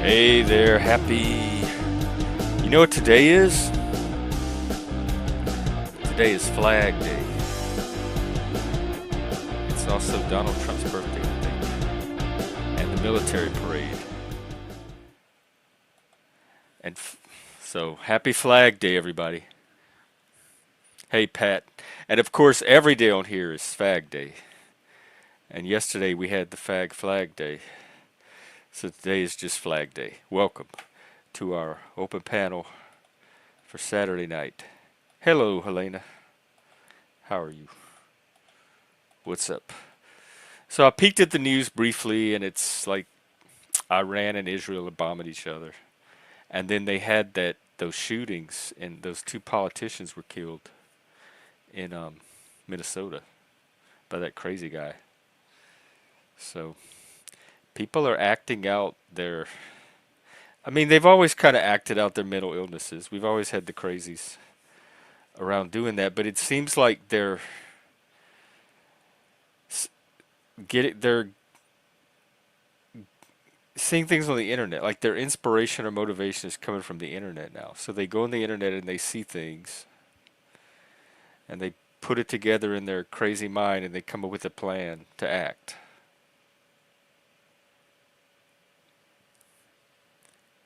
Hey there, happy. You know what today is? Today is Flag Day. It's also Donald Trump's birthday, I think, and the military parade. And so, happy Flag Day, everybody. Hey, Pat. And of course, every day on here is Fag Day. And yesterday we had the Flag Day. So today is just Flag Day. Welcome to our open panel for Saturday night. Hello, Helena. How are you? What's up? So I peeked at the news briefly, and it's like Iran and Israel are bombing each other. And then they had those shootings, and those two politicians were killed in Minnesota by that crazy guy. So people are acting out their. I mean, they've always kind of acted out their mental illnesses. We've always had the crazies around doing that, but it seems like they're seeing things on the internet. Like their inspiration or motivation is coming from the internet now. So they go on the internet and they see things, and they put it together in their crazy mind, and they come up with a plan to act.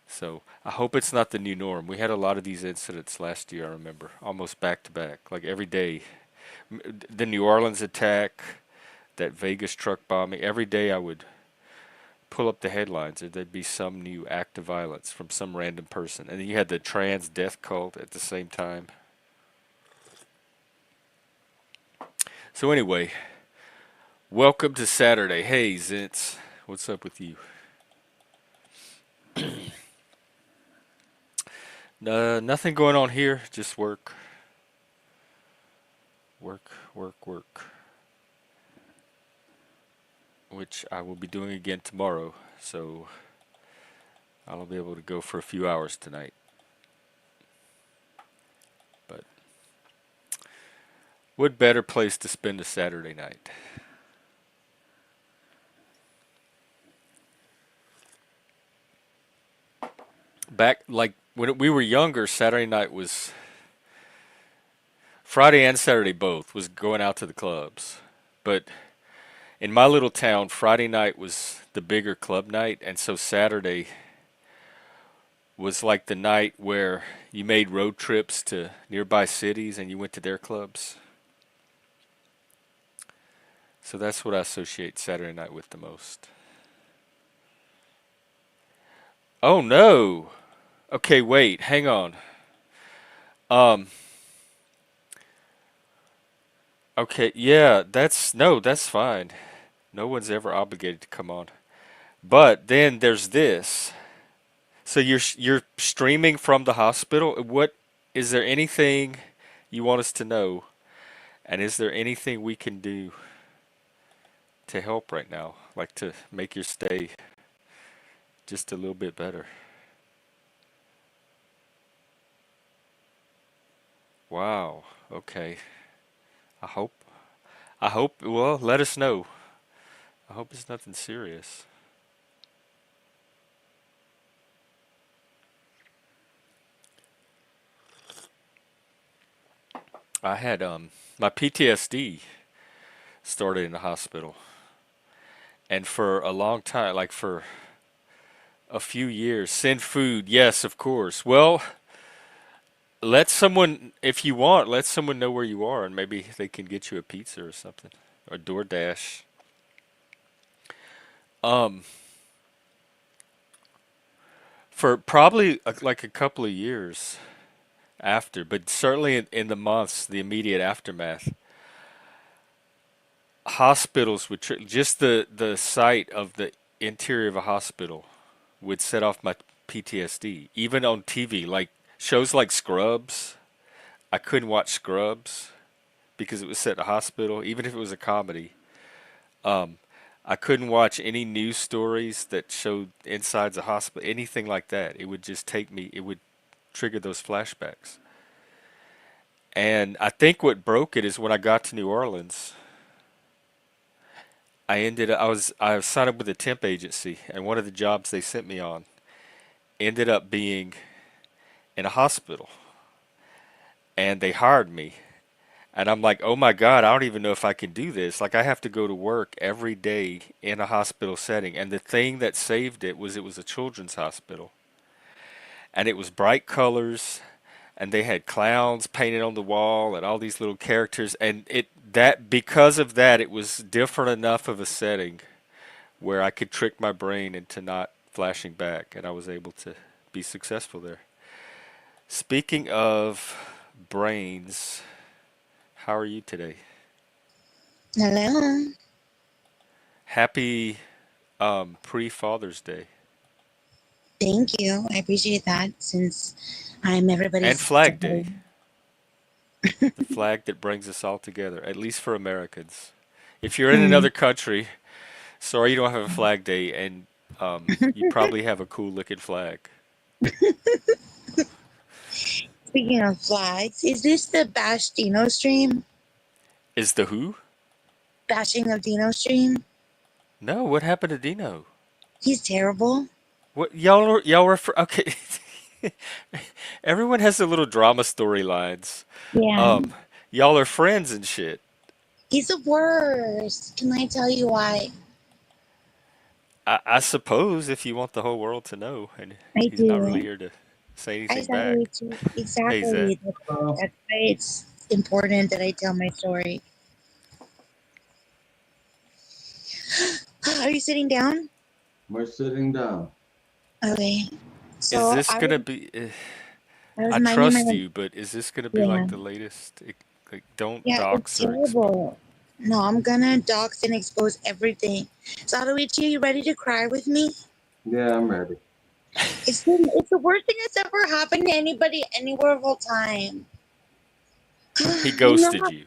So I hope it's not the new norm. We had a lot of these incidents last year, I remember, almost back to back, like every day. The New Orleans attack, that Vegas truck bombing, every day I would pull up the headlines and there'd be some new act of violence from some random person. And then you had the trans death cult at the same time. So anyway, welcome to Saturday. Hey, Zintz, what's up with you? Nothing going on here, just work. Work, work, work. Which I will be doing again tomorrow, so I'll be able to go for a few hours tonight. But what better place to spend a Saturday night? Back, like, when we were younger, Saturday night was Friday and Saturday both was going out to the clubs. But in my little town, Friday night was the bigger club night, and so Saturday was like the night where you made road trips to nearby cities and you went to their clubs. So that's what I associate Saturday night with the most. Oh no. Okay, wait, hang on. Um okay, yeah, that's fine. No one's ever obligated to come on. But then there's this. So you're streaming from the hospital. What is there anything you want us to know? And is there anything we can do to help right now? Like to make your stay just a little bit better? Wow. Okay. I hope well, let us know. I hope it's nothing serious. I had my PTSD started in the hospital. And for a long time, like for a few years, send food. Yes, of course. Well, let someone, if you want, let someone know where you are, and maybe they can get you a pizza or something, or DoorDash. Um, for probably like a couple of years after, but certainly in the months, the immediate aftermath, hospitals would just the sight of the interior of a hospital would set off my PTSD. Even on TV, like shows like Scrubs, I couldn't watch Scrubs because it was set in a hospital, even if it was a comedy. Um, I couldn't watch any news stories that showed insides a hospital, anything like that. It would just take me, it would triggered those flashbacks. And I think what broke it is when I got to New Orleans, I was signed up with a temp agency, and one of the jobs they sent me on ended up being in a hospital, and they hired me. And I'm like, oh my God, I don't even know if I can do this. Like, I have to go to work every day in a hospital setting. And the thing that saved it was a children's hospital. And it was bright colors, and they had clowns painted on the wall and all these little characters. And because of that, it was different enough of a setting where I could trick my brain into not flashing back. And I was able to be successful there. Speaking of brains, how are you today? Hello. Happy pre-Father's Day Thank you. I appreciate that since I'm and everybody's Flag Day, dad. the flag that brings us all together, at least for Americans. If you're in Hmm. another country, sorry you don't have a Flag Day, and you probably have a cool looking flag. Speaking of flags, is this the Bash Dino stream? Is the who? Bashing of Dino stream? No, what happened to Dino? He's terrible. What okay? Everyone has their little drama storylines. Yeah. Um, y'all are friends and shit. He's the worst. Can I tell you why? I suppose if you want the whole world to know, and I he's not really do. here to say I anything exactly back. too. Hey, Zet. Exactly. Hello. That's why it's important that I tell my story. Are you sitting down? We're sitting down. Okay. Is So this gonna be? I was I minding trust my you, but is this gonna be yeah. like the latest? Like, don't Yeah, dox it's or expose. terrible. No, I'm gonna dox and expose everything. Sadawichi, are you ready to cry with me? Yeah, I'm ready. It's the worst thing that's ever happened to anybody anywhere of all time. He You know ghosted how, you.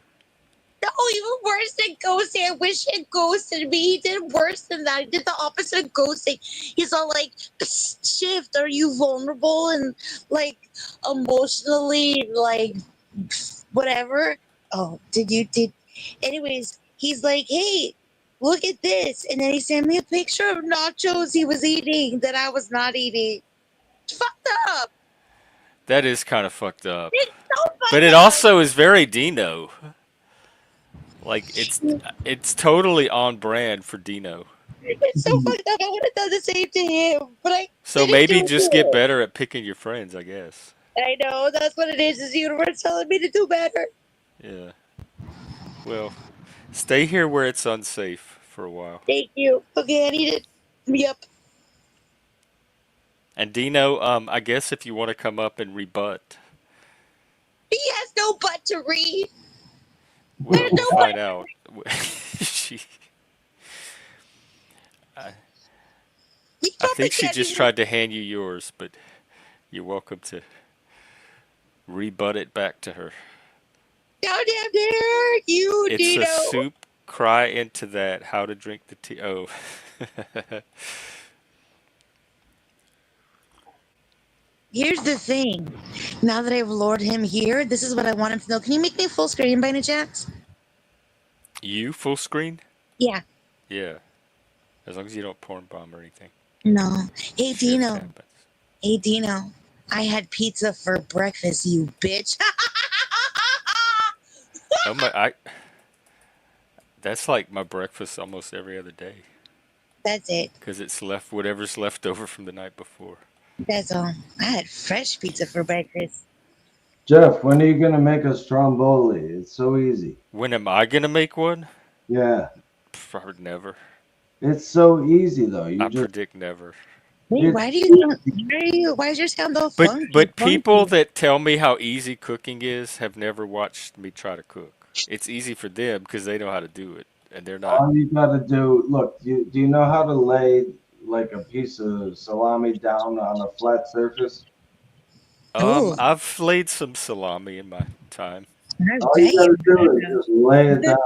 no, even worse than ghosting. I wish he had ghosted me. He did worse than that. He did the opposite of ghosting. He's all like, "Psst, Shift, are you vulnerable and like emotionally like whatever?" Oh, did anyways, he's like, "Hey, look at this." And then he sent me a picture of nachos he was eating that I was not eating. Fucked up. That is kind of fucked up. It's so But fucked it up. also is very Dino. Like it's totally on brand for Dino. It's so fucked up. I would have done the same to him, but I So didn't maybe do just get it. better at picking your friends, I guess. I know that's what it is the universe telling me to do better. Yeah. Well, stay here where it's unsafe for a while. Thank you. Okay, I need it. Yep. And Dino, I guess if you want to come up and rebut, He has no butt to read. well, There's we'll no butt. find out. she, I, You I probably think she can't just even. tried to hand you yours, but you're welcome to rebut it back to her. How damn dare you, It's a Dino? soup. Cry into that. How to drink the tea. Oh, Here's the thing. Now that I've lured him here, this is what I want him to know. Can you make me full screen by any chance? you full screen? Yeah. Yeah, as long as you don't porn bomb or anything. No. Hey, Shift Dino. happens. Hey, Dino. I had pizza for breakfast, you bitch. Oh my, I. That's like my breakfast almost every other day. That's it. Because it's left whatever's left over from the night before. That's all. I had fresh pizza for breakfast. Jeff, when are you gonna make a stromboli? It's so easy. When am I gonna make one? Yeah, Probably never. it's so easy though. You I just predict never. Wait, it's why do you sound, why is your sound all But people funky? that tell me how easy cooking is have never watched me try to cook. It's easy for them because they know how to do it, and they're not. all you gotta do. Look, do you know how to lay like a piece of salami down on a flat surface? Oh, I've laid some salami in my time. I All you bet you gotta do is have. just lay it down.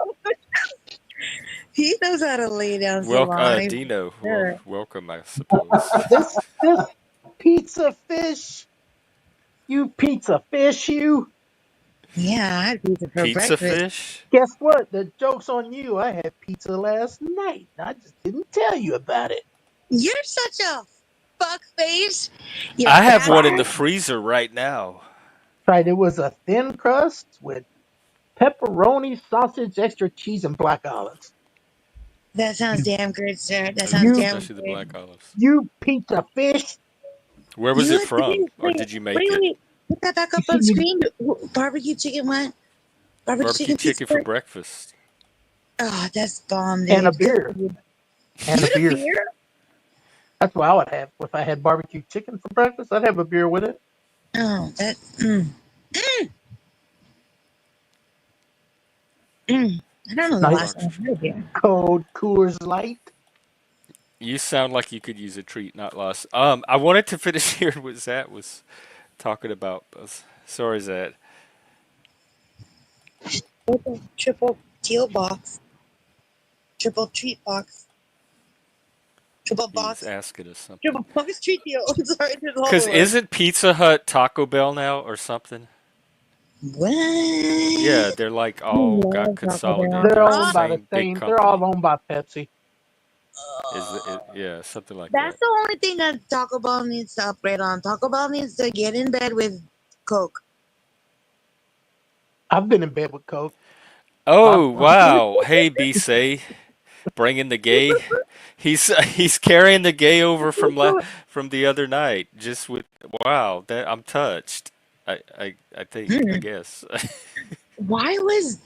He knows how to lay down Well, salami. Dino, Sure. welcome, I suppose. This pizza fish You pizza fish, you. Yeah, I had pizza for Pizza breakfast. fish? Guess what? The joke's on you. I had pizza last night. I just didn't tell you about it. You're such a fuck face. You I have one in the bastard. freezer right now. Right, it was a thin crust with pepperoni, sausage, extra cheese, and black olives. That sounds You, damn good, sir. That sounds you, damn Especially the good. black olives. you pizza fish. Where was You it had from? wait, Or wait, did you make wait, it? wait. Put that back You up on shouldn't even, screen. Barbecue chicken what? Barbecue Barbecue chicken chicken for pizza. breakfast. Oh, that's bomb, and a dude. Good for beer. you. And You a had a beer. beer? That's what I would have. If I had barbecue chicken for breakfast, I'd have a beer with it. Oh, that. Mm. I don't know the Triple Nice last Dr. time I had a beer. cold Coors Light. You sound like you could use a treat, not loss. I wanted to finish here what Zach was talking about. Sorry, Zach. Triple teal box. Triple treat box. Triple He was box. asking us something. Triple box treat deal. I'm sorry, there's all Cause the words. isn't Pizza Hut Taco Bell now or something? Yeah, What? they're like I all got love Taco consolidated. Bell. They're They're the owned Oh, by the same big same. They're all company. owned by Pepsi. Yeah, something like that's that. the only thing that Taco Bell needs to upgrade on. Taco Bell needs to get in bed with Coke. I've been in bed with Coke. My, Oh wow! Hey, B-Say, bringing the gay. He's carrying the gay over from the other night. Just with wow, that I'm touched. I think I Hmm. guess. Why was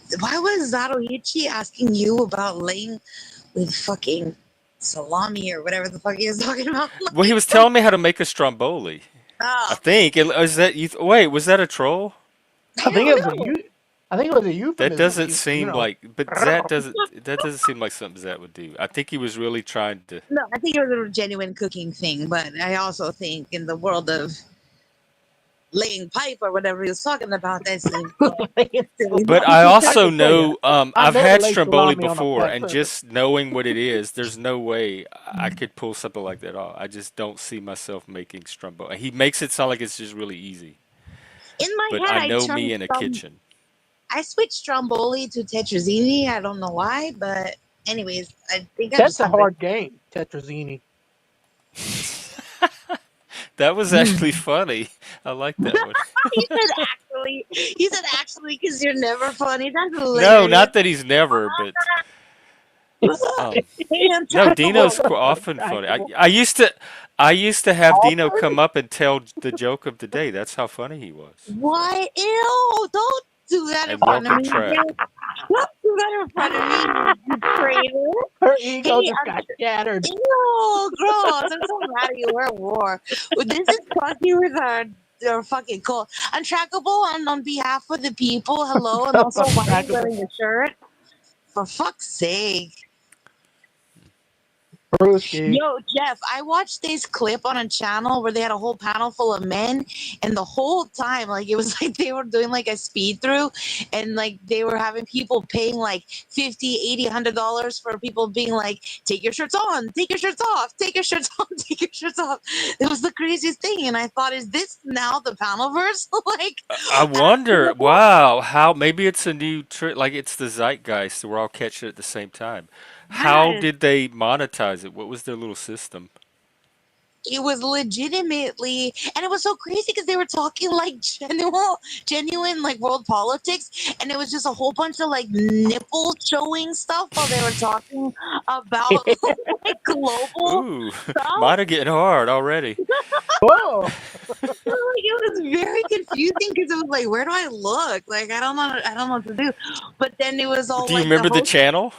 Zatoichi asking you about laying with fucking salami or whatever the fuck he was talking about? Well, he was telling me how to make a stromboli. I Oh, think is that you. Wait, was that a troll? I I think it was don't a know. I think it was a That euphemism. doesn't seem like. But that doesn't seem like something Zat would do. I think he was really trying to. No, I think it was a genuine cooking thing, but I also think in the world of laying pipe or whatever he was talking about, that seemed silly. But I I also can tell you, know, I I've know to had lay stromboli salami on a before, flat and surface. just knowing what it is, there's no way I could pull something like that off. I just don't see myself making stromboli. He makes it sound like it's just really easy, In my but head, I know me in a kitchen. I switched Stromboli to Tetrazzini. I don't know why, but anyways, I think I That's just a have it. hard game, Tetrazzini. That was actually funny. I like that one. You said actually. You said actually because you're never funny. That's No, hilarious. not that he's never, but um, Hey, no, untrackable. Dino's often funny. I used to have Dino come up and tell the joke of the day. That's how funny he was. So, What? Ew! Don't do that in and front of welcome me. Track. Don't do that in front of me, you traitor. Her ego Hey, just got shattered. ew, gross. I'm so mad at you. We're at war. This is fucking with our fucking cool. Untrackable on behalf of the people. Hello, and also why are you Untrackable. wearing a shirt? For fuck's sake. Brewski. Yo, Jeff, I watched this clip on a channel where they had a whole panel full of men, and the whole time, like, it was like they were doing like a speed through, and like they were having people paying like 50, 80, $100 for people being like, take your shirts on, take your shirts off, take your shirts on, take your shirts off. It was the craziest thing, and I thought, is this now the panel verse? Like, I wonder, wow, how maybe it's a new trick, like it's the zeitgeist, we're all catching it at the same time. How yes. did they monetize it? What was their little system? It was legitimately, and it was so crazy because they were talking like genuine like world politics, and it was just a whole bunch of like nipple showing stuff while they were talking about like global Ooh, stuff. mine are getting hard already. Whoa. Like, it was very confusing because it was like, where do I look? Like, I don't know what to do. But then it was all Do you like the remember the host. channel?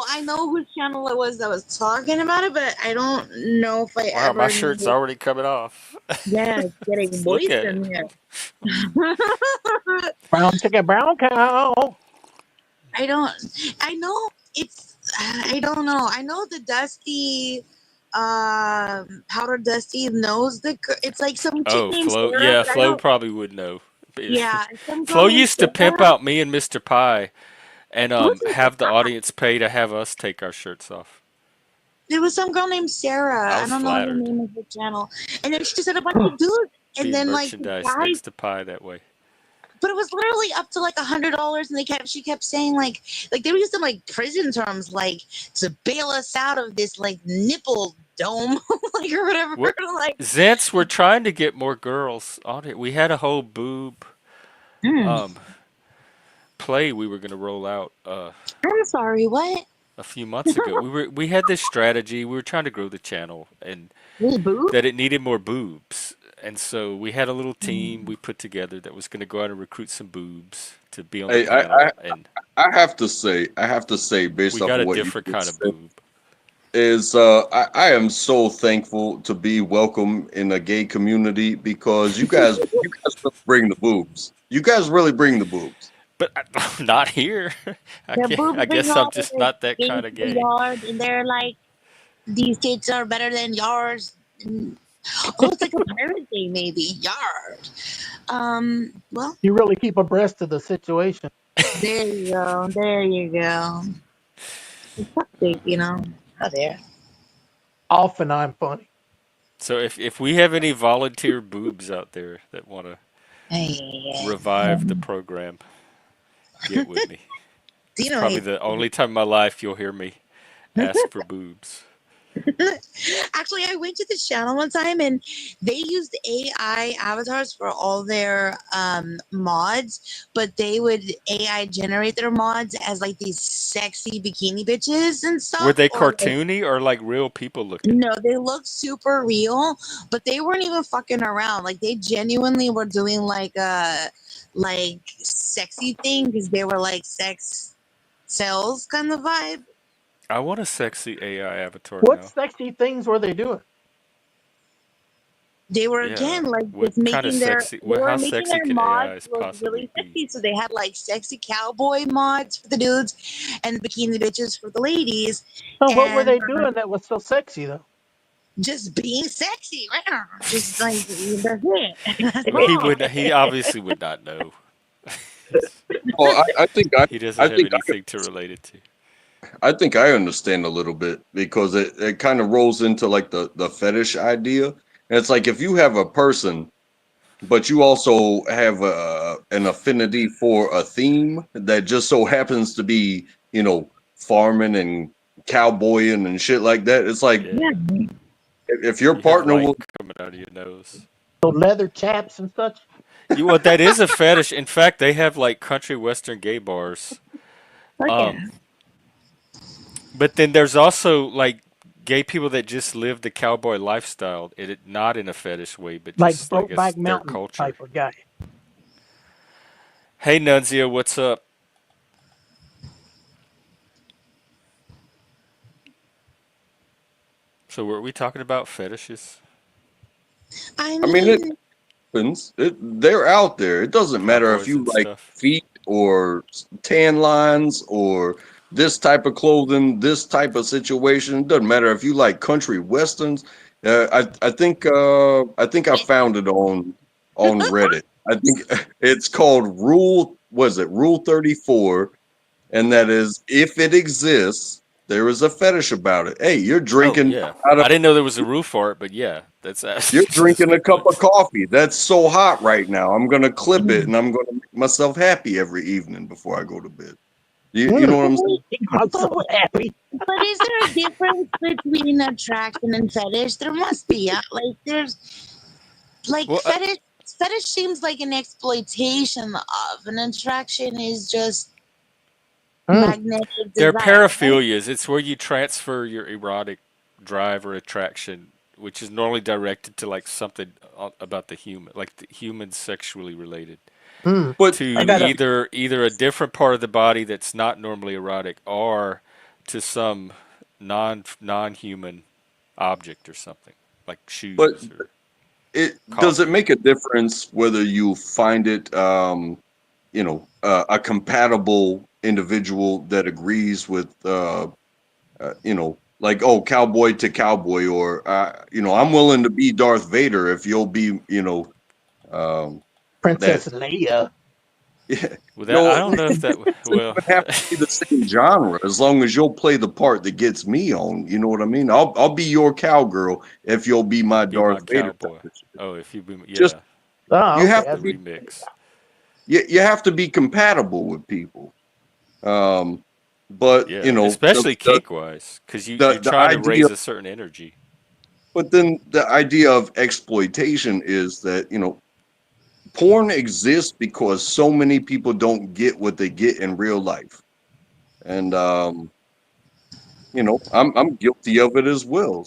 I know whose channel it was that was talking about it, but I don't know if I Wow, my ever shirt's knew. already coming off. Yeah, it's getting Just look moist at it. in here. Brown chicken, brown cow. I don't. I know it's. I don't know. I know the Dusty, powder Dusty knows it's like some chick Oh, named Flo. Sarah, Yeah, but I Flo don't. probably would know. Yeah, it's some girl Flo named used to pimp Sarah. out me and Mr. Pie and Who's have the audience pay to have us take our shirts off. There was some girl named Sarah. I I was don't know what the flattered. name of her channel. And then she said a bunch of dudes. And Being then like the merchandise guys, next to pie that way. but it was literally up to like $100, and she kept saying like they were using like prison terms, like to bail us out of this like nipple dome, like or whatever. What Like, Zents, we're trying to get more girls on it. We had a whole boob mm, um play we were gonna roll out I'm sorry, what? a few months ago. We had this strategy. We were trying to grow the channel and This boob? that it needed more boobs. And so we had a little team we put together that was going to go out and recruit some boobs to be on the Hey, I, I panel, and I have to say, based we off got of a what you different kind just of said, boob. is I am so thankful to be welcome in a gay community because you guys really bring the boobs. You guys really bring the boobs. But not here. Their boobs I bring guess I'm all just their not that gays kind of to the gay. yard, and they're like, these tits are better than yours. And, oh, it's like a pirate thing, maybe. Yard. Well, You really keep abreast of the situation. there you go. There you go. It's toxic, you know. Oh, there. Often I'm funny. So if we have any volunteer boobs out there that want to Hey, revive the program, get with me. It's Dino probably hates. the only time in my life you'll hear me ask for boobs. Actually, I went to this channel one time and they used AI avatars for all their mods, but they would AI generate their mods as like these sexy bikini bitches and Were stuff, they or like cartoony or like real people looking? no, they looked super real, but they weren't even fucking around. Like they genuinely were doing like sexy thing because they were like sex cells kind of vibe. I want a sexy AI avatar What now. sexy things were they doing? They were Yeah. again like What just kind of making their sexy? they were How making sexy their can mods AIs look possibly really be? sexy. So they had like sexy cowboy mods for the dudes and bikini bitches for the ladies, So what were and they doing that was so sexy though? just being sexy. Just like that's it. That's Well, he all. would. He obviously would not know. Well, He doesn't have anything to relate it to. I think I understand a little bit because it kind of rolls into like the fetish idea. And it's like if you have a person, but you also have an affinity for a theme that just so happens to be, farming and cowboying and shit like that. It's like Yeah. Yeah. if your You have partner light will, coming out of your nose. So leather chaps and such. You what? That is a fetish. In fact, they have like country western gay bars. Look Um, at but then there's also like gay people that just live the cowboy lifestyle. Not in a fetish way, but Like just I guess Brokeback their Mountain culture. type of guy. Hey Nunzio, what's up? So were we talking about fetishes? I I mean, it mean, happens. They're out there. It doesn't matter if Cowboys you and like stuff. feet or tan lines or this type of clothing, this type of situation. It doesn't matter if you like country westerns. I think I found it on Reddit. I think it's called Rule 34, and that is if it exists, there is a fetish about it. Hey, Oh yeah, out of I didn't know there was a roof for it, but yeah, that's you're that's drinking what a it cup of does. coffee. That's so hot right now. I'm gonna clip it and I'm gonna make myself happy every evening before I go to bed. You know Mm, what I'm saying? wait, I'm but so happy. but is there a difference between attraction and fetish? There must be. Like there's like Well, fetish seems like an exploitation of an attraction is just Mm. magnetic they're desire, right? paraphilias. It's where you transfer your erotic drive or attraction, which is normally directed to like something about the human, like the human sexually related, Mm. But I to got a either a different part of the body that's not normally erotic, or to some non-human object or something like but shoes or it does it coffee. make a difference whether you find it a compatible individual that agrees with like, oh, cowboy to cowboy, or I'm willing to be Darth Vader if you'll be um Princess that Leia. Yeah. Well, that I No, don't know if that. it Well, would have to be the same genre as long as you'll play the part that gets me on. You know what I mean? I'll be your cowgirl if you'll be my be my Darth Vader type cowboy. of shit. Oh, if you be, Just yeah, Oh, you okay. have the to be remix. you have to be compatible with people. Um, but Yeah, you know especially kink wise, because you're the trying to idea, raise a certain energy. but then the idea of exploitation is that porn exists because so many people don't get what they get in real life, and I'm guilty of it as well.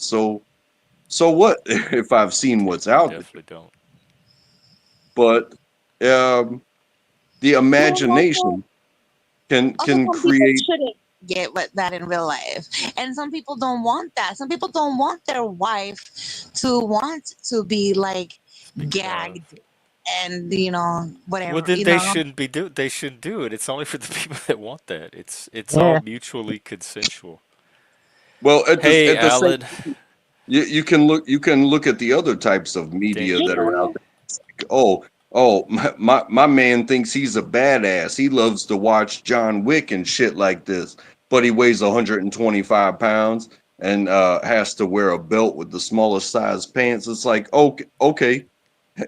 So what if I've seen what's I out there? definitely don't. But um, the Well, also, imagination can some people create. shouldn't get that in real life, and some people don't want that. Some people don't want their wife to want to be like Speaking of, gagged and well, whatever. then they shouldn't be do. They shouldn't do it. It's only for the people that want that. It's all Yeah. mutually consensual. Well, Hey, at the same, Alan. you can look at the other types of Damn media Hey, you, that are out Alan. Alan. there. Oh, my man thinks he's a badass. He loves to watch John Wick and shit like this, but he weighs 125 pounds and has to wear a belt with the smallest size pants. It's like, okay,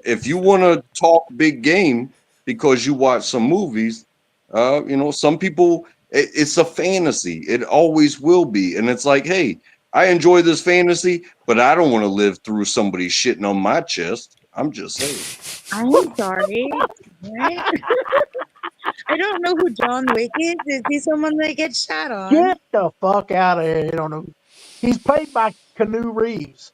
if you want to talk big game because you watch some movies, some people, it's a fantasy. It always will be. And it's like, hey, I enjoy this fantasy, but I don't want to live through somebody shitting on my chest. I'm just saying. I'm sorry. What? I don't know who John Wick is. Is he someone that gets shot on? Get the fuck out of here. You don't know. He's played by Canoe Reeves.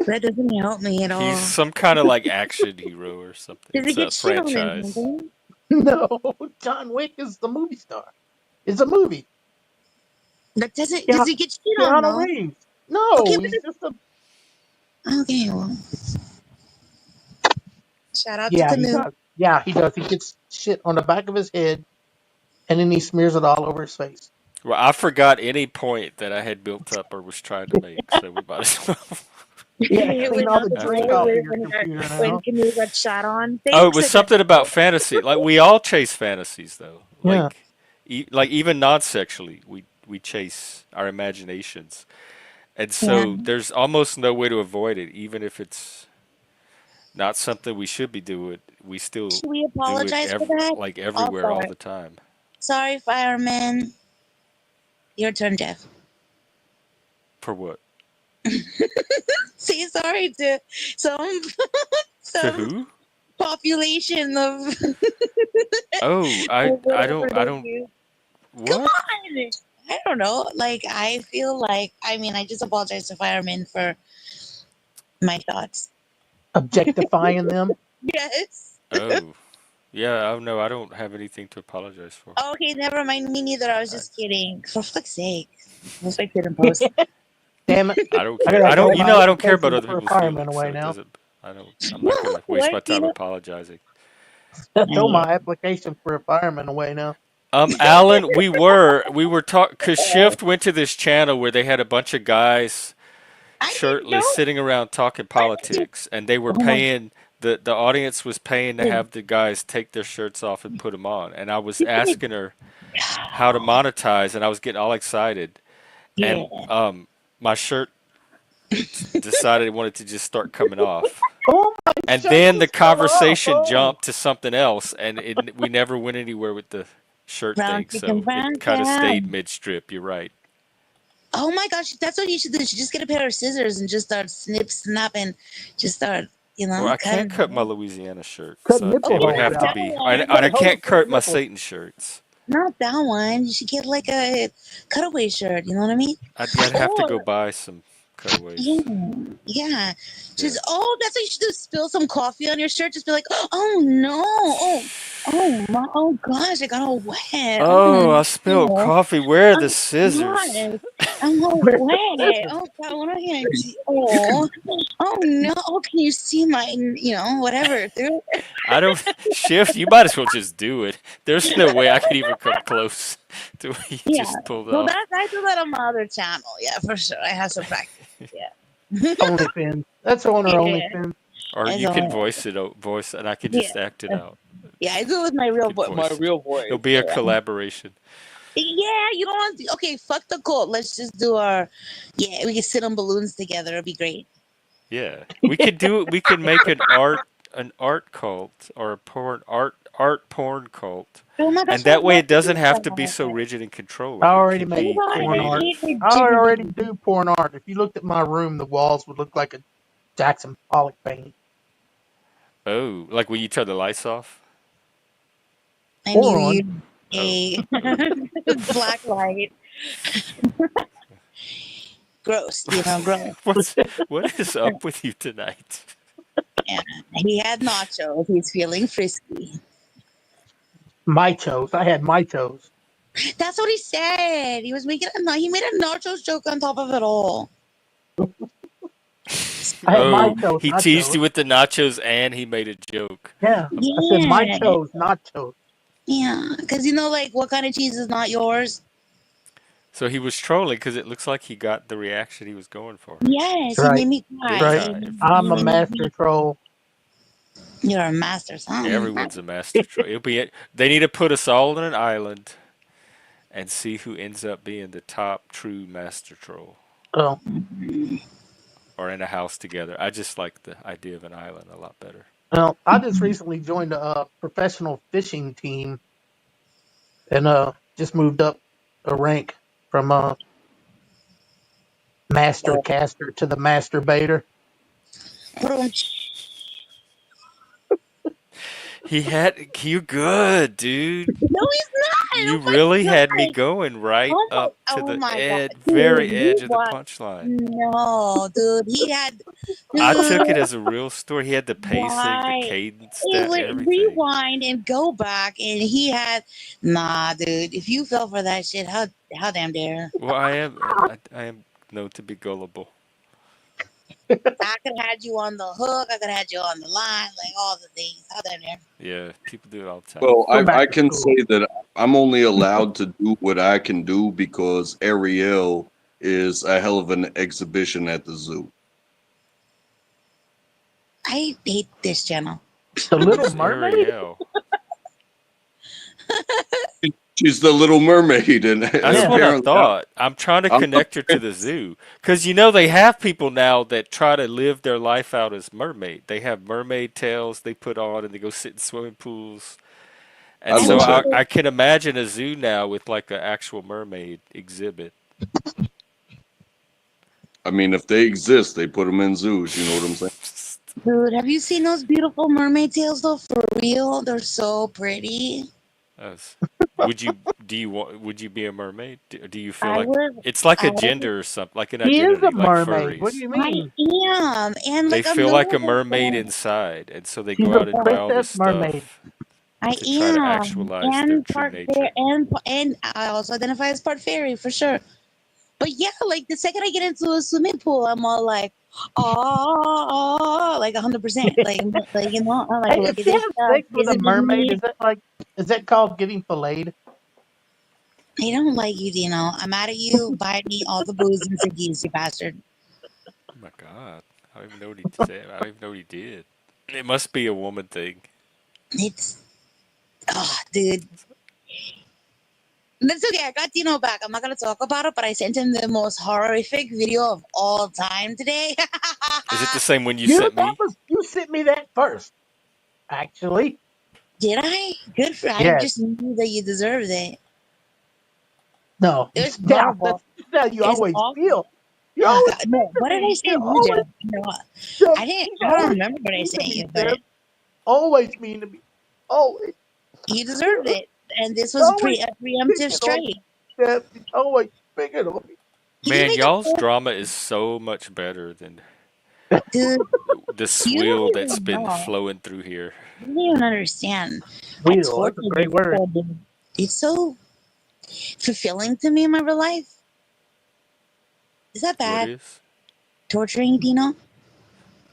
That doesn't help me at He's all. some kind of like action hero or something. Does he It's a get shit on in franchise. something? No, John Wick is the movie star. It's a movie. That doesn't. Does Keanu, he get shit on Keanu though? Reeves. Okay, No, but he's just a. okay. Well, shout out to Yeah, he Canoe. does. Yeah, he does. He gets shit on the back of his head, and then he smears it all over his face. Well, I forgot any point that I had built up or was trying to make, so we might as well Yeah, have clean Went to all out the the have to drink door off go. of with your computer when now. Canoe got shot on. Oh, it Thanks was again. something about fantasy. Like we all chase fantasies, though. Yeah. Like even non-sexually, we chase our imaginations, and Yeah. so there's almost no way to avoid it. Even if it's not something we should be doing, we still Should we do it apologize for that? like Oh, everywhere all sorry. the time. Sorry, fireman. Your turn, Jeff. For what? Say sorry to some To some who? population of Oh, I or I whatever don't I they don't do. Come what? on. I don't know. Like I feel like I just apologize to firemen for my thoughts. Objectifying them. Yes. Oh, yeah. Oh no, I don't have anything to apologize for. Okay, never mind. Me neither. I was I, just kidding. For fuck's sake. We'll fix it in post. Damn it. I don't I care. gotta I don't. throw You my know, I don't care about application other for a people's fireman feelings, so away it now. doesn't. I don't. I'm not gonna waste What? my time apologizing. Throw Yeah. my application for a fireman away now. Alan, we were talking because Shift went to this channel where they had a bunch of guys I didn't shirtless know. sitting around talking I didn't. politics, and they were Oh my paying the audience was paying to have the guys take their shirts off and put them on. And I was asking her how to monetize, and I was getting all excited, Yeah. and my shirt decided it wanted to just start coming off. Oh, my And shirt then the just fell off. conversation Oh. jumped to something else, and we never went anywhere with the shirt Brown thing, chicken, so it brown kind of stayed cow. mid strip. You're right. Oh my gosh, that's what you should do. You should just get a pair of scissors and just start snap, and just start, Well, I can't cutting. cut my Louisiana shirt, Cut so nipple it Okay, would holes have not to that out. be. And, You one. and I cut holes can't for your cut my nipples. Satan shirts. Not that one. You should get like a cutaway shirt. You know what I mean? I'd have to go Or buy some yeah, cutaways. yeah. Yeah. Just that's what you should do. Spill some coffee on your shirt. Just be like, oh no, oh gosh, I got all wet. Oh Oh, I spilled no. coffee. Where are the Oh scissors? God, I'm all Where's the wet. scissors? Oh God, what am I gonna do? Oh no. Oh, can you see my, whatever through it? I don't shift. You might as well just do it. There's no way I could even come close to what you Yeah. just pulled So off. I do that on my other channel. Yeah, for sure. I have some practice. Yeah. OnlyFins. That's on her Yeah. OnlyFins. Or As you can all. voice it, and I could Yeah. just act it out. Yeah, I do it with my real Good voice. My voice. real It'll voice. be a collaboration. Yeah, you don't want to. Okay, fuck the cult. Let's just do our. Yeah, we can sit on balloons together. It'll be great. Yeah, we could do it. We could make an art cult or a art porn cult, Oh my gosh, and I that would way love it to doesn't do have to be so that. rigid and I controlling. It already can Oh make be my god, porn I art. creative. hate the I jiggy already jiggy. do porn art. If you looked at my room, the walls would look like a Jackson Pollock painting. Oh, like when you turn the lights off? And Or you on. use Oh, a black light. Gross, gross. what is up with you tonight? Yeah, he had nachos. He's feeling frisky. My toes. I had my toes. That's what he said. He was making he made a nachos joke on top of it all. I had my Oh, Um, toes, he not teased toes. you with the nachos and he made a joke. Yeah. I said my yeah, toes, not toes. yeah. Because like what kind of cheese is not yours? So he was trolling because it looks like he got the reaction he was going for. Yes, That's he right. made me That's cry. Big right. time. I'm a He made master me. troll. You're a master son. Everyone's a master troll. They need to put us all on an island and see who ends up being the top true master troll. Oh, Or in a house together. I just like the idea of an island a lot better. well, I just recently joined a professional fishing team and just moved up a rank from master Oh, caster to the masturbator. You good, dude. no, he's not. You Oh my really had me god. going right up to Oh the my god, very dude, edge of the punchline. no, dude. He had, I dude. took it as a real story. He had the pacing, the Why? cadence, He that would everything. rewind and go back, and he had, nah, dude. If you fell for that shit, how damn dare? Well, I am known to be gullible. I could have had you on the hook. I could have had you on the line, like all the things. How damn dare? Yeah, people do it all the time. Well, Go back I to can school. say that I'm only allowed to do what I can do because Ariel is a hell of an exhibition at the zoo. I hate this channel. The Little Who's Mermaid? Ariel? She's the Little Mermaid, and That's Yeah. what I apparently, thought. I'm trying to I'm connect her to the zoo. Because, they have people now that try to live their life out as mermaid. They have mermaid tails they put on and they go sit in swimming pools. And I I so love love that. it. I can imagine a zoo now with like an actual mermaid exhibit. I mean, if they exist, they put them in zoos. You know what I'm saying? Dude, have you seen those beautiful mermaid tails though? For real, they're so pretty. That's- would you be a mermaid? Do you feel I like would, it's like I a would, gender or something, like an He is a identity, like mermaid. What do furries? you I mean? am, and They like a feel like a million mermaid percent, inside, and so they She's go a out and buy all princess this mermaid. stuff I to try to am, actualize their and true part fair, nature. and I also identify as part fairy for sure. But yeah, like the second I get into a swimming pool, I'm all like, oh, like 100%. Like I'm like, Hey, look if at she this has stuff. sex with a Isn't it mermaid, neat? is that called getting filleted? I don't like you, Dino. I'm mad at you. Buy me all the booze and ciggies, you bastard. Oh my god, I don't even know what he said. I don't even know what he did. It must be a woman thing. It's, oh, dude. That's okay. I got Dino back. I'm not gonna talk about it, but I sent him the most horrific video of all time today. Is it the same one you You sent me? you sent me that first, actually. Did I? Good for. I Yes. just knew that you deserved it. No. It was Yeah, horrible. that's how you It's always awful. feel. You Oh always God, no! to What did I me. You send you, always Jeff? No, Jeff, I didn't. you I don't always remember what I mean to sent me, you, but Jeff. Always mean to me. Always. you deserved it. And this was Always a preemptive picking on me, strike. Jeff. You always picking on me. You Man, make a y'all's point, drama is so much better than dude. the You swill don't that's even been know. flowing through here. You don't even understand. I Wheel. torture That's a great you, word. dude. It's so fulfilling to me in my real life. Is that What bad? is? Torturing Dino?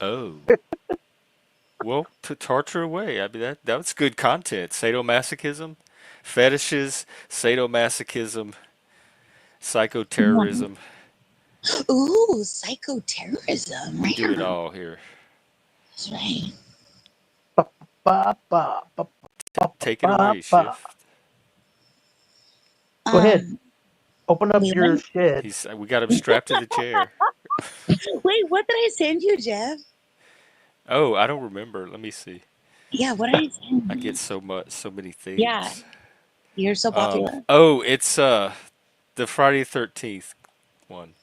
Oh. Well, to torture away. I mean, that's good content. Sadomasochism, fetishes, sadomasochism, psychoterrorism. Ooh, psychoterrorism. We do it Right. all here. That's right. Ba, ba, ba, ba, take it Ba, away, ba. Shift. Go ahead. Um, Open up wait, your shed. We got him strapped to the chair. wait, what did I send you, Jeff? Oh, I don't remember. Let me see. Yeah, what did I send I you? get so many Yeah, things. you're so popular. Oh, it's the Friday 13th one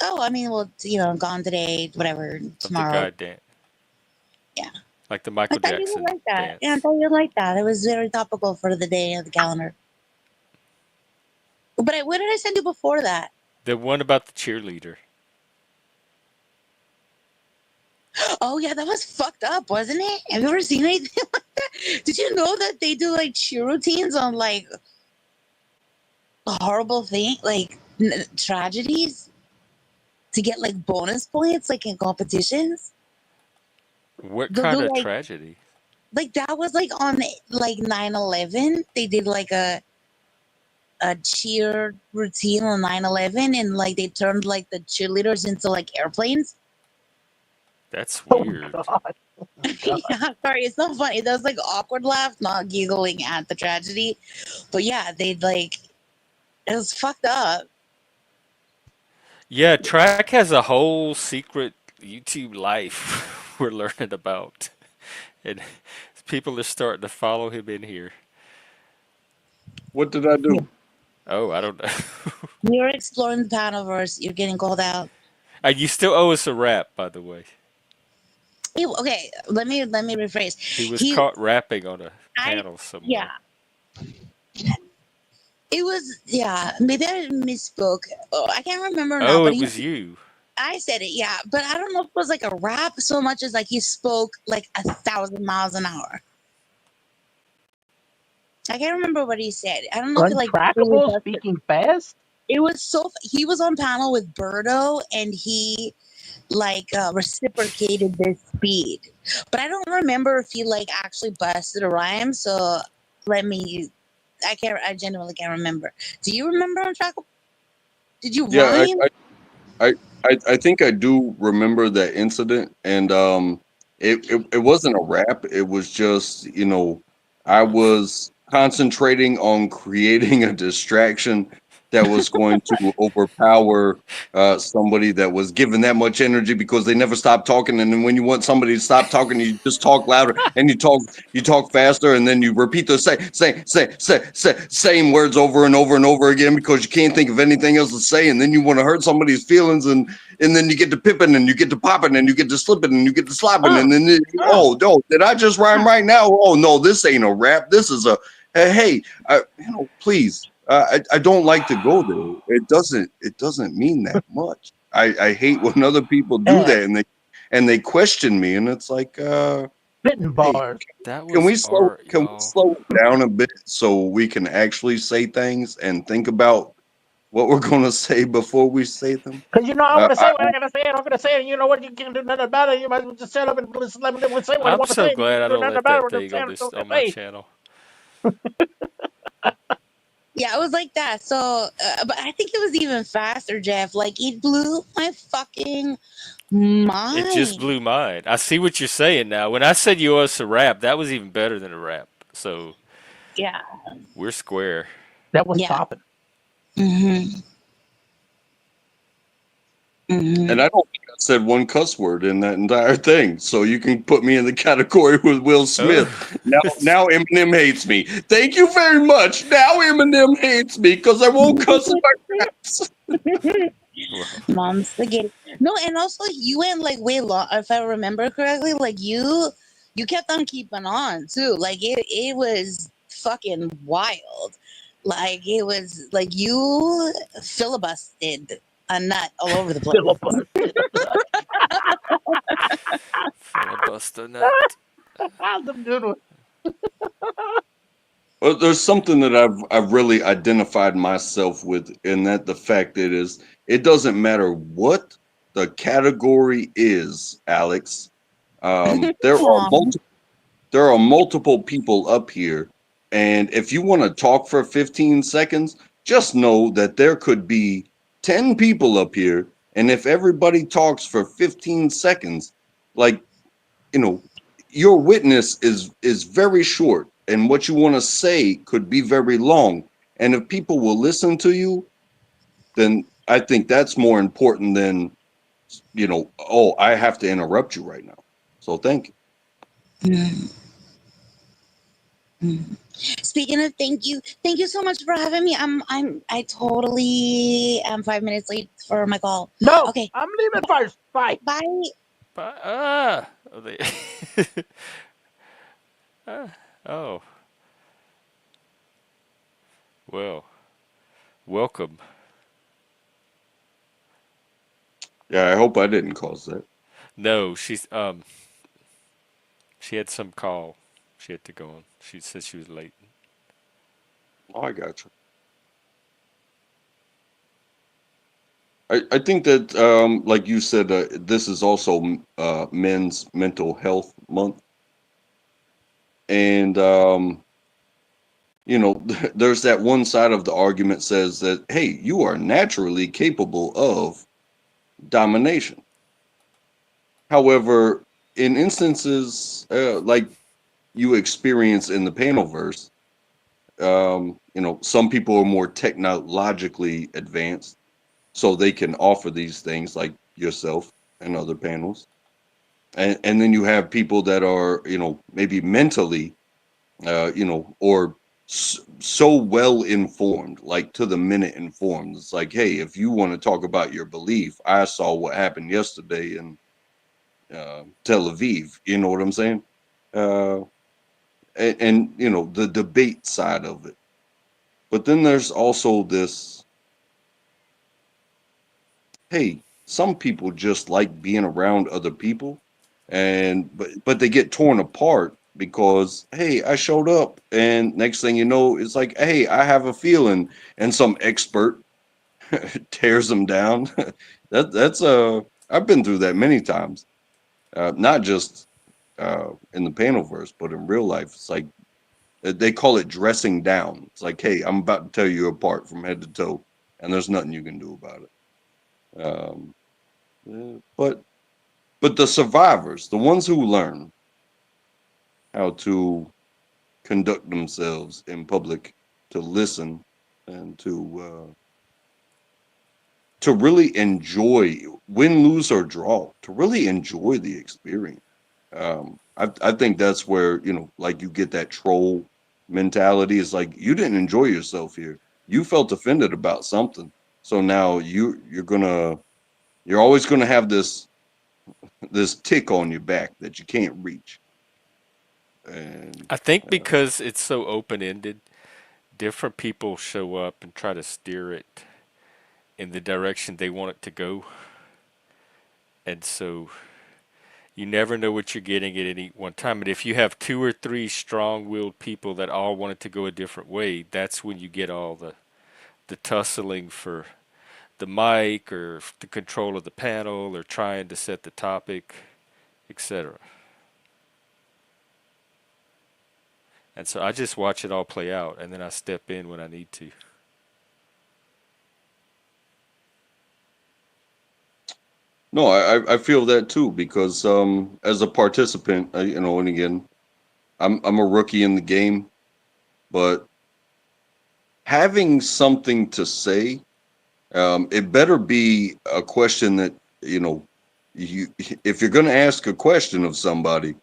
Oh, I mean, well, gone today, whatever, of the tomorrow. guy dance, Yeah. like the I Michael thought you would Jackson like that. Yeah, I dance. thought you'd like that. It was very topical for the day of the calendar. But what did I send you before that? The one about the cheerleader. Oh yeah, that was fucked up, wasn't it? Have you ever seen anything like that? Did you know that they do like cheer routines on like horrible thing, like tragedies to get like bonus points, like in competitions? What They'll kind do of tragedy? like that was like on like 9/11. They did like a cheer routine on 9/11, and like they turned like the cheerleaders into like airplanes. That's Oh weird. God. God. Yeah, sorry, it's not funny. That was like awkward laugh, not giggling at the tragedy. But yeah, they like it was fucked up. Yeah, Track has a whole secret YouTube life we're learning about, and people are starting to follow him in here. What did I do? Oh, I don't know. You're exploring the Panaverse. You're getting called out. You still owe us a rap, by the way. Okay, let me rephrase. He was He, caught rapping on a I, panel yeah, somewhere. it was yeah. Maybe I misspoke. Oh, I can't remember now. Oh, But it was you. I said it, yeah. But I don't know if it was like a rap so much as like he spoke like 1,000 miles an hour. I can't remember what he said. I don't know if he like really Untrackable, busted. speaking fast. It was so he was on panel with Birdo and he like reciprocated this speed. But I don't remember if he like actually busted a rhyme. So let me. I genuinely can't remember. Do you remember on track? Did you Yeah, rhyme? I think I do remember that incident, and it wasn't a rap. It was just, I was concentrating on creating a distraction that was going to overpower somebody that was given that much energy because they never stopped talking. And then when you want somebody to stop talking, you just talk louder and you talk faster, and then you repeat the same words over and over and over again because you can't think of anything else to say, and then you want to hurt somebody's feelings, and then you get to pipping, and you get to popping, and you get to slipping, and you get to slopping, and then oh no, did I just rhyme right now? Oh no, this ain't a rap. This is a hey, please. I don't like to go there. It doesn't mean that much. I hate when other people do Yeah, that and they question me, and it's like spitting hey, bars. That can was we slow art, can we y'all. slow it down a bit so we can actually say things and think about what we're going to say before we say them? Because I'm Uh, going to I, say what I'm going to say, and I'm going to say it, and you know what? You can't do nothing about it. You might as well just shut up and let me say what I I'm want to so say. You glad can't I do don't nothing let about it. that What I'm thing saying, on I'm going this to on my say. channel. Yeah, it was like that. So, but I think it was even faster, Jeff. Like it blew my fucking It just mind. blew mine. I see what you're saying now. When I said you owe us a rap, that was even better than a rap. So Yeah, we're square. That was yeah. popping. Mhm. and Mhm. I don't think I said one cuss word in that entire thing. So you can put me in the category with Will Oh, Smith. Now Eminem hates me. Thank you very much. Now Eminem hates me because I won't cuss if I raps. well, Mom spaghetti. No, and also you went like way long. If I remember correctly, like you kept on keeping on too. Like it was fucking wild. Like it was like you filibustered a nut all over the place. Filibuster. filibuster nut. That's a good one. Well, there's something that I've really identified myself with, and that the fact it doesn't matter what the category is, Alex. There are Aw. multiple people up here, and if you want to talk for 15 seconds, just know that there could be 10 people up here, and if everybody talks for 15 seconds, like, you know, your witness is very short. and what you want to say could be very long. And if people will listen to you, then I think that's more important than, oh, I have to interrupt you right now. So thank you. Mm, mm. Speaking of thank you so much for having me. I totally am 5 minutes late for my call. No, Okay, I'm leaving first. Bye. bye. But, oh, oh, well, welcome. Yeah, I hope I didn't cause that. No, she had some call. She had to go on. She said she was late. Oh, I got you. I think that, like you said, this is also Men's Mental Health Month. And, there's that one side of the argument says that, hey, you are naturally capable of domination. However, in instances like you experience in the panelverse, some people are more technologically advanced, so they can offer these things like yourself and other panels. And then you have people that are, maybe mentally, or so well informed, like to the minute informed. It's like, hey, if you want to talk about your belief, I saw what happened yesterday in Tel Aviv. You know what I'm saying? Uh, and the debate side of it. But then there's also this, hey, some people just like being around other people, and but they get torn apart because, hey, I showed up, and next thing you know, it's like, hey, I have a feeling, and some expert tears them down. That's I've been through that many times, not just in the panelverse, but in real life. It's like they call it dressing down. It's like, hey, I'm about to tear you apart from head to toe, and there's nothing you can do about it. But the survivors, the ones who learn how to conduct themselves in public, to listen, and to really enjoy, win, lose, or draw, to really enjoy the experience. I think that's where, like you get that troll mentality. It's like you didn't enjoy yourself here. You felt offended about something. So now you're always gonna have this tick on your back that you can't reach. And I think because it's so open ended, different people show up and try to steer it in the direction they want it to go. And so you never know what you're getting at any one time. And if you have two or three strong willed people that all want it to go a different way, that's when you get all the tussling for the mic or the control of the panel or trying to set the topic, etc. And so I just watch it all play out and then I step in when I need to. no, I feel that too because as a participant, and again, I'm a rookie in the game, but having something to say, it better be a question that, you if you're going to ask a question of somebody,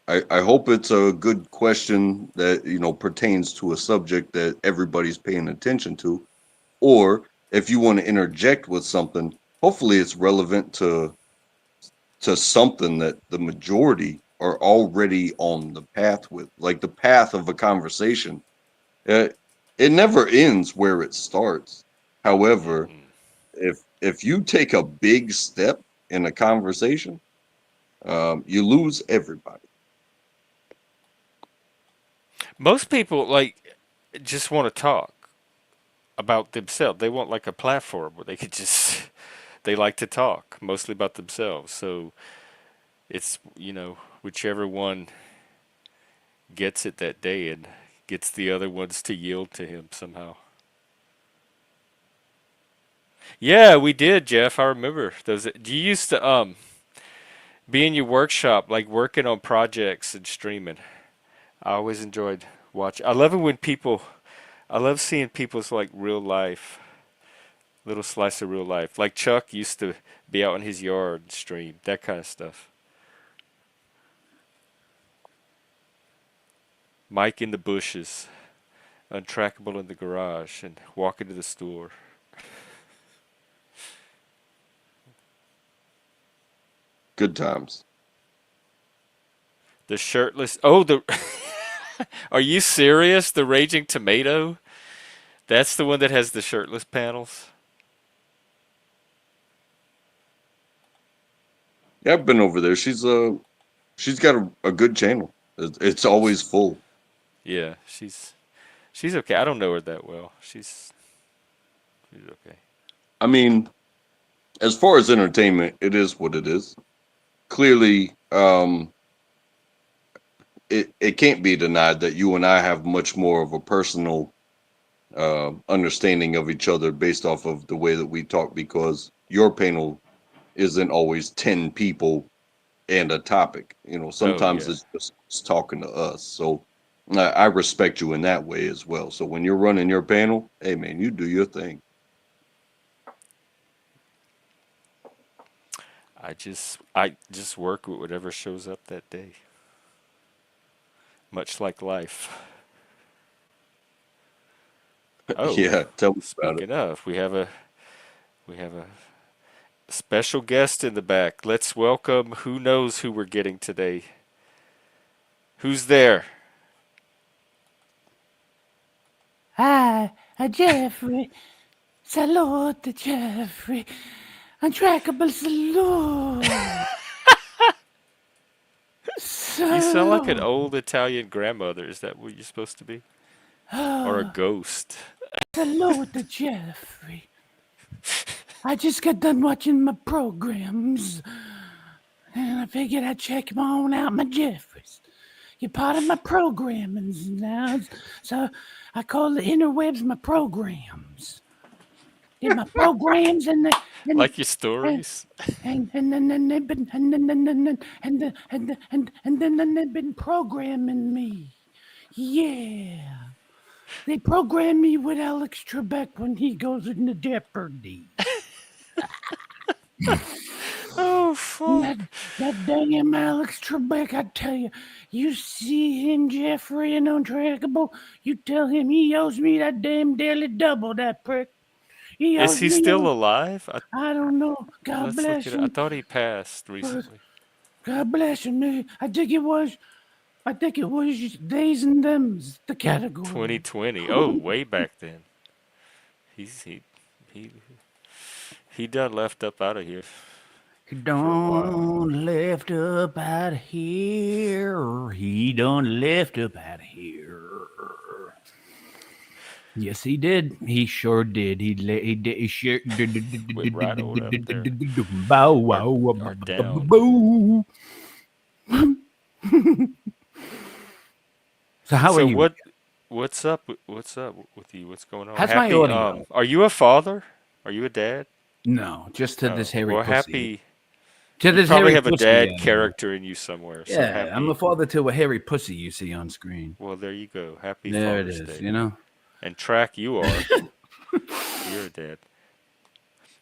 I hope it's a good question that, pertains to a subject that everybody's paying attention to. Or if you want to interject with something, hopefully it's relevant to something that the majority are already on the path with, like the path of a conversation. Uh, it never ends where it starts. However, Mm-mm. if you take a big step in a conversation, you lose everybody. Most people just want to talk about themselves. They want like a platform where they could just they like to talk mostly about themselves. So it's, whichever one gets it that day and gets the other ones to yield to him somehow. Yeah, we did, Jeff. I remember those. Do you used to be in your workshop, like working on projects and streaming? I always enjoyed watching. I love it when people. I love seeing people's like real life, little slice of real life. Like Chuck used to be out in his yard and stream that kind of stuff. Mike in the bushes, untrackable in the garage, and walking to the store. Good times. The shirtless. Oh, the. Are you serious? The Raging Tomato? That's the one that has the shirtless panels? Yeah, I've been over there. She's got a good channel. It's always full. Yeah, she's okay. I don't know her that well. She's okay. I mean, as far as entertainment, it is what it is. Clearly, it can't be denied that you and I have much more of a personal understanding of each other based off of the way that we talk, because your panel isn't always 10 people and a topic. Oh Sometimes yeah. it's just talking to us. So I respect you in that way as well. So when you're running your panel, hey man, you do your thing. I just work with whatever shows up that day. Much like life. Oh, Yeah, tell me about it. speaking of, we have a special guest in the back. Let's welcome who knows who we're getting today. Who's there? Hi, Jeffrey. Salute, Jeffrey. Untrackable salute. You sound like an Salute. old Italian grandmother. Is that what you're supposed to be? Or a ghost? Salute, Jeffrey. I just got done watching my programs, and I figured I'd check 'em on out, my Jeffries. You're part of my programmings now, so I call the interwebs my programs. Did my programs Like your and stories? and then they've been and then they've been programming me. Yeah. They programmed me with Alex Trebek when he goes into Jeopardy. Oh, That, fuck. that damn Alex Trebek, I tell you, you see him, Jeffrey, and Untrackable, you tell him he owes me that damn daily double, that prick. He Is owes he me, still alive? I don't know. God Let's look bless at it. I him. thought he passed recently. God bless him. I think it was Days and Them's, the category. 2020. Oh, way back then. He's he he done left up out of here He for a while. done left up out of here. He done left up out of here. Yes, he did. He sure did. He did. He sure did. Went right on up there. Bow Or wow. or down. Boo. So how are So you? what's up what's up with you? What's going on? How's my Happy audio? are you a father? Are you a dad? No, just to this Oh, hairy well pussy. happy. To You this probably hairy have a pussy. dad character in you somewhere. So Yeah, I'm a happy. father to a hairy pussy you see on screen. Well, there you go. Happy There it Father's is, Day. you know? And Track, you are. You're a dad.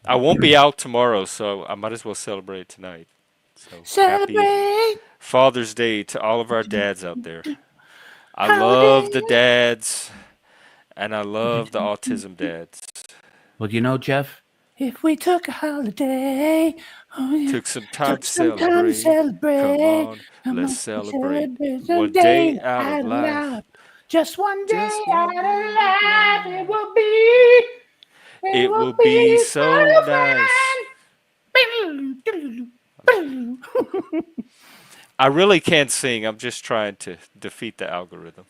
I won't be out tomorrow, so I might as well celebrate tonight. So happy Celebrate Father's Day to all of our dads out there. I holiday. love the dads, and I love the autism dads. Well, you know, Jeff, if we took a holiday, oh yeah, Took some time took to some time to celebrate. Come celebrate, on, come let's on, celebrate. celebrate a One day day out of out of life, life. Just one day just out one of day out of life, life. it It will will be be so so nice. fun. I really can't sing. I'm just trying to defeat the algorithm.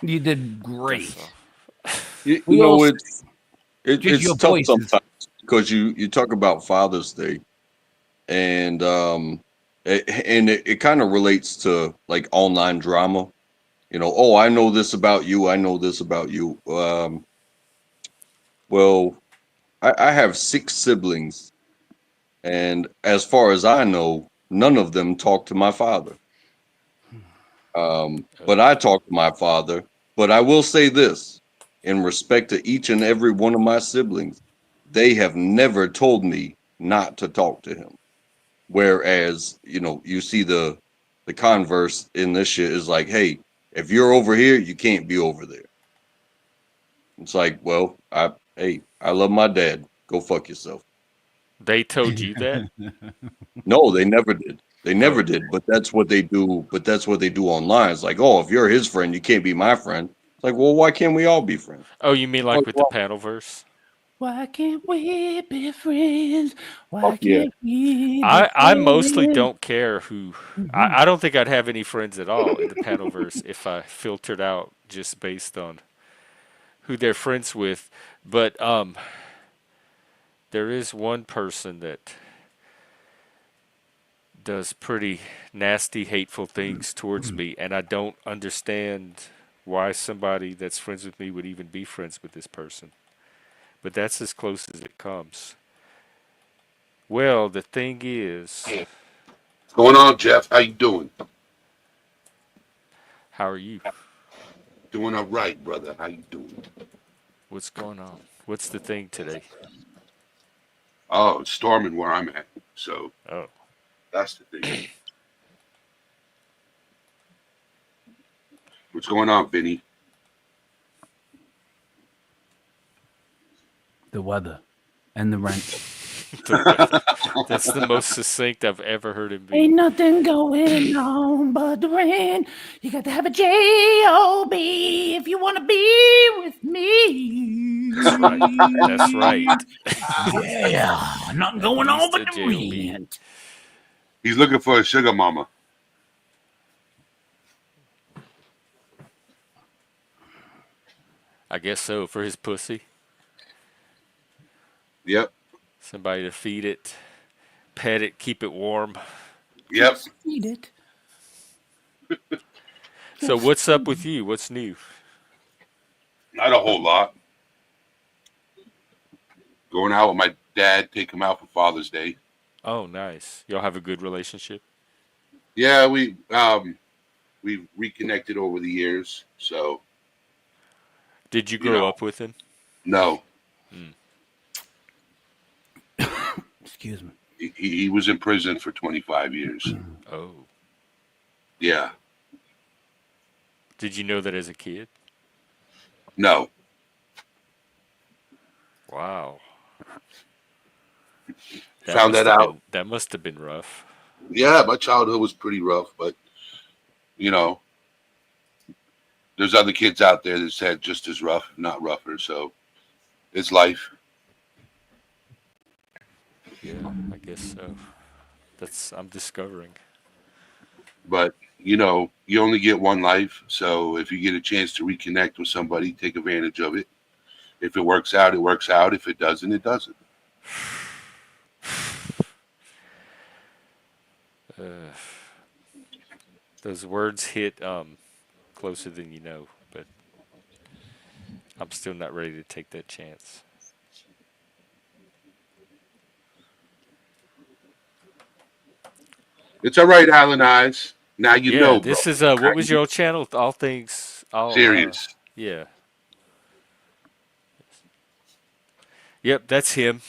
You did That's great. all. You We all know, just it's your tough voices. sometimes because you talk about Father's Day, and it kind of relates to like online drama. Oh, I know this about you. I know this about you. Well, I have 6 siblings, and as far as I know, none of them talk to my father. But I talk to my father. But I will say this, in respect to each and every one of my siblings, they have never told me not to talk to him. Whereas, you see the converse in this shit is like, hey, if you're over here, you can't be over there. It's like, well, I love my dad. Go fuck yourself. They told you that? No, they never did. They never did. But that's what they do. But that's what they do online. It's like, oh, if you're his friend, you can't be my friend. It's like, well, why can't we all be friends? Oh, you mean like with the panelverse? Why can't we be friends? Why Fuck yeah. can't we be I mostly friends? don't care who. I don't think I'd have any friends at all in the panelverse if I filtered out just based on who they're friends with. But there is one person that does pretty nasty, hateful things towards me, and I don't understand why somebody that's friends with me would even be friends with this person. But that's as close as it comes. Well, the thing is, What's going on, Jeff? How you doing? how are you? Doing all right, brother. How you doing? What's going on? What's the thing today? Oh, it's storming where I'm at. So Oh, that's the thing. What's going on, Vinny? The weather and the rent. that's the most succinct I've ever heard him be. Ain't nothing going on but the rent. You got to have a J-O-B if you want to be with me. That's right. That's right. Yeah, nothing going on but the J.O.B. rent. He's looking for a sugar mama. I guess so, for his pussy. Yep. Somebody to feed it, pet it, keep it warm. Yep. Eat it. So what's up with you? What's new? Not a whole lot. Going out with my dad, take him out for Father's Day. Oh, nice. Y'all have a good relationship? Yeah, we've reconnected over the years. So Did you grow up with him? no. Excuse me. He was in prison for 25 years. Oh. Yeah. Did you know that as a kid? No. Wow. Found that out. That must have been rough. Yeah, my childhood was pretty rough, but there's other kids out there that's had just as rough, if not rougher. So it's life. Yeah, I guess so. I'm discovering. But you only get one life. So if you get a chance to reconnect with somebody, take advantage of it. If it works out, it works out. If it doesn't, it doesn't. Those words hit closer than you know, but I'm still not ready to take that chance. It's all right, Island Eyes. Now you know, bro. This is what was your old channel? All things Serious. Yeah. Yep, that's him.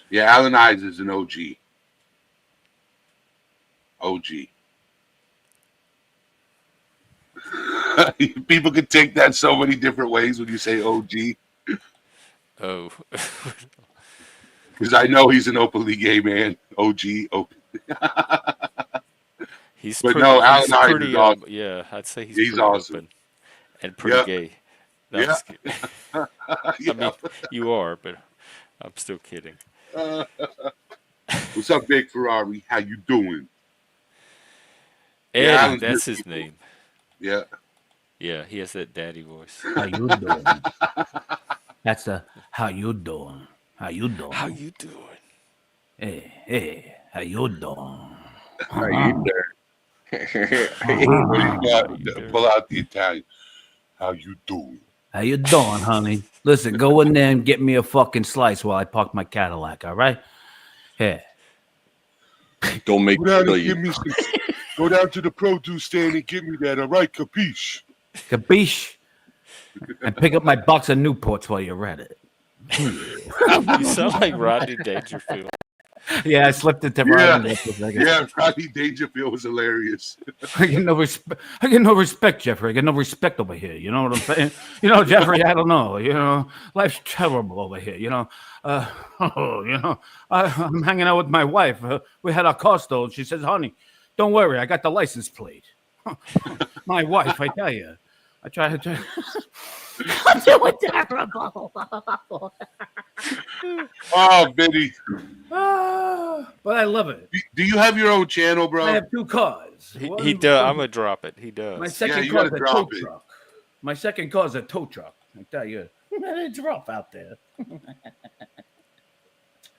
Yeah, Island Eyes is an OG. OG. People can take that so many different ways when you say OG. Oh. Because I know he's an openly gay man. OG. Open. He's But pretty, no, Alan he's Hyde pretty is awesome. yeah, I'd say he's He's pretty awesome. open and pretty Yeah. gay. No, I'm Yeah. just kidding. I mean, you are, but I'm still kidding. What's up, Big Ferrari? How you doing? Eddie, Yeah, Alan's that's good. his name. Yeah. Yeah, he has that daddy voice. How you doing? That's the how you doing? How you doing? How you doing? Hey, how you doing? How you there? Pull out the Italian. How you doing? How you doing, honey? Listen, go in there and get me a fucking slice while I park my Cadillac, all right? Hey. Don't make Go down me and you. give me some. Go down to the produce stand and get me that. All right, capiche? Capiche? And pick up my box of Newports while you're at it. You sound like Rodney Dangerfield. Yeah, I slipped into Yeah, Rodney for a second. yeah. Rodney Dangerfield was hilarious. I get no respect. I get no respect, Jeffrey. I get no respect over here. You know what I'm saying? You know, Jeffrey. I don't know. You know, life's terrible over here. You know, I'm hanging out with my wife. We had our car stolen. She says, "Honey, don't worry. I got the license plate." My wife, I tell you, I try. I'm doing terrible. Oh, Vinny. But I love it. Do you have your own channel, bro? I have two cars. He does. I'm gonna drop it. He does. My second you car is gotta a tow drop it. truck. My second car is a tow truck. I tell you, it's rough out there.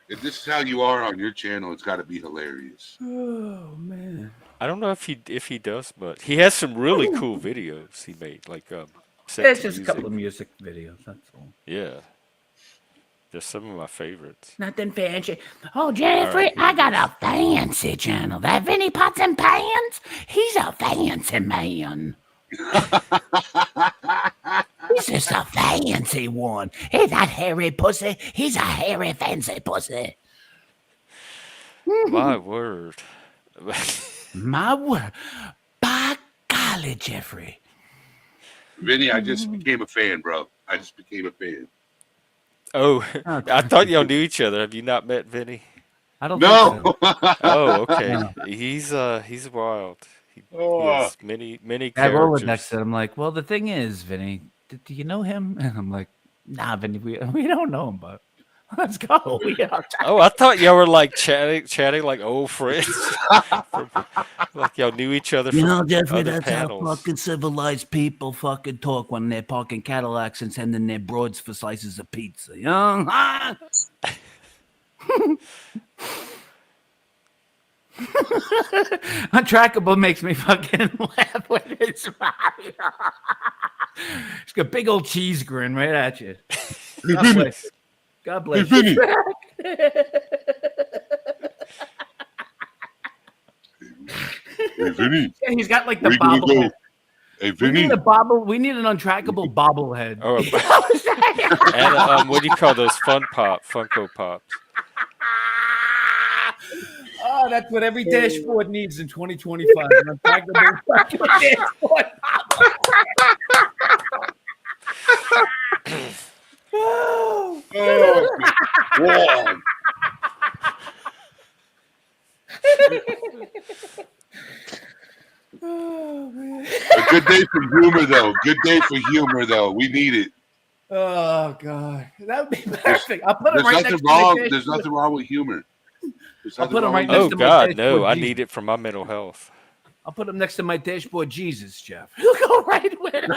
If this is how you are on your channel, it's got to be hilarious. Oh man. I don't know if he does, but he has some really cool videos he made, like set It's to just a music. couple of music videos. That's all. Yeah, they're some of my favorites. Nothing fancy. Oh, Jeffrey, I got a fancy channel. That Vinny Pots and Pans, he's a fancy man. He's just a fancy one. He's that hairy pussy. He's a hairy fancy pussy. My word. My word. By golly, Jeffrey. Vinny, I just became a fan, bro. I just became a fan. Oh, I thought y'all knew each other. Have you not met Vinny? I don't No. think so. Oh, okay. No. He's wild. He Oh. has many I roll it characters. next to it. I'm like, well, the thing is, Vinny, do you know him? And I'm like, nah, Vinny, we don't know him, but let's go. Oh, I thought y'all were like chatting like old friends. Like y'all knew each other from You know, Jeffrey, other that's panels. how fucking civilized people fucking talk when they're parking Cadillacs and sending their broads for slices of pizza. You know? Untrackable makes me fucking laugh when it's right. It's got a big old cheese grin right at you. God bless. God bless Hey, you. Hey, Vinny. Yeah, he's got like Where the you gonna go? bobblehead. Hey, We Vinny. need a bobble. We need an untrackable bobblehead. Oh, and what do you call those Funko Pops? Oh, that's what every dashboard needs in 2025. An untrackable fucking dashboard. Oh. Whoa. Oh, man. A good day for humor, though. Good day for humor, though. We need it. Oh God, that would be perfect. I'll put There's him right nothing next wrong. to my There's nothing wrong with humor. There's I'll nothing put 'em wrong right with next Oh to my God, dashboard no! I Jesus. need it for my mental health. I'll put him next to my dashboard Jesus, Jeff. He'll go right with him.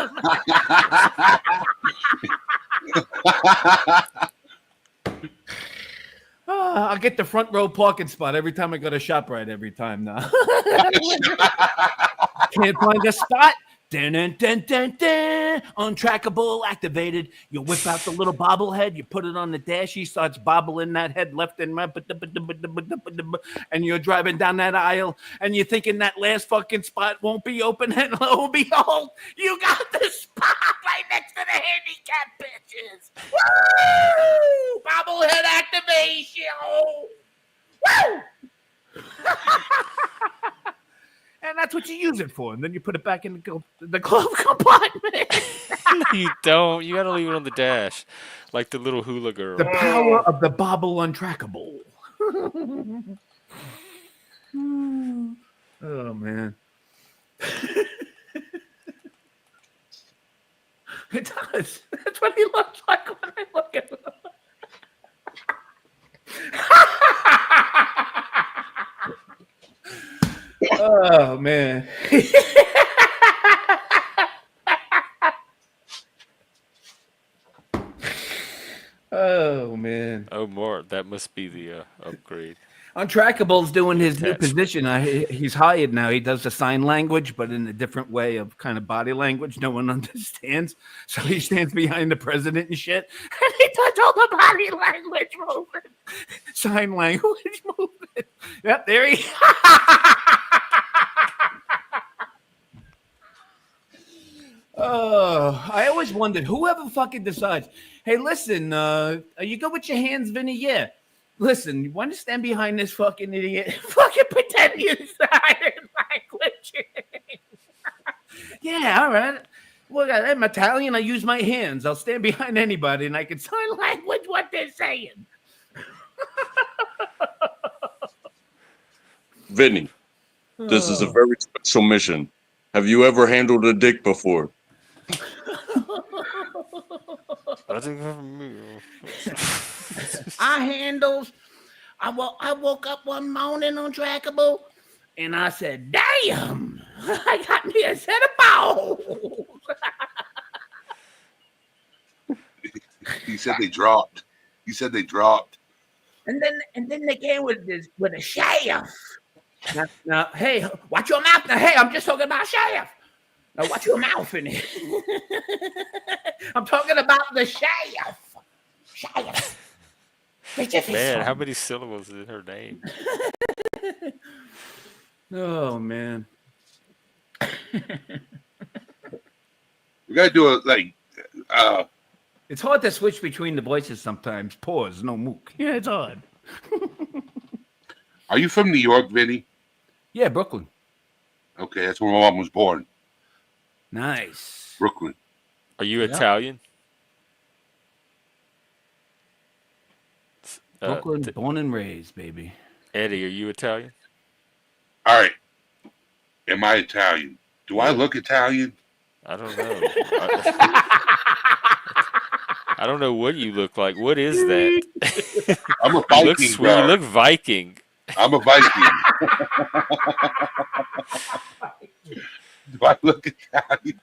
I'll get the front row parking spot every time I go to ShopRite. Every time now. Can't find a spot. Dun, dun, dun, dun, dun. Untrackable activated. You whip out the little bobblehead, you put it on the dash, he starts bobbling that head left and right, and you're driving down that aisle, and you're thinking that last fucking spot won't be open, and lo and behold, you got the spot right next to the handicap bitches. Woo! Bobblehead activation. Woo! And that's what you use it for. And then you put it back in the glove compartment. You don't. You gotta leave it on the dash, like the little hula girl. The power of the bobble untrackable. Oh, man. It does. That's what he looks like when I look at him. Oh, man. Oh, man. Oh, more. That must be the upgrade. Untrackable's doing his new Attachment. position. He's hired now. He does the sign language, but in a different way of kind of body language no one understands. So he stands behind the president and shit, and he does all the body language movement, sign language movement. Yep, there he. I always wondered whoever fucking decides. Hey, listen, are you good with your hands, Vinny? Yeah. Listen, you want to stand behind this fucking idiot? Fucking pretend you're signing language. Yeah, all right. Look, I'm Italian. I use my hands. I'll stand behind anybody and I can sign language what they're saying. Vinny, this is a very special mission. Have you ever handled a dick before? I handles. I woke up one morning untrackable, and I said, "Damn, I got me a set of balls." He said they dropped. He said they dropped. And then they came with a shaft. Now, hey, watch your mouth. Now, hey, I'm just talking about shaft. Now, watch your mouth in it. I'm talking about the shaft. Shaft. Man, how many syllables is in her name? Oh man. We gotta do it like It's hard to switch between the voices sometimes. Pause, no mook. Yeah, it's hard. Are you from New York, Vinny? Yeah, Brooklyn. Okay, that's where my mom was born. Nice. Brooklyn. Are you Italian? Brooklyn, born and raised, baby. Eddie, are you Italian? All right. Am I Italian? Do I look Italian? I don't know. I don't know what you look like. What is that? I'm a You Viking. look sweet. You look Viking. I'm a Viking. Do I look Italian?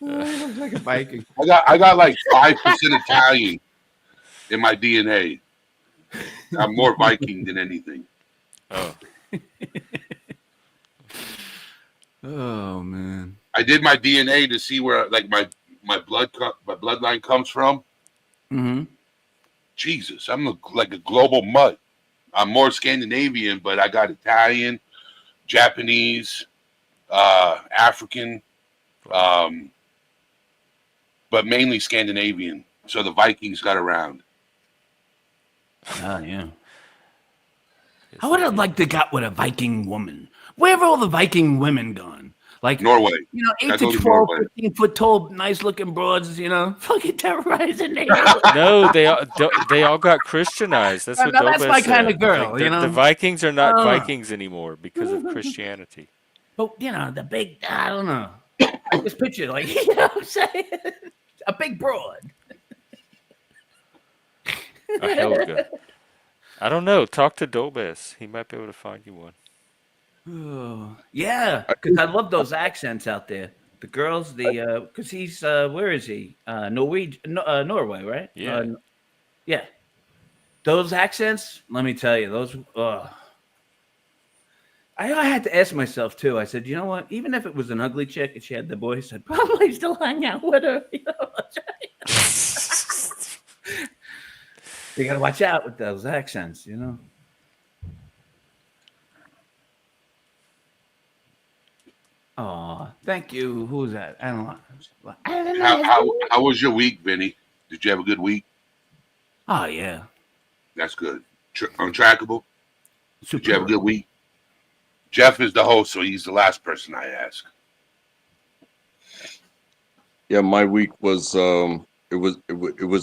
Looks like a Viking. I got like 5% Italian in my DNA. I'm more Viking than anything. Oh. Oh man. I did my DNA to see where like my bloodline comes from. Mm-hmm. Jesus, I'm like a global mutt. I'm more Scandinavian, but I got Italian, Japanese, African, but mainly Scandinavian. So the Vikings got around. Oh yeah. I would have liked to got with a Viking woman. Where have all the Viking women gone? Like Norway. 8 to 12, 15-foot tall, nice-looking broads, fucking terrorizing neighborhoods. No, they all got Christianized. That's what that's Dobes my said. kind of girl, Like, the Vikings are not Vikings anymore because of Christianity. But, the big, I don't know. I just picture, like, you know what I'm saying? A big broad. A Helga. I don't know. Talk to Dobes. He might be able to find you one. Oh, yeah, because I love those accents out there. The girls, because he's, where is he? Norway, right? Yeah. Yeah. Those accents, let me tell you, those, I had to ask myself, too. I said, you know what? Even if it was an ugly chick and she had the voice, I'd probably still hang out with her. You got to watch out with those accents, Oh, thank you. Who's that? I don't know. How was your week, Vinny? Did you have a good week? Oh, yeah. That's good. Untrackable? Super. Did you have a good week? Jeff is the host, so he's the last person I ask. Yeah, my week was it was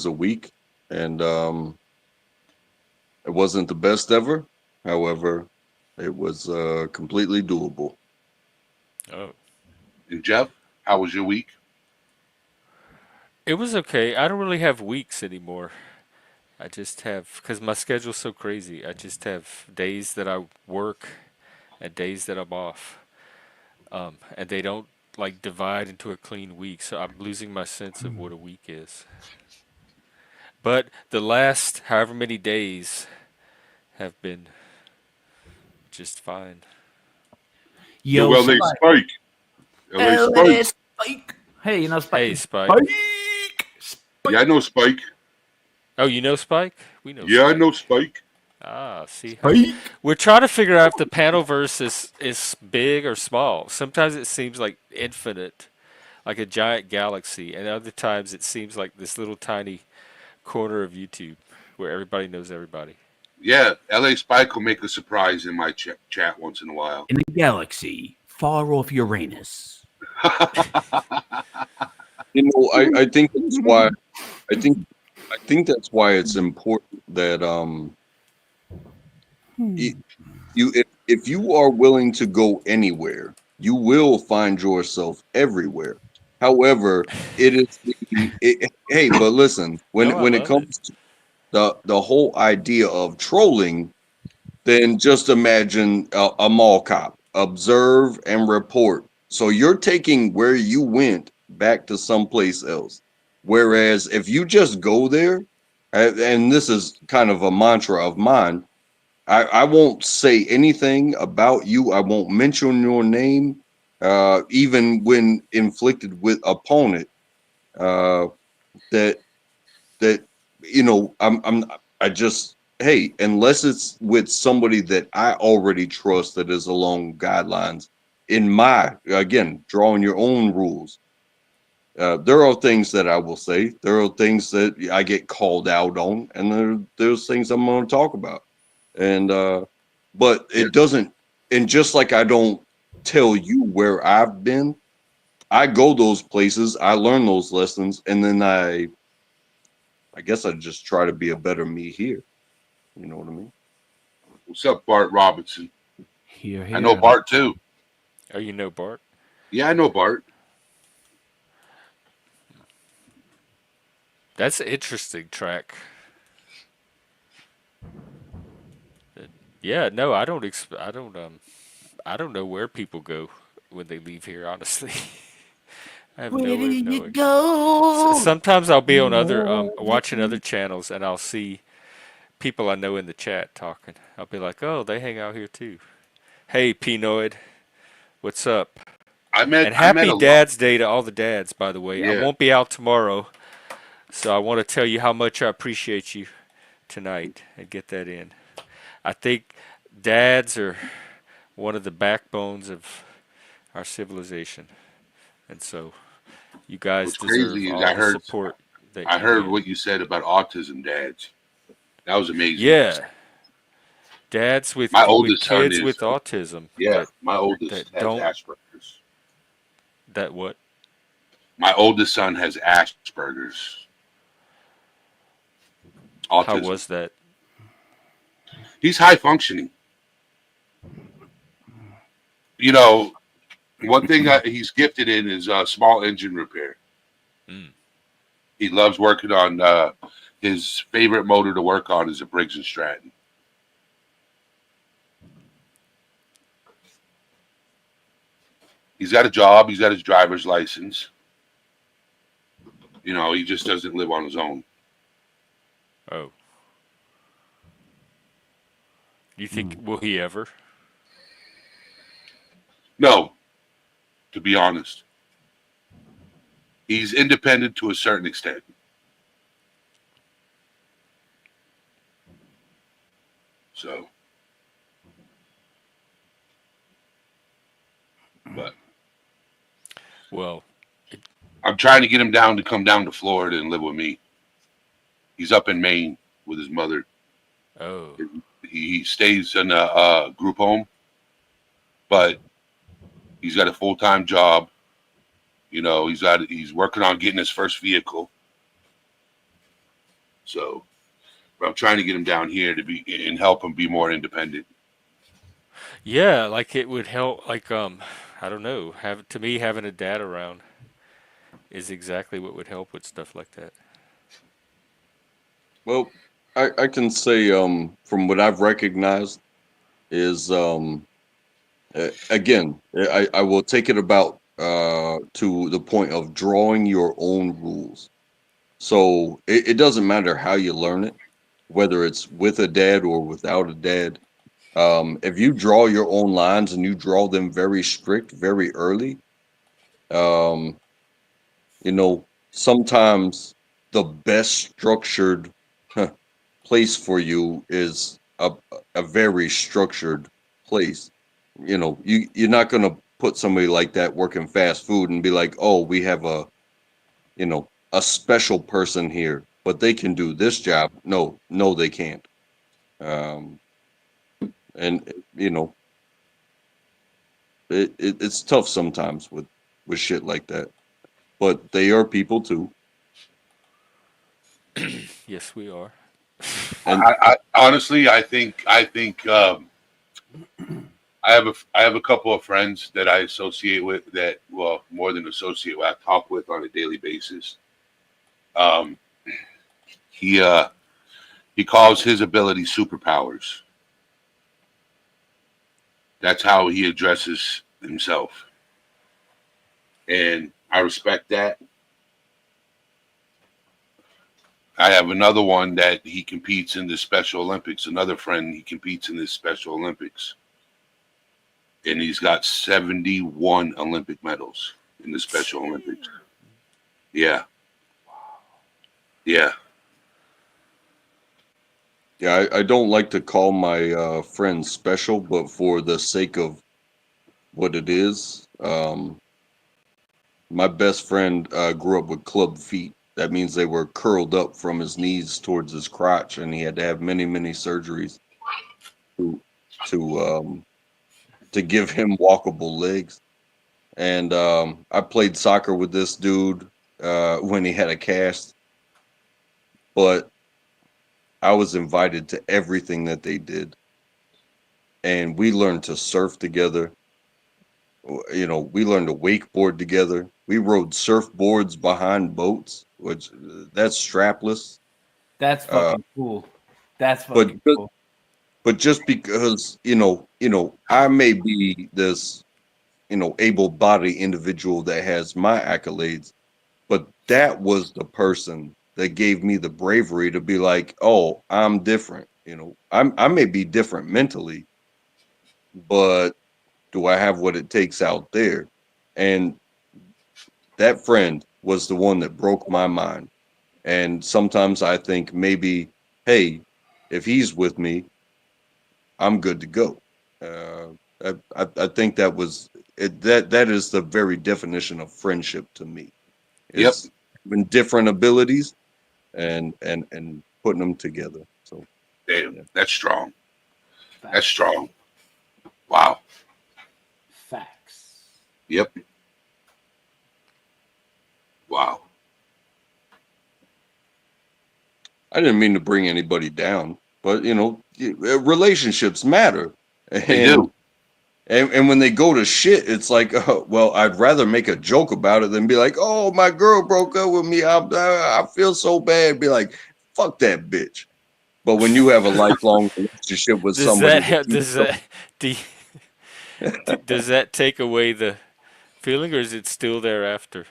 a week, and it wasn't the best ever. However, it was completely doable. Oh. And Jeff, how was your week? It was okay. I don't really have weeks anymore. I just have, because my schedule's so crazy, I just have days that I work and days that I'm off. And they don't like divide into a clean week, so I'm losing my sense of what a week is. But the last however many days have been just fine. Yo, LA Spike. LA Spike. Hey, Spike. Hey, Spike. Yeah, I know Spike. Oh, you know Spike? We know Yeah, Spike. I know Spike. Ah, see. Spike. We're trying to figure out if the panel verse is big or small. Sometimes it seems like infinite. like a giant galaxy, and other times it seems like this little tiny corner of YouTube where everybody knows everybody. Yeah, LA Spike will make a surprise in my chat once in a while. In a galaxy far off Uranus. You know, I think that's why I think that's why it's important that if you are willing to go anywhere, you will find yourself everywhere. However, it is hey, but listen, No, I when it love it. comes to the whole idea of trolling, then just imagine a mall cop, observe and report. So you're taking where you went back to someplace else. Whereas if you just go there, and this is kind of a mantra of mine, I won't say anything about you. I won't mention your name, even when inflicted with opponent. Uh, that that I just, hey, unless it's with somebody that I already trust that is along guidelines. In my, again, drawing your own rules. There are things that I will say. There are things that I get called out on, and there's things I'm going to talk about. And but it doesn't. And just like I don't tell you where I've been, I go those places, I learn those lessons, and then I guess I just try to be a better me here. You know what I mean? What's up, Bart Robinson? Here, I know here. Bart too. Oh, you know Bart? Yeah, I know Bart. That's an interesting track. Yeah, no, I don't know where people go when they leave here, honestly. I have Where no do way of you knowing. go? Sometimes I'll be on other watching other channels and I'll see people I know in the chat talking. I'll be like, "Oh, they hang out here too." Hey, Pinoid, what's up? And I met happy a lot. Dad's Day to all the dads, by the way. I Yeah, won't be out tomorrow, so I want to tell you how much I appreciate you tonight and get that in. I think dads are one of the backbones of our civilization, and so you guys what's deserve crazy is all the support that I you heard get. what you said about autism dads. That was amazing. Yeah, dads My with oldest son kids is with autism yeah. My oldest that has don't Asperger's. that what? My oldest son has Asperger's How autism. was that? He's high functioning. You know, one thing that he's gifted in is small engine repair. Mm. He loves working on his favorite motor to work on is a Briggs and Stratton. He's got a job. He's got his driver's license. You know, he just doesn't live on his own. Oh, you think will he ever? No, to be honest, he's independent to a certain extent. So, but Well, I'm trying to get him down to come down to Florida and live with me. He's up in Maine with his mother. oh, He stays in a group home, but he's got a full-time job. You know, he's working on getting his first vehicle. So, but I'm trying to get him down here to be and help him be more independent. yeah, like it would help. Like I don't know. Have to me having a dad around is exactly what would help with stuff like that. Well, I can say from what I've recognized is again, I will take it about to the point of drawing your own rules. So it doesn't matter how you learn it, whether it's with a dad or without a dad. If you draw your own lines and you draw them very strict, very early, um, sometimes the best structured place for you is a very structured place. You're not going to put somebody like that working fast food and be like, oh, we have a special person here, but they can do this job. No, they can't. And it's tough sometimes with shit like that, but they are people too. Yes, we are. And I honestly, I think I have a couple of friends that I associate with that, well, more than associate with, I talk with on a daily basis. Um, he calls his abilities superpowers. That's how he addresses himself, and I respect that. I have another one that he competes in the Special Olympics. Another friend, he competes in the Special Olympics, and he's got 71 Olympic medals in the Special Olympics. Yeah, yeah. yeah, I don't like to call my friends special, but for the sake of what it is, my best friend grew up with club feet. That means they were curled up from his knees towards his crotch, and he had to have many, many surgeries to to to give him walkable legs. And I played soccer with this dude when he had a cast, but I was invited to everything that they did, and we learned to surf together. We learned to wakeboard together. We rode surfboards behind boats, which that's strapless. That's Uh, fucking cool. That's but fucking ju- cool. but just because I may be this able-bodied individual that has my accolades, but that was the person that gave me the bravery to be like, oh, I'm different. I may be different mentally, but do I have what it takes out there? And that friend was the one that broke my mind. And sometimes I think maybe, hey, if he's with me, I'm good to go. I think that was it. That is the very definition of friendship to me. Yep. Is having different abilities and putting them together. So Damn, yeah. that's strong. That's Facts. strong. Wow. Facts. Yep. Wow. I didn't mean to bring anybody down, but relationships matter, They and do. and when they go to shit, it's like, well, I'd rather make a joke about it than be like, oh, my girl broke up with me. I feel so bad. Be like, fuck that bitch. But when you have a lifelong relationship with Does somebody that that ha- you does don't, that do does that take away the feeling, or is it still there after?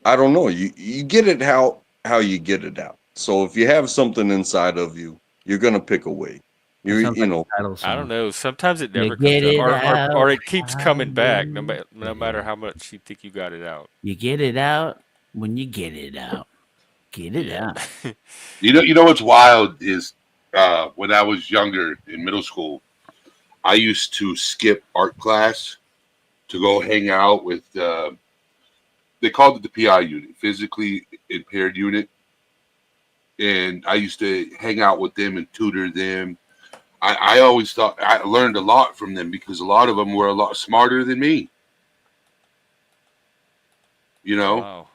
I don't know. You get it how you get it out. So if you have something inside of you, you're gonna pick a way. That You sounds you like know a title I don't song. know. Sometimes it You never get comes out, it or out. it keeps coming back. No matter Yeah. how much you think you got it out. You get it out when you get it out. Get it Yeah. out. You know what's wild is when I was younger in middle school, I used to skip art class to go hang out with. They called it the PI unit, physically impaired unit, and I used to hang out with them and tutor them. I always thought I learned a lot from them because a lot of them were a lot smarter than me. You know, Wow.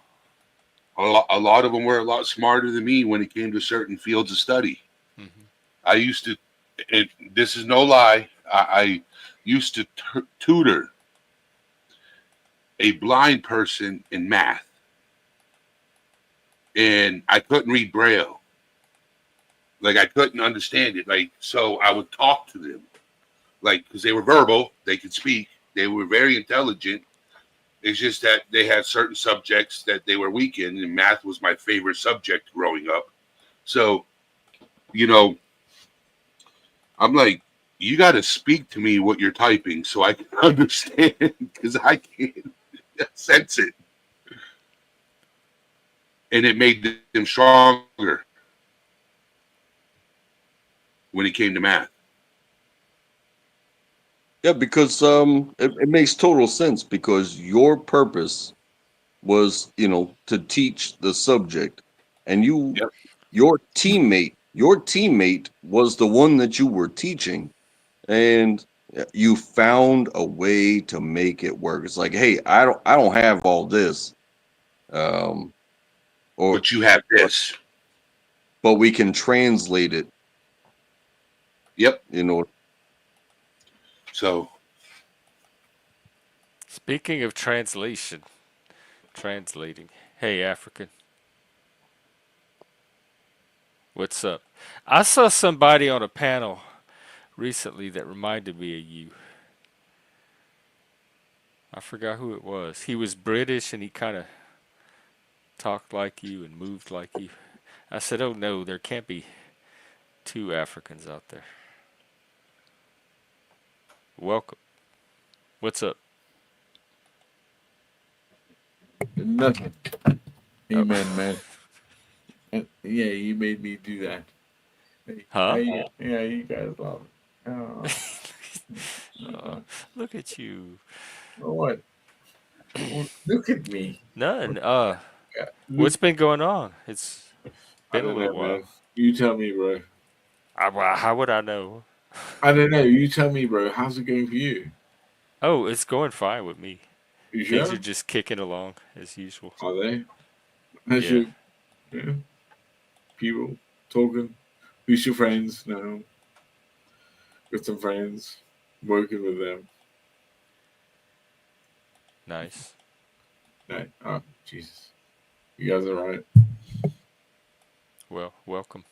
a lot of them were a lot smarter than me when it came to certain fields of study. Hmm. I used to, and this is no lie, I used to tutor a blind person in math, and I couldn't read Braille. Like I couldn't understand it. Like so, I would talk to them, like because they were verbal, they could speak, they were very intelligent. It's just that they had certain subjects that they were weak in, and math was my favorite subject growing up. So, you know, I'm like, you got to speak to me what you're typing so I can understand because I can't sense it. And it made them stronger when it came to math. Yeah, because it makes total sense because your purpose was, to teach the subject, and Yep. your teammate was the one that you were teaching, and you found a way to make it work. It's like, hey, I don't have all this, um, or But you have but this. but we can translate it, Yep. you know. So Speaking of translating. Hey, African, what's up? I saw somebody on a panel recently that reminded me of you. I forgot who it was. He was British and he kind of talked like you and moved like you. I said, oh no, there can't be two Africans out there. Welcome. What's up? Nothing. Oh. Amen, man. Yeah, you made me do that. Huh? Yeah, you guys love it. Oh, Oh, look at you. what? Look at me. None. Yeah, What's look. been going on? It's I been a don't know, little man. while. You tell me, bro. Well, how would I know? I don't know. You tell me, bro. How's it going for you? Oh, it's going fine with me. You Things are sure? just kicking along as usual. Are they? How's Yeah. your people talking? Who's your friends now? Got some friends. Working with them. Nice. No. Oh, Jesus. You guys are right. Well, welcome.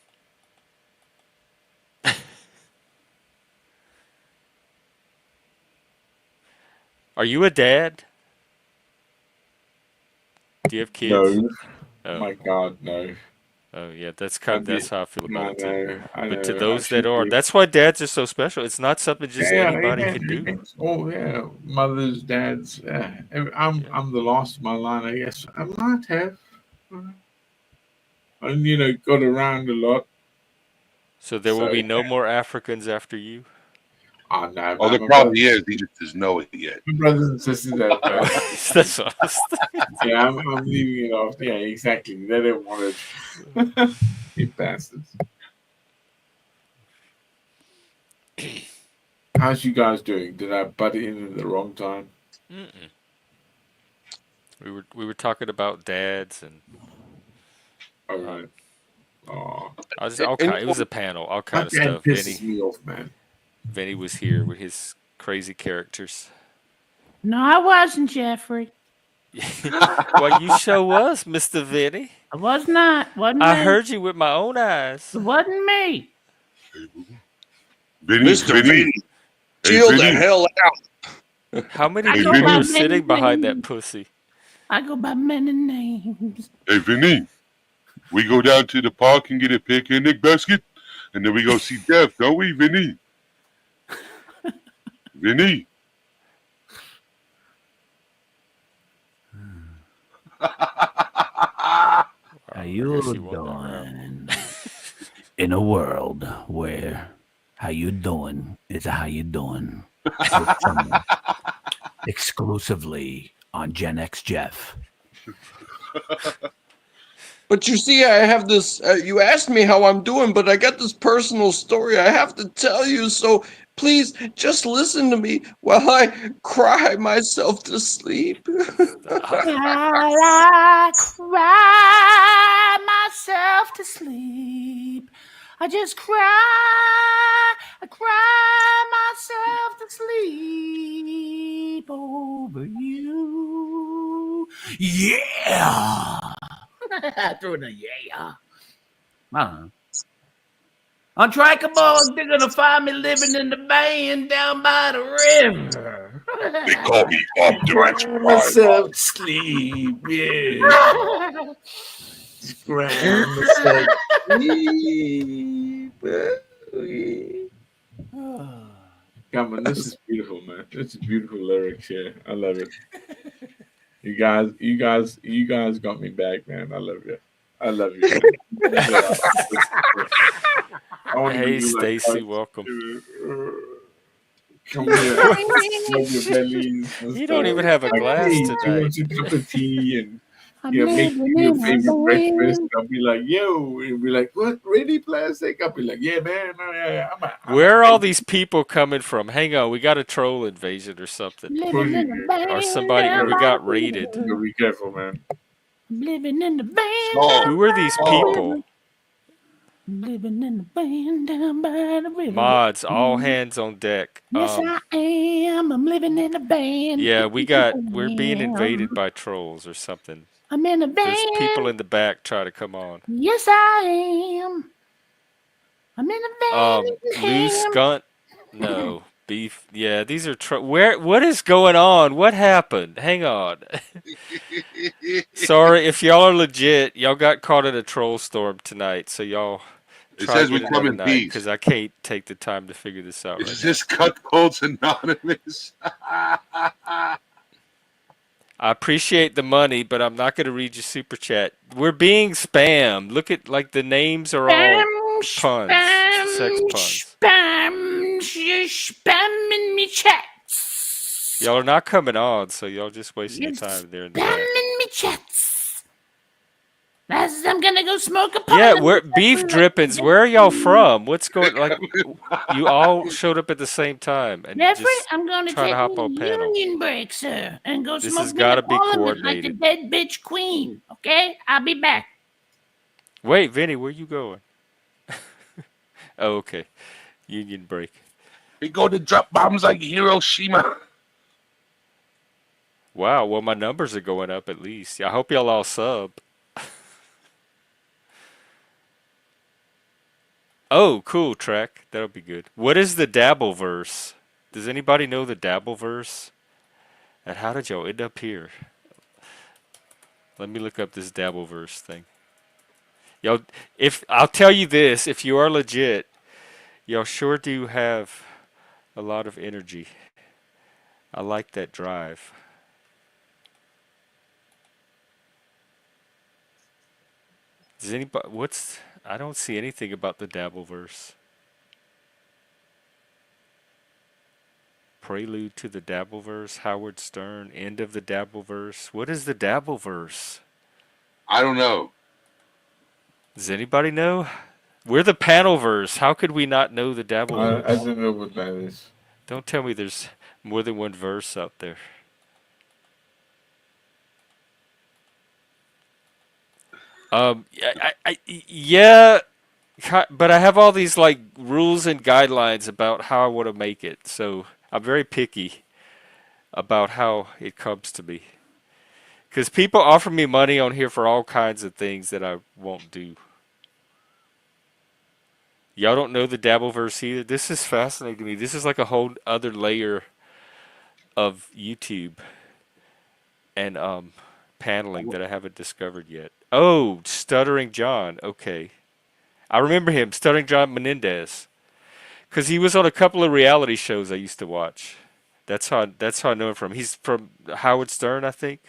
Are you a dad? Do you have kids? No. Oh. My God, no. Oh yeah, that's I that's did. how I feel about I it too. know. I But to know. I those that should are, be. that's why dads are so special. It's not something just Yeah, anybody yeah, can do. oh yeah, mothers, dads. Yeah. Yeah. I'm the last of my line, I guess. I might have, and got around a lot. So there will So be yeah. no more Africans after you. Oh no, oh, man, the problem is he just doesn't know it yet. my brothers and sisters out there. That's what I was thinking. Yeah, I'm leaving it off. Yeah, exactly. They don't want it. You bastards. How's you guys doing? Did I butt in at the wrong time? Mm-mm. We were talking about dads and All uh, right. Oh, I was And, all and kind. It was a panel, all kind that of dad stuff. pisses me off, man. Vinny was here with his crazy characters. No, I wasn't, Jeffrey. Well, you sure was, Mister Vinny. I was not. Wasn't I me. heard you with my own eyes. It wasn't me. Vinny, Mr. Vinny, Vinny, hey chill the Vinny, hell out. How many I Hey, go people by are Vinny, many sitting behind that names. pussy? I go by many names. hey Vinny. We go down to the park and get a picnic basket, and then we go see Jeff, don't we, Vinny? Vinny. How I you guess he won that round. doing? In a world where how you doing is a how you doing with someone exclusively on Gen X Jeff. But you see, I have this. You asked me how I'm doing, but I got this personal story I have to tell you. So please just listen to me while I cry myself to sleep. I cry myself to sleep. I just cry. I cry myself to sleep over you. Yeah. I threw in a yeah. I don't know. Untrackable, they're gonna find me living in the van down by the river. They call me Optimus Cry Prime. myself to sleep. Yeah. Cry myself to sleep. Come on, this is beautiful, man. This is beautiful lyrics here. I love it. You guys got me back, man. I love you. I love you. I want to Hey, give you like Stacy, hugs. welcome. come here, rub your bellies and You don't stuff. even have a Like, glass hey, do you tonight. want a cup of tea? And I'm make living you your in a favorite breakfast. band. I'll be like, yo, and be like, what? Really, plastic? I'll be like, yeah, man, no, yeah, I'm a Where are all type. these people coming from? Hang on, we got a troll invasion or something. Of course Living you in a do. Or band somebody, or down we by got the raided. You river. gotta be careful, man. I'm living in the band Saul, down Who are these by the Saul, river. people? I'm living in the band down by the river. Mods, all hands on deck. Yes, I am. I'm living in a band. Yeah, Yes, we're being I invaded am. by trolls or something. I'm in a There's people band. in the back trying to come on. Yes, I am. I'm in a Loose van. skunt? No. Beef? Yeah, these are what is going on? What happened? Hang on. it Sorry, if y'all are legit, y'all got caught in a troll storm tonight, so y'all try says we again come another in night, peace. because I can't take the time to figure this out right Is now. this Cutthroats Anonymous? I appreciate the money, but I'm not going to read your super chat. We're being spammed. Look at, like, the names are all puns, sex puns. You're spamming me chats. Y'all are not coming on, so y'all just wasting You're your time there in the back. spamming me chats. I'm gonna go smoke a Yeah, pint of we're beef drippings. Where are y'all from? What's going like? You all showed up at the same time and Jeffrey, just I'm gonna trying to take hop me on a panel. union break, sir, and go This smoke has me got a to be parliament like a coordinated. dead bitch queen. Okay, I'll be back. Wait, Vinny, where you going? Oh, okay. Union break. We go to drop bombs like Hiroshima. Wow, well my numbers are going up at least. I hope y'all all sub. Oh, cool, Track. That'll be good. What is the Dabbleverse? Does anybody know the Dabbleverse? And how did y'all end up here? Let me look up this Dabbleverse thing. Y'all, if I'll tell you this, if you are legit, y'all sure do have a lot of energy. I like that drive. Does anybody? What's? I don't see anything about the Dabbleverse. Prelude to the Dabbleverse, Howard Stern, end of the Dabbleverse. What is the Dabbleverse? I don't know. Does anybody know? We're the Panelverse. How could we not know the I Dabbleverse? don't know what that is. Don't tell me there's more than one verse out there. Yeah, but I have all these like rules and guidelines about how I want to make it. So I'm very picky about how it comes to me. Because people offer me money on here for all kinds of things that I won't do. Y'all don't know the Dabbleverse either. This is fascinating to me. This is like a whole other layer of YouTube and paneling that I haven't discovered yet. Oh, Stuttering John. Okay. I remember him, Stuttering John Menendez. Because he was on a couple of reality shows I used to watch. That's how I know him from. He's from Howard Stern, I think.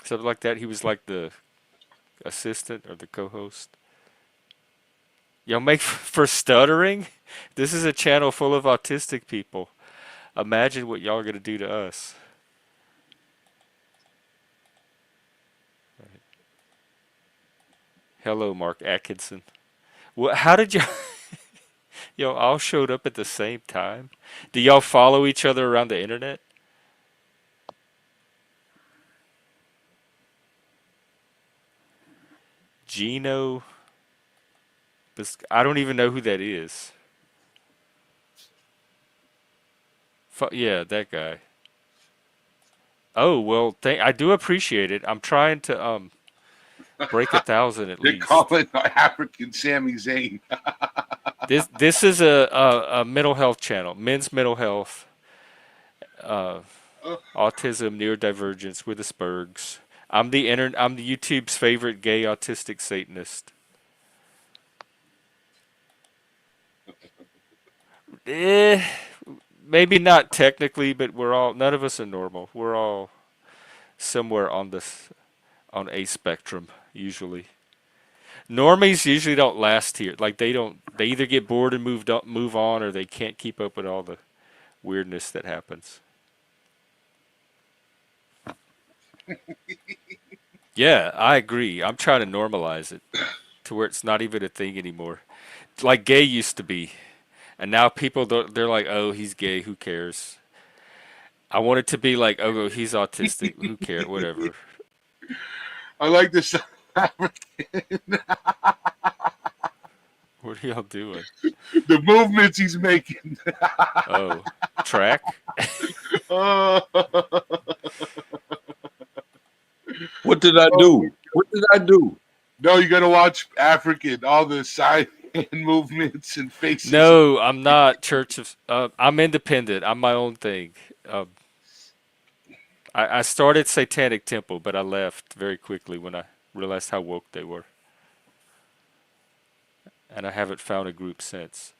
Something like that. He was like the assistant or the co-host. Y'all make for stuttering? This is a channel full of autistic people. Imagine what y'all are going to do to us. Hello, Mark Atkinson. How did y'all... y'all all showed up at the same time? Do y'all follow each other around the internet? Gino... I don't even know who that is. Yeah, that guy. Oh, well, I do appreciate it. I'm trying to break 1,000 at They're least. calling African Sami Zayn. This is a mental health channel, men's mental health, autism, neurodivergence with Asperger's. I'm the YouTube's favorite gay autistic Satanist. Maybe not technically, but none of us are normal. We're all somewhere on a spectrum usually. Normies usually don't last here. Like they don't They either get bored and move on, or they can't keep up with all the weirdness that happens. Yeah, I agree. I'm trying to normalize it to where it's not even a thing anymore. Like gay used to be, and now people don't, they're like, "Oh, he's gay. Who cares?" I want it to be like, "Oh, he's autistic. Who cares? Whatever." I like this. What are y'all doing? The movements he's making. Oh, track? Oh, What did I do? What did I do? no, you gotta watch African, all the side hand movements and faces. No, I'm not Church of. I'm independent. I'm my own thing. Um, I started Satanic Temple, but I left very quickly when I realized how woke they were, and I haven't found a group since.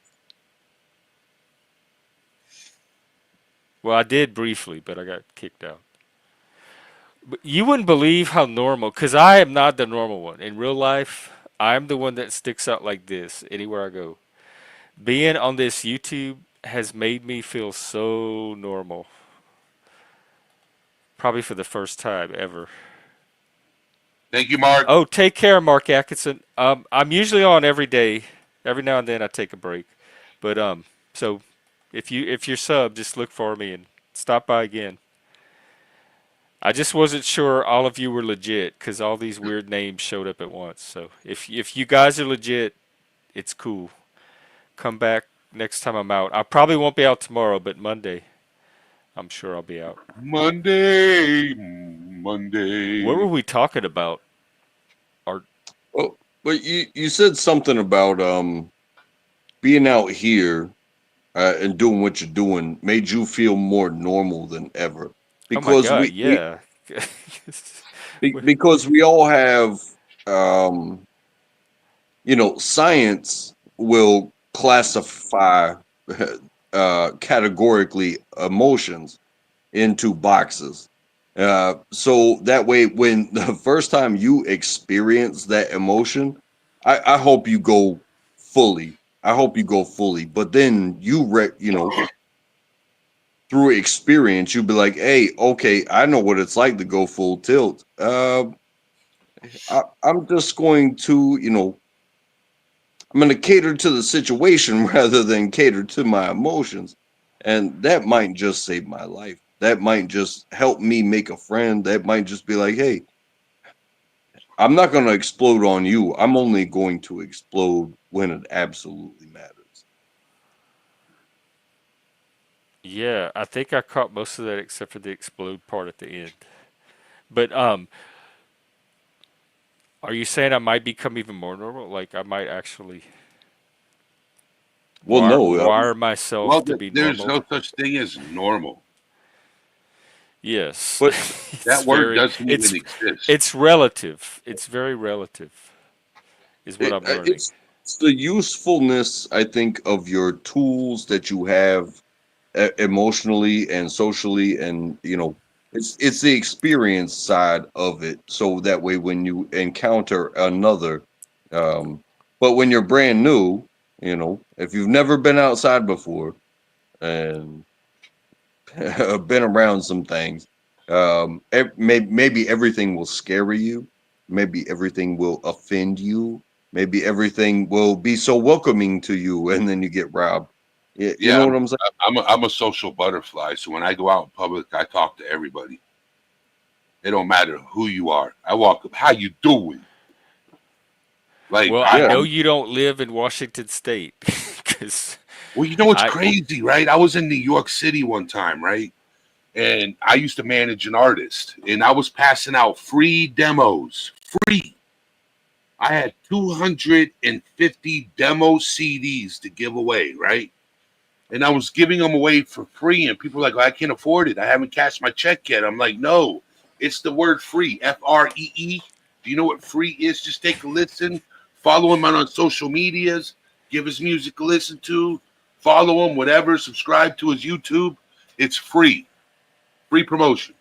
Well, I did briefly, but I got kicked out. But you wouldn't believe how normal, because I am not the normal one. In real life, I'm the one that sticks out like this anywhere I go. Being on this YouTube has made me feel so normal. Probably for the first time ever. Thank you, Mark. Oh, take care, Mark Atkinson. I'm usually on every day. Every now and then I take a break. But so if you're sub, just look for me and stop by again. I just wasn't sure all of you were legit because all these weird names showed up at once. So if you guys are legit, it's cool. Come back next time I'm out. I probably won't be out tomorrow, but Monday, I'm sure I'll be out. Monday. What were we talking about? Art. Oh, but you said something about being out here and doing what you're doing made you feel more normal than ever Oh my because God, yeah. because we all have science will classify categorically emotions into boxes. So that way, when the first time you experience that emotion, I hope you go fully. I hope you go fully. But then through experience, you'll be like, hey, okay, I know what it's like to go full tilt. I'm just going to, I'm going to cater to the situation rather than cater to my emotions. And that might just save my life. That might just help me make a friend. That might just be like, hey, I'm not going to explode on you. I'm only going to explode when it absolutely matters. Yeah, I think I caught most of that except for the explode part at the end. But are you saying I might become even more normal? Like I might actually Well, no. wire myself Well, to be there's normal? no such thing as normal. Yes. But that word doesn't even exist. It's relative. It's very relative, is what I'm learning. It's the usefulness, I think, of your tools that you have emotionally and socially, and it's the experience side of it. So that way, when you encounter another, but when you're brand new, if you've never been outside before and been around some things, maybe everything will scare you, maybe everything will offend you, maybe everything will be so welcoming to you, and then you get robbed. You know what I'm saying? I'm a social butterfly. So when I go out in public, I talk to everybody. It don't matter who you are. I walk up, how you doing? Like, well, I know you don't live in Washington State, because. Well, you know what's crazy, right? I was in New York City one time, right? And I used to manage an artist, and I was passing out free demos, free. I had 250 demo CDs to give away, right? And I was giving them away for free, and people were like, oh, I can't afford it. I haven't cashed my check yet. I'm like, no, it's the word free, Free. Do you know what free is? Just take a listen, follow him on social medias, give his music a listen to, follow him, whatever, subscribe to his YouTube. It's free. Free promotion.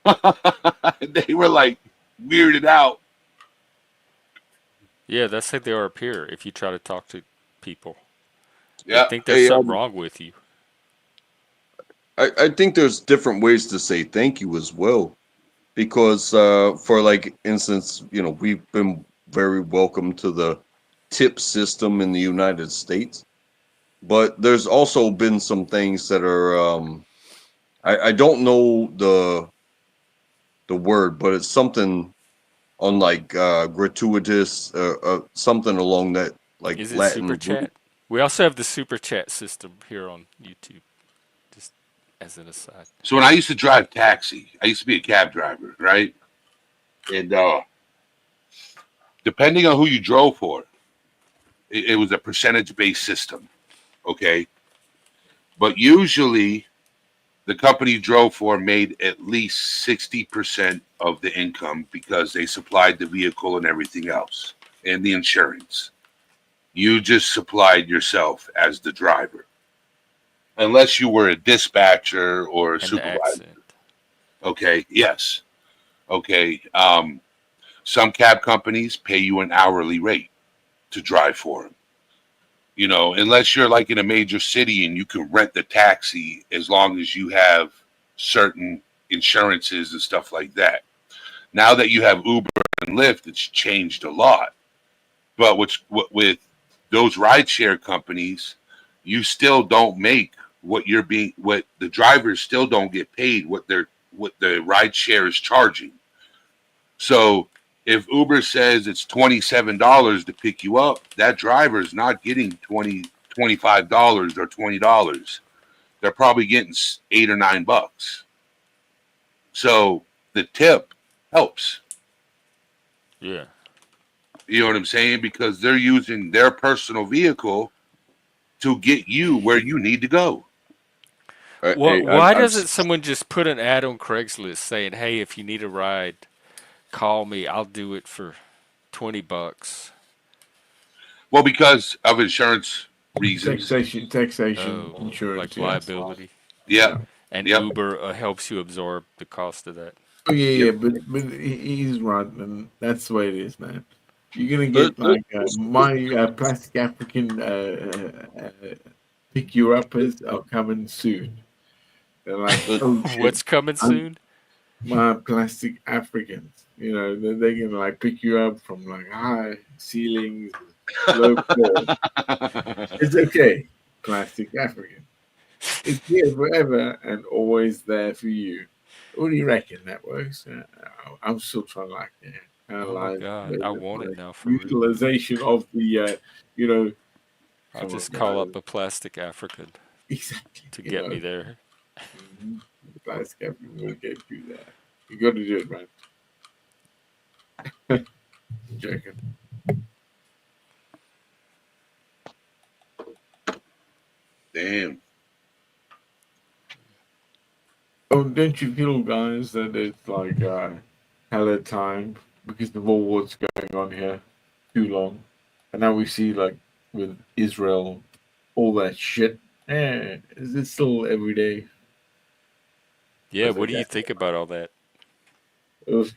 They were like weirded out. Yeah, that's like they are up here. If you try to talk to people, they Yeah. think there's Hey, something wrong with you. I think there's different ways to say thank you as well. Because for like instance, we've been very welcome to the tip system in the United States, but there's also been some things that are I don't know the word, but it's something on like gratuitous, something along that like Is it super Latin root. chat? We also have the super chat system here on YouTube. Just as an aside. So when I used to drive taxi, I used to be a cab driver, right? And depending on who you drove for, it was a percentage based system. Okay. But usually the company you drove for made at least 60% of the income because they supplied the vehicle and everything else and the insurance. You just supplied yourself as the driver, unless you were a dispatcher or a And the supervisor. accent. Okay. Yes. Okay. Some cab companies pay you an hourly rate to drive for them. Unless you're like in a major city and you can rent the taxi as long as you have certain insurances and stuff like that. Now that you have Uber and Lyft, it's changed a lot. But with those rideshare companies, you still don't make what the drivers still don't get paid what the rideshare is charging. So if Uber says it's $27 to pick you up, that driver is not getting $25 or $20. They're probably getting $8 or $9. So the tip helps. Yeah. You know what I'm saying? Because they're using their personal vehicle to get you where you need to go. Why doesn't someone just put an ad on Craigslist saying, "Hey, if you need a ride, call me. I'll do it for $20." Well, because of insurance reasons. Taxation, Oh, insurance, like yes. liability. Yep. And Yep. Uber helps you absorb the cost of that. Oh yeah, Yep. but he's right, and that's the way it is, man. You're gonna There- get there- like my plastic African pick you uppers are coming soon. They're like, there- oh shit, What's coming I'm soon? my plastic Africans. They're gonna like pick you up from like high ceilings, low floors. It's okay, plastic African. It's here forever and always there for you. What do you reckon that works? I'm still trying to like Oh my analyze God, I want the it now for real. utilization of the you know. I'll Come on, just call up guys. a plastic African Exactly. to get me there. The plastic African will get you there. You got to do it, man. Joking. Damn. Oh, don't you feel, guys, that it's like hella time because the war was going on here too long, and now we see like with Israel, all that shit. Is it still every day? Yeah, As I what do you guess think about all that? it was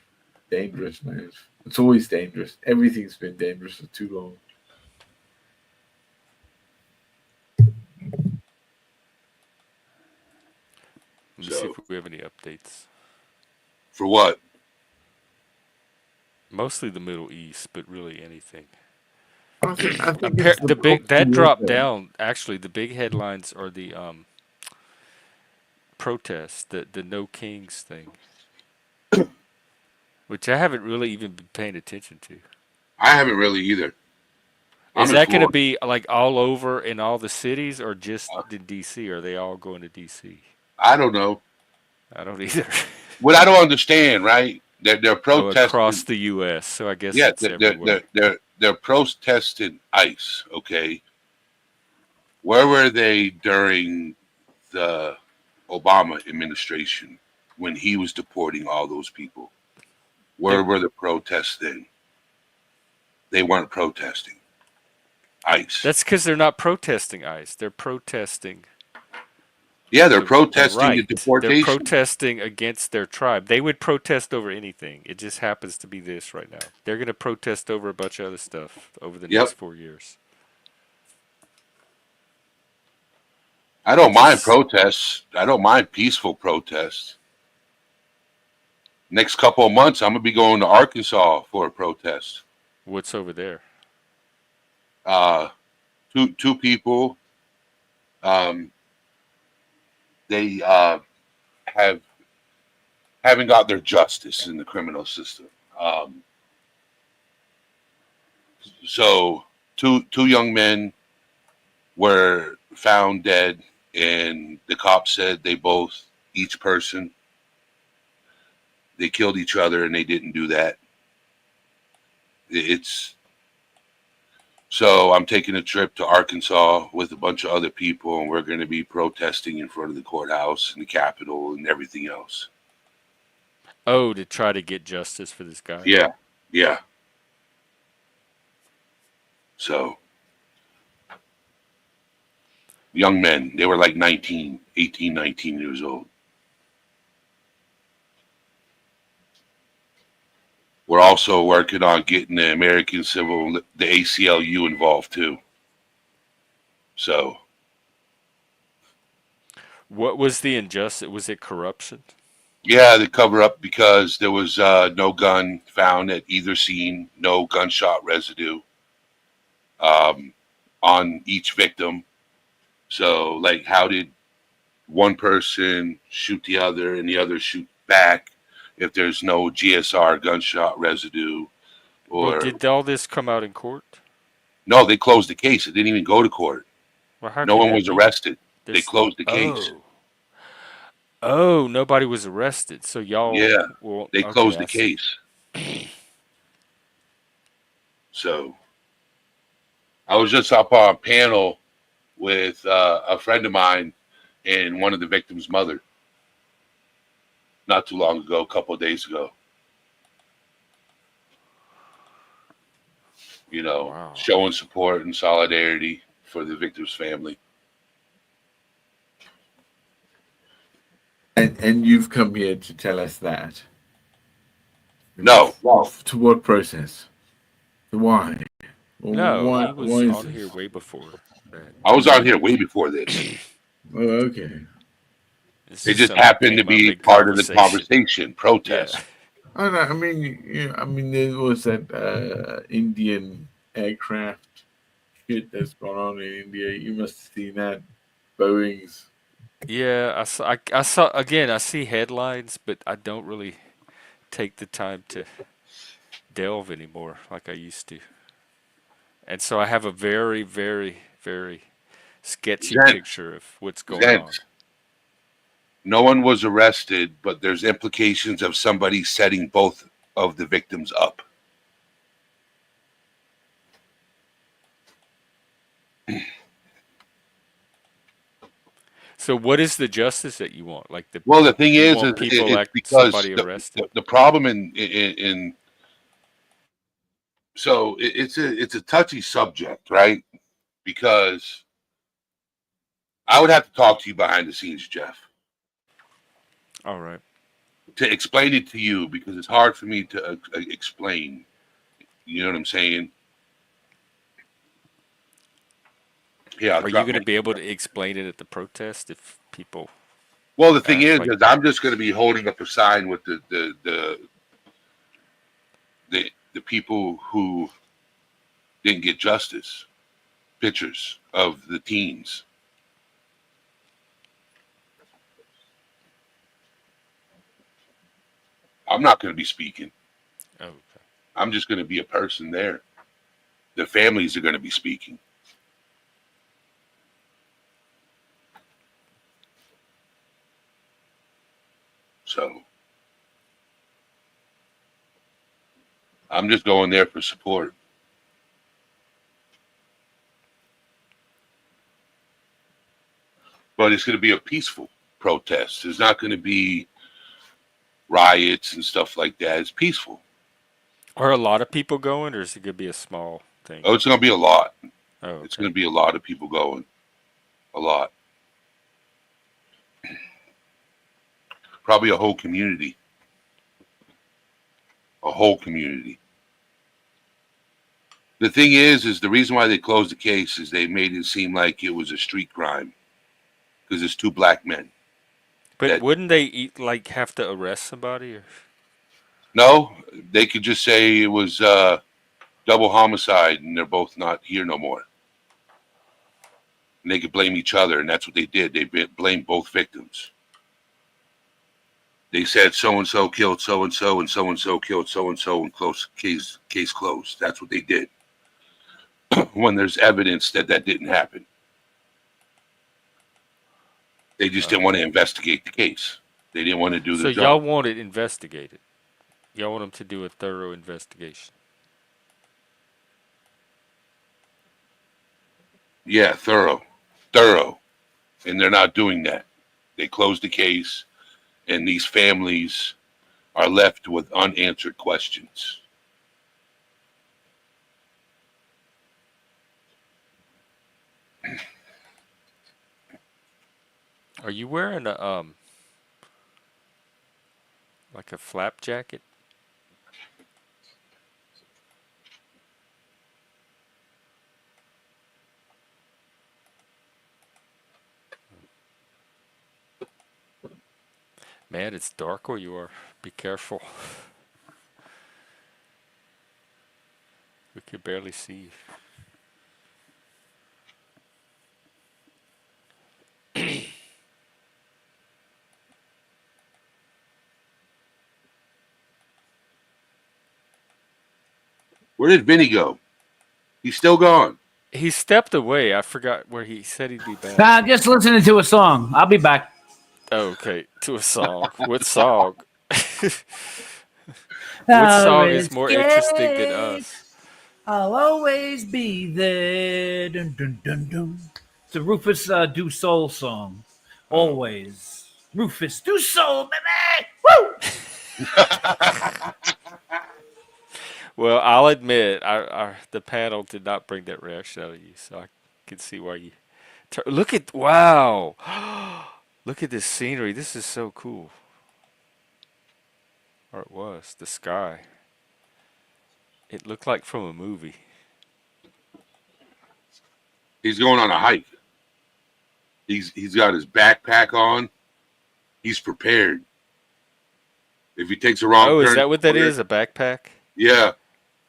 dangerous, man. It's always dangerous. Everything's been dangerous for too long. Let me see So if we have any updates. for what? Mostly the Middle East, but really anything. I think it's the The big proxy that dropped warfare. down. Actually, the big headlines are the protests, the No Kings thing, which I haven't really even been paying attention to. I haven't really either. I'm Is in that going to Florida. be like all over in all the cities, or just Uh, in DC? Are they all going to DC? I don't know. I don't either. What I don't understand, right? They're Oh, across protesting. the U.S., so I guess Yeah, it's everywhere. they're protesting ICE. Okay, where were they during the Obama administration when he was deporting all those people? They Where were the protests then? They weren't protesting ICE. That's because they're not protesting ICE. They're protesting Yeah, they're The protesting the right. They're deportation. protesting against their tribe. They would protest over anything. It just happens to be this right now. They're going to protest over a bunch of other stuff over the next Yep. 4 years. I It don't mind just protests. I don't mind peaceful protests. Next couple of months, I'm gonna be going to Arkansas for a protest. what's over there? Uh, two people. Um, they have haven't got their justice in the criminal system. Um, so two young men were found dead, and the cops said they both, each person, they killed each other, and they didn't do that. It's so I'm taking a trip to Arkansas with a bunch of other people, and we're going to be protesting in front of the courthouse and the Capitol and everything else. Oh, to try to get justice for this guy. Yeah, yeah. So young men, they were like 19, 18, 19 years old. We're also working on getting the American Civil, the ACLU involved too. So What was the injustice? Was it corruption? yeah, they cover up because there was no gun found at either scene, no gunshot residue on each victim. So, like, how did one person shoot the other and the other shoot back if there's no GSR gunshot residue? Well, Or did all this come out in court? no, they closed the case. It didn't even go to court. Well, how No could one that was be? arrested. They There's closed the case. oh, nobody was arrested. So y'all, Yeah, well, they okay, closed I the see. case. So I was just up on a panel with a friend of mine and one of the victim's mother not too long ago, a couple of days ago. You know, Wow. showing support and solidarity for the victim's family. And you've come here to tell us that. No, To what process? Why? No, Why? he Why was is on here this? way before that. I was on here way before this. Oh, okay. This It is just something happened to came up be in part of the conversation. conversation, Yeah. protest. I know, I mean, I mean, there was that Indian aircraft shit that's gone on in India. You must have seen that. Boeing's. Yeah, I saw again, I see headlines, but I don't really take the time to delve anymore like I used to. And so I have a very, very, very sketchy Zen, picture of what's going Zen. on. No one was arrested, but there's implications of somebody setting both of the victims up. So what is the justice that you want? Like Well, the thing you is want people it's like because somebody arrested? the problem in so it's a touchy subject, right? Because I would have to talk to you behind the scenes, Jeff, All right. to explain it to you because it's hard for me to explain. You know what I'm saying? Yeah, I'll Are you drop going my. to be able to explain it at the protest if people Well, the thing ask is, like I'm just going to be holding up a sign with the people who didn't get justice, pictures of the teens. I'm not going to be speaking. oh, okay. I'm just going to be a person there. The families are going to be speaking. So I'm just going there for support. But it's going to be a peaceful protest. There's not going to be riots and stuff like that. It's peaceful. Are a lot of people going, or is it going to be a small thing? Oh, it's going to be a lot. Oh, It's okay. going to be a lot of people going. A lot. Probably a whole community. A whole community. The thing is the reason why they closed the case is they made it seem like it was a street crime because it's two black men. But wouldn't they like have to arrest somebody? Or? No, they could just say it was double homicide and they're both not here no more. And they could blame each other, and that's what they did. They blamed both victims. They said so-and-so killed so-and-so and so-and-so killed so-and-so and case closed. That's what they did. When there's evidence that didn't happen. They just didn't want to investigate the case. They didn't want to do the job. So y'all want it investigated? Y'all want them to do a thorough investigation? Yeah, thorough. And they're not doing that. They closed the case, and these families are left with unanswered questions. Are you wearing a like a flap jacket? Man, it's dark where you are. Be careful. We could barely see you. Where did Vinny go? He's still gone. He stepped away. I forgot where he said he'd be back. Nah, just listening to a song. I'll be back. Okay, to a song. What song? What song is more interesting than us? I'll always be there. Dun, dun, dun, dun. It's a Rufus Du Soul song. Always. Rufus Du Soul, baby! Woo! Well, I'll admit, the panel did not bring that reaction out of you, so I can see why you... Look at... Wow! Look at this scenery. This is so cool. Or it was. The sky. It looked like from a movie. He's going on a hike. He's got his backpack on. He's prepared. If he takes a wrong turn... Oh, is that what that is? A backpack? Yeah.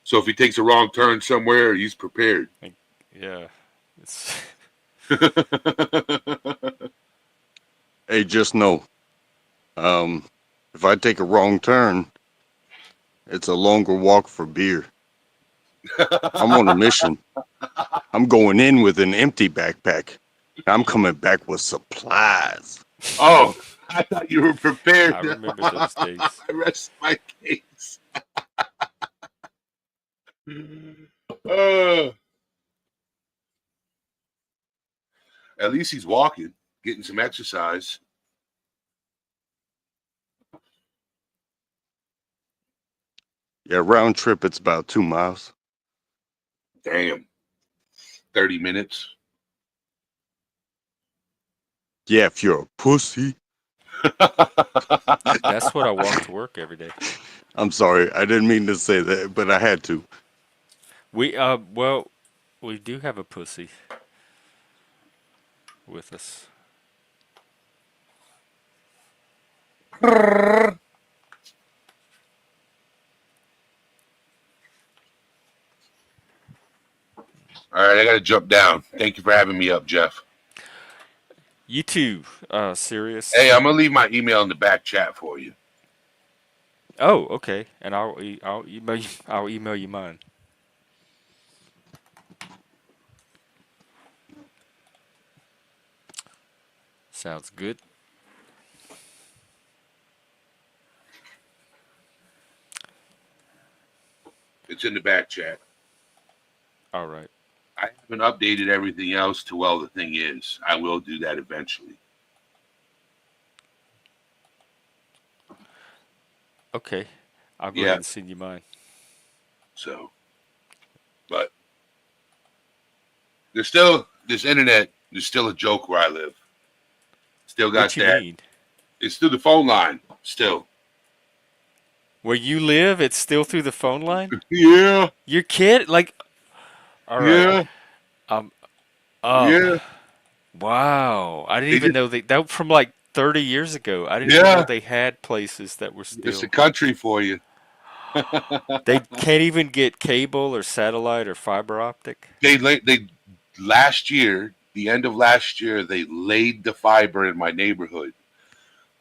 So if he takes a wrong turn somewhere, he's prepared. Yeah. It's... Hey, just know, if I take a wrong turn, it's a longer walk for beer. I'm on a mission. I'm going in with an empty backpack. I'm coming back with supplies. Oh, I thought you were prepared. I remember those days. I rest my case. At least he's walking, getting some exercise. Yeah, round trip, it's about 2 miles. Damn. 30 minutes. Yeah, if you're a pussy. That's what I walk to work every day. I'm sorry, I didn't mean to say that, but I had to. Well, we do have a pussy with us. All right, I got to jump down. Thank you for having me up, Jeff. You too, Sirius. Hey, I'm gonna leave my email in the back chat for you. Oh, okay. And I'll email you mine. Sounds good. It's in the back chat. All right. I haven't updated everything else to well the thing is. I will do that eventually. Okay. I'll go ahead and send you mine. So, but there's still this internet. There's still a joke where I live. Still got what you that. mean? It's through the phone line still. Where you live, it's still through the phone line? Yeah, Your kid? Like, all right. yeah, Um, um, yeah. wow. I didn't They even just, know that from like 30 years ago. I didn't even know yeah. they had places that were It's the still. country for you. They can't even get cable or satellite or fiber optic. They last year, the end of last year, they laid the fiber in my neighborhood,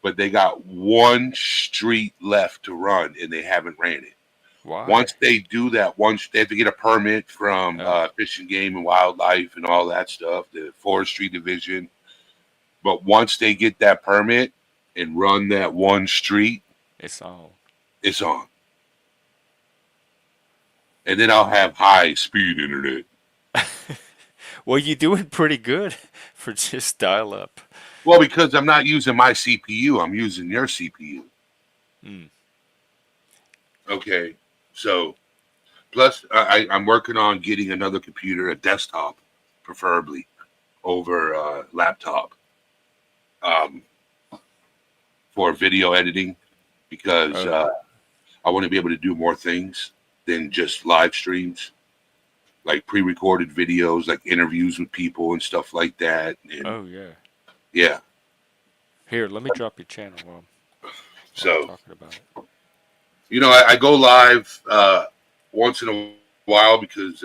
but they got one street left to run, and they haven't ran it. Why? Once they do that, once they have to get a permit from Oh, Fish and Game and Wildlife and all that stuff, the Forestry Division. But once they get that permit and run that one street, it's on. it's on. And then I'll have high speed internet. Well, you're doing pretty good for just dial up. Well, because I'm not using my CPU, I'm using your CPU. Mm. Okay. So, plus, I'm working on getting another computer, a desktop, preferably over laptop, um, for video editing, because Oh, I want to be able to do more things than just live streams, like pre-recorded videos, like interviews with people and stuff like that. And oh yeah. yeah, Here, let me drop your channel while we're so talking about it. I go live once in a while because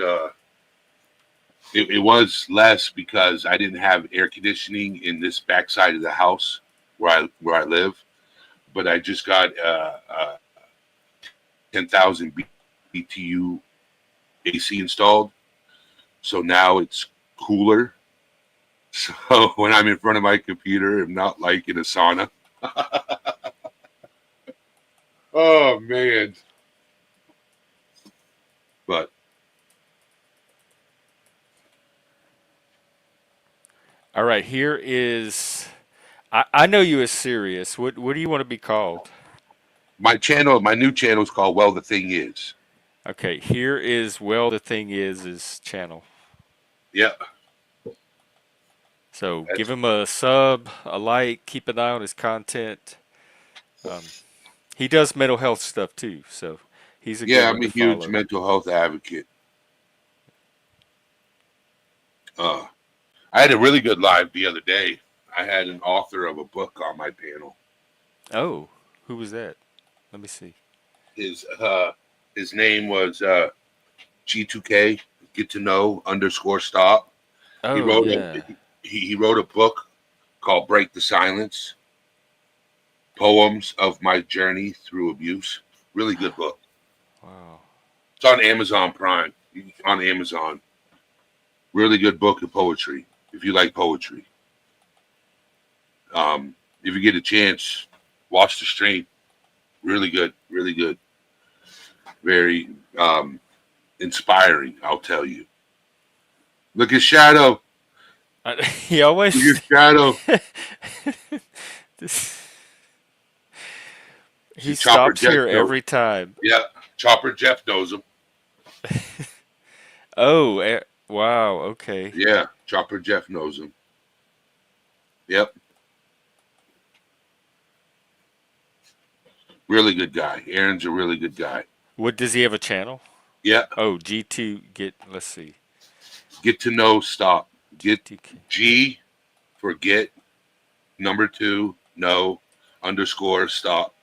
it was less because I didn't have air conditioning in this backside of the house where I live. But I just got 10,000 BTU AC installed, so now it's cooler. So when I'm in front of my computer, I'm not like in a sauna. Oh man! But All right, here is. I know you as serious. What do you want to be called? my new channel is called Well the Thing Is. Okay, here is the thing is his channel. Yeah, So give that's him a sub, a like, keep an eye on his content. Um, he does mental health stuff too, so he's a good yeah. one I'm a to huge follow. mental health advocate. Uh, I had a really good live the other day. I had an author of a book on my panel. Oh, who was that? Let me see. His his name was G2K. Get to know underscore stop. He Oh wrote yeah. he wrote a book called Break the Silence: Poems of My Journey Through Abuse. Really good book. Wow. It's on Amazon Prime. On Amazon. Really good book of poetry. If you like poetry, if you get a chance, watch the stream. Really good. Really good. Very inspiring. I'll tell you. Look at Shadow. He Look always. at Shadow. This, he See, Chopper stops Jeff here knows. every time. Yeah, Chopper Jeff knows him. Oh, wow. Okay. Yeah, Chopper Jeff knows him. Yep. Really good guy. Aaron's a really good guy. What does he have a channel? Yeah. Oh, G2 get. Let's see. Get to know stop. Get GTK. G for get, number 2, no, underscore stop.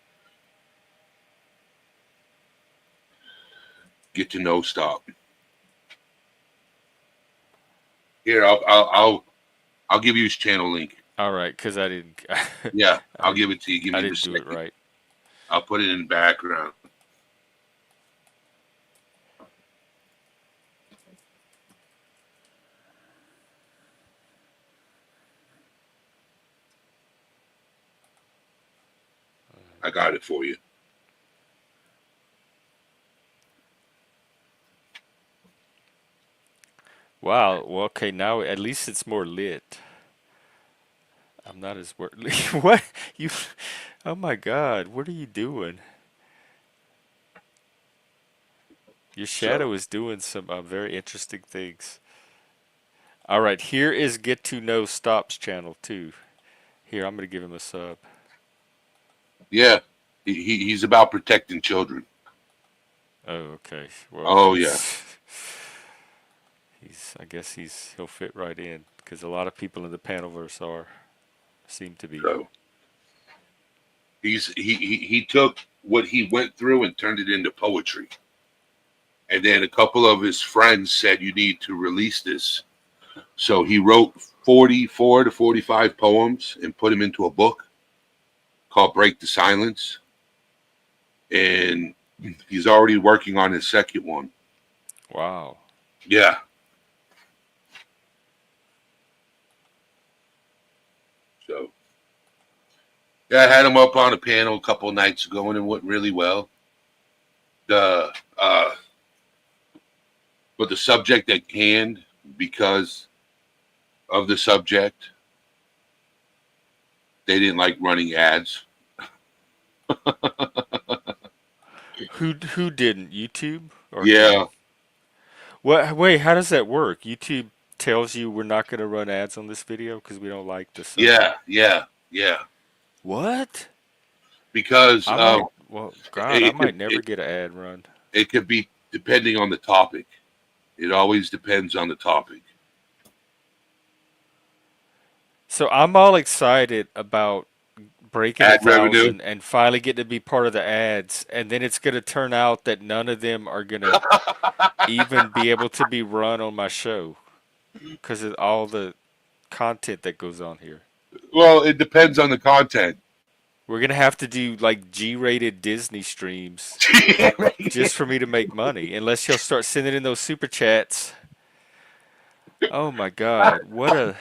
Get to know stop. Here, I'll give you his channel link. All right, because I didn't. Yeah, I I'll didn't. give it to you. Give I me the didn't do it second. right. I'll put it in the background. I got it for you. Wow. Well, okay. Now at least it's more lit. I'm not as what you? Oh my God! What are you doing? Your So, shadow is doing some very interesting things. All right, here is Get to Know Stop's channel too. Here, I'm gonna give him a sub. Yeah, he's about protecting children. Oh, okay. Well, Oh yeah, I guess he'll fit right in because a lot of people in the panelverse seem to be. so he took what he went through and turned it into poetry. And then a couple of his friends said, "You need to release this." So he wrote 44 to 45 poems and put them into a book called "Break the Silence." And he's already working on his second one. Wow. Yeah. So, yeah, I had him up on a panel a couple of nights ago, and it went really well. But the subject at hand, because of the subject, they didn't like running ads. Who didn't? YouTube or Yeah. him? What? Wait, how does that work? YouTube tells you we're not going to run ads on this video because we don't like the subject. Yeah. What? Because Well, God, I it might could never get an ad run. it could be depending on the topic. It always depends on the topic. So I'm all excited about breaking Ad revenue. 1,000 and finally getting to be part of the ads, and then it's going to turn out that none of them are going to even be able to be run on my show because of all the content that goes on here. Well, it depends on the content. We're going to have to do like G-rated Disney streams just for me to make money, unless you'll start sending in those super chats. Oh my God, what a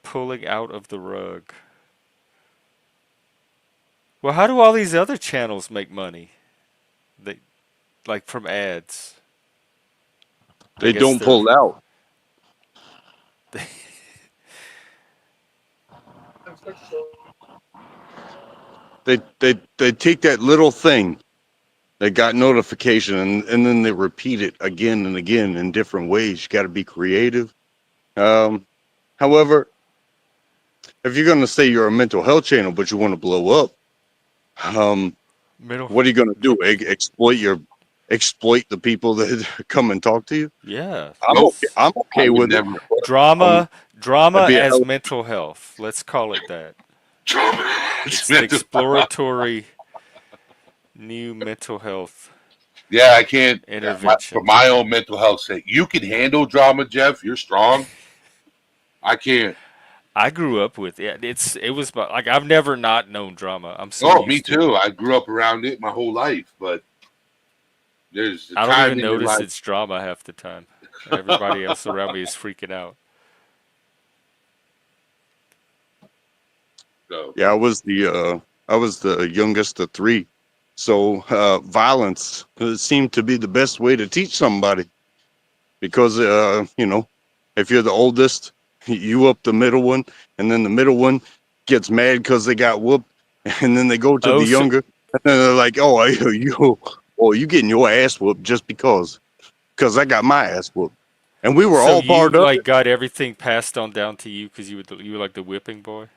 pulling out of the rug. Well, how do all these other channels make money? They like from ads. They don't pull out. They take that little thing that got notification and then they repeat it again and again in different ways. You got to be creative. However, if you're going to say you're a mental health channel but you want to blow up, what are you going to do? Exploit the people that come and talk to you? Yeah. I'm okay with it. Drama be a as hell- mental health. Let's call it that. It's an mental- exploratory new mental health. Yeah, I can't. Intervention. For my own mental health sake, you can handle drama, Jeff. You're strong. I can't. I grew up with it. It was like I've never not known drama. I'm so used me to too. it. I grew up around it my whole life, but there's a I don't time even in your notice life. it's drama half the time. Everybody else around me is freaking out. So. Yeah, I was the youngest of three. So violence seemed to be the best way to teach somebody because, if you're the oldest, you up the middle one, and then the middle one gets mad because they got whooped, and then they go to the younger, and then they're like, you getting your ass whooped just because I got my ass whooped. And we were all barred up. Like got everything passed on down to you because you were like the whipping boy?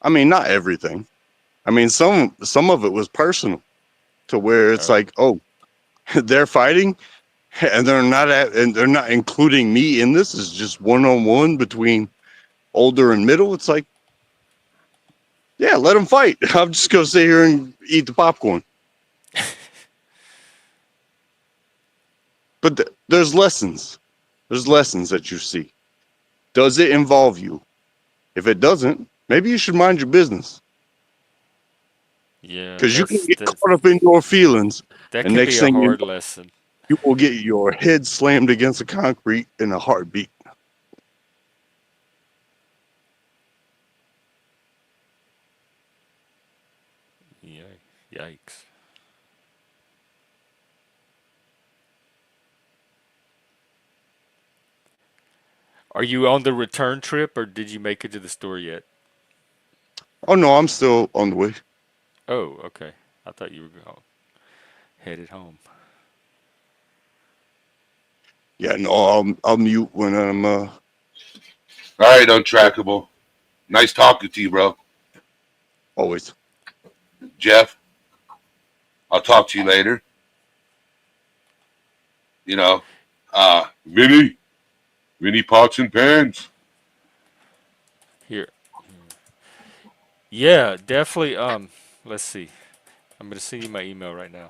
I mean, not everything. I mean, some of it was personal to where it's like, they're fighting and they're not including me in this. It's just one-on-one between older and middle. It's like, yeah, let them fight. I'm just going to sit here and eat the popcorn. But there's lessons. There's lessons that you see. Does it involve you? If it doesn't, maybe you should mind your business. Yeah. Because you can get caught up in your feelings. That and could next be a thing hard lesson. You will get your head slammed against the concrete in a heartbeat. Yeah. Yikes. Are you on the return trip, or did you make it to the store yet? Oh, no, I'm still on the way. Oh, okay. I thought you were headed home. Yeah, no, I'll mute when I'm All right, untrackable. Nice talking to you, bro. Always. Jeff, I'll talk to you later. You know, Vinny Pots and Pans. Here. Yeah, definitely. Let's see. I'm gonna send you my email right now.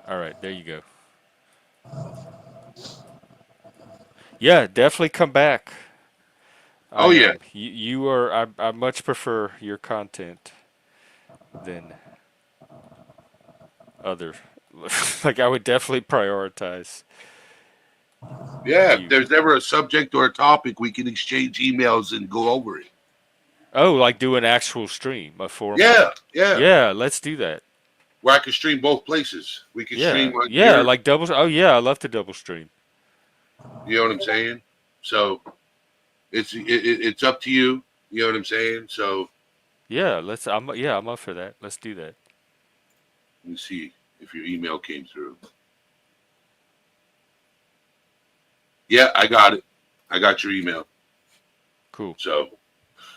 All right, there you go. Yeah, definitely come back. Oh yeah, You are. I much prefer your content than other. Like I would definitely prioritize yeah. If you. there's ever a subject or a topic, we can exchange emails and go over it. Oh, like do an actual stream, a formal. Yeah, yeah. Yeah, let's do that. Where I can stream both places. We can Yeah, stream on yeah, your. like double. Oh yeah, I love to double stream. You know what I'm saying? So it's up to you. You know what I'm saying? So Yeah, let's. I'm up for that. Let's do that. let me see if your email came through. Yeah, I got it. I got your email. Cool. So,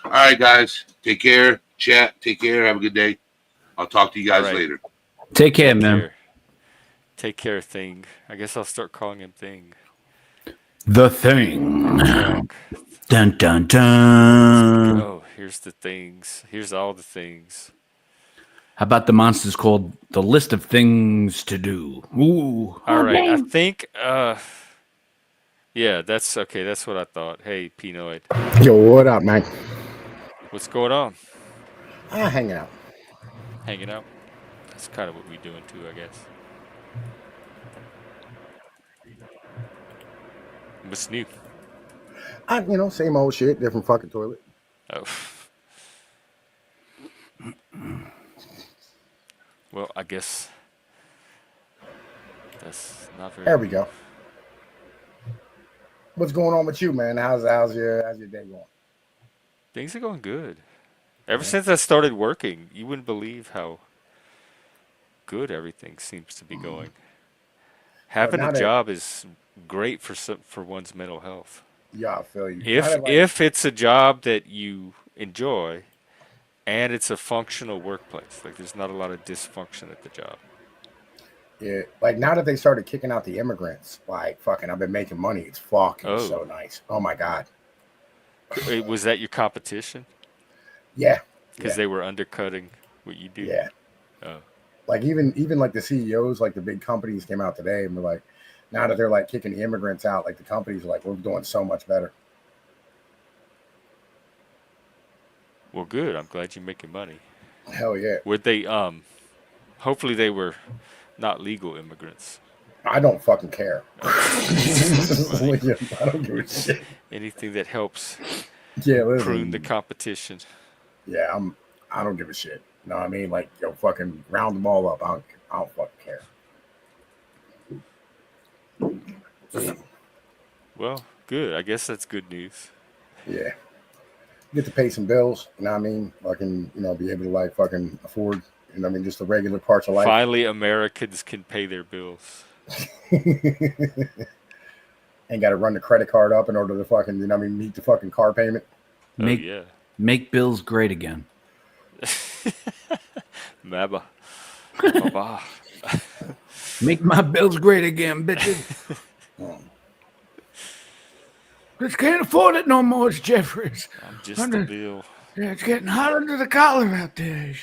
all right, guys. Take care. Chat. Take care. Have a good day. I'll talk to you guys All right. later. Take care, Take man. care. Take care, Thing. I guess I'll start calling him Thing. The Thing. Track. Dun dun dun. Oh, here's the things. Here's all the things. How about the monsters called The List of Things to Do? Ooh. All right. I think. Yeah, that's okay. That's what I thought. Hey, Pinoid. Yo, what up, man? What's going on? Hanging out. Hanging out. That's kind of what we doing too, I guess. What's new? Same old shit, different fucking toilet. Oh. Well, I guess that's not very. There we go. What's going on with you, man? How's your day going? Things are going good. Ever since I started working, you wouldn't believe how good everything seems to be going. Having a job is great for one's mental health. Yeah, I feel you. If it's a job that you enjoy and it's a functional workplace, like there's not a lot of dysfunction at the job. Yeah, like now that they started kicking out the immigrants, like fucking, I've been making money. It's fucking so nice. Oh my god. Was that your competition? Yeah. Because they were undercutting what you do. Yeah. Oh. Like even like the CEOs, like the big companies came out today and were like, now that they're like kicking the immigrants out, like the companies are like, we're doing so much better. Well, good. I'm glad you're making money. Hell yeah. Were they hopefully they were not legal immigrants. I don't fucking care. Right. I don't give a shit. Anything that helps listen, prune the competition. Yeah, I don't give a shit. You know what I mean? Like, yo, fucking round them all up. I don't fucking care. Well, good. I guess that's good news. Yeah. Get to pay some bills, you know what I mean? Fucking, be able to like fucking afford, just the regular parts of life. Finally, Americans can pay their bills. Ain't got to run the credit card up in order to fucking, meet the fucking car payment. Make bills great again. Maba. Baba. Make my bills great again, bitches. Just can't afford it no more, it's Jeffries. I'm just a bill. Yeah, it's getting hot under the collar out there.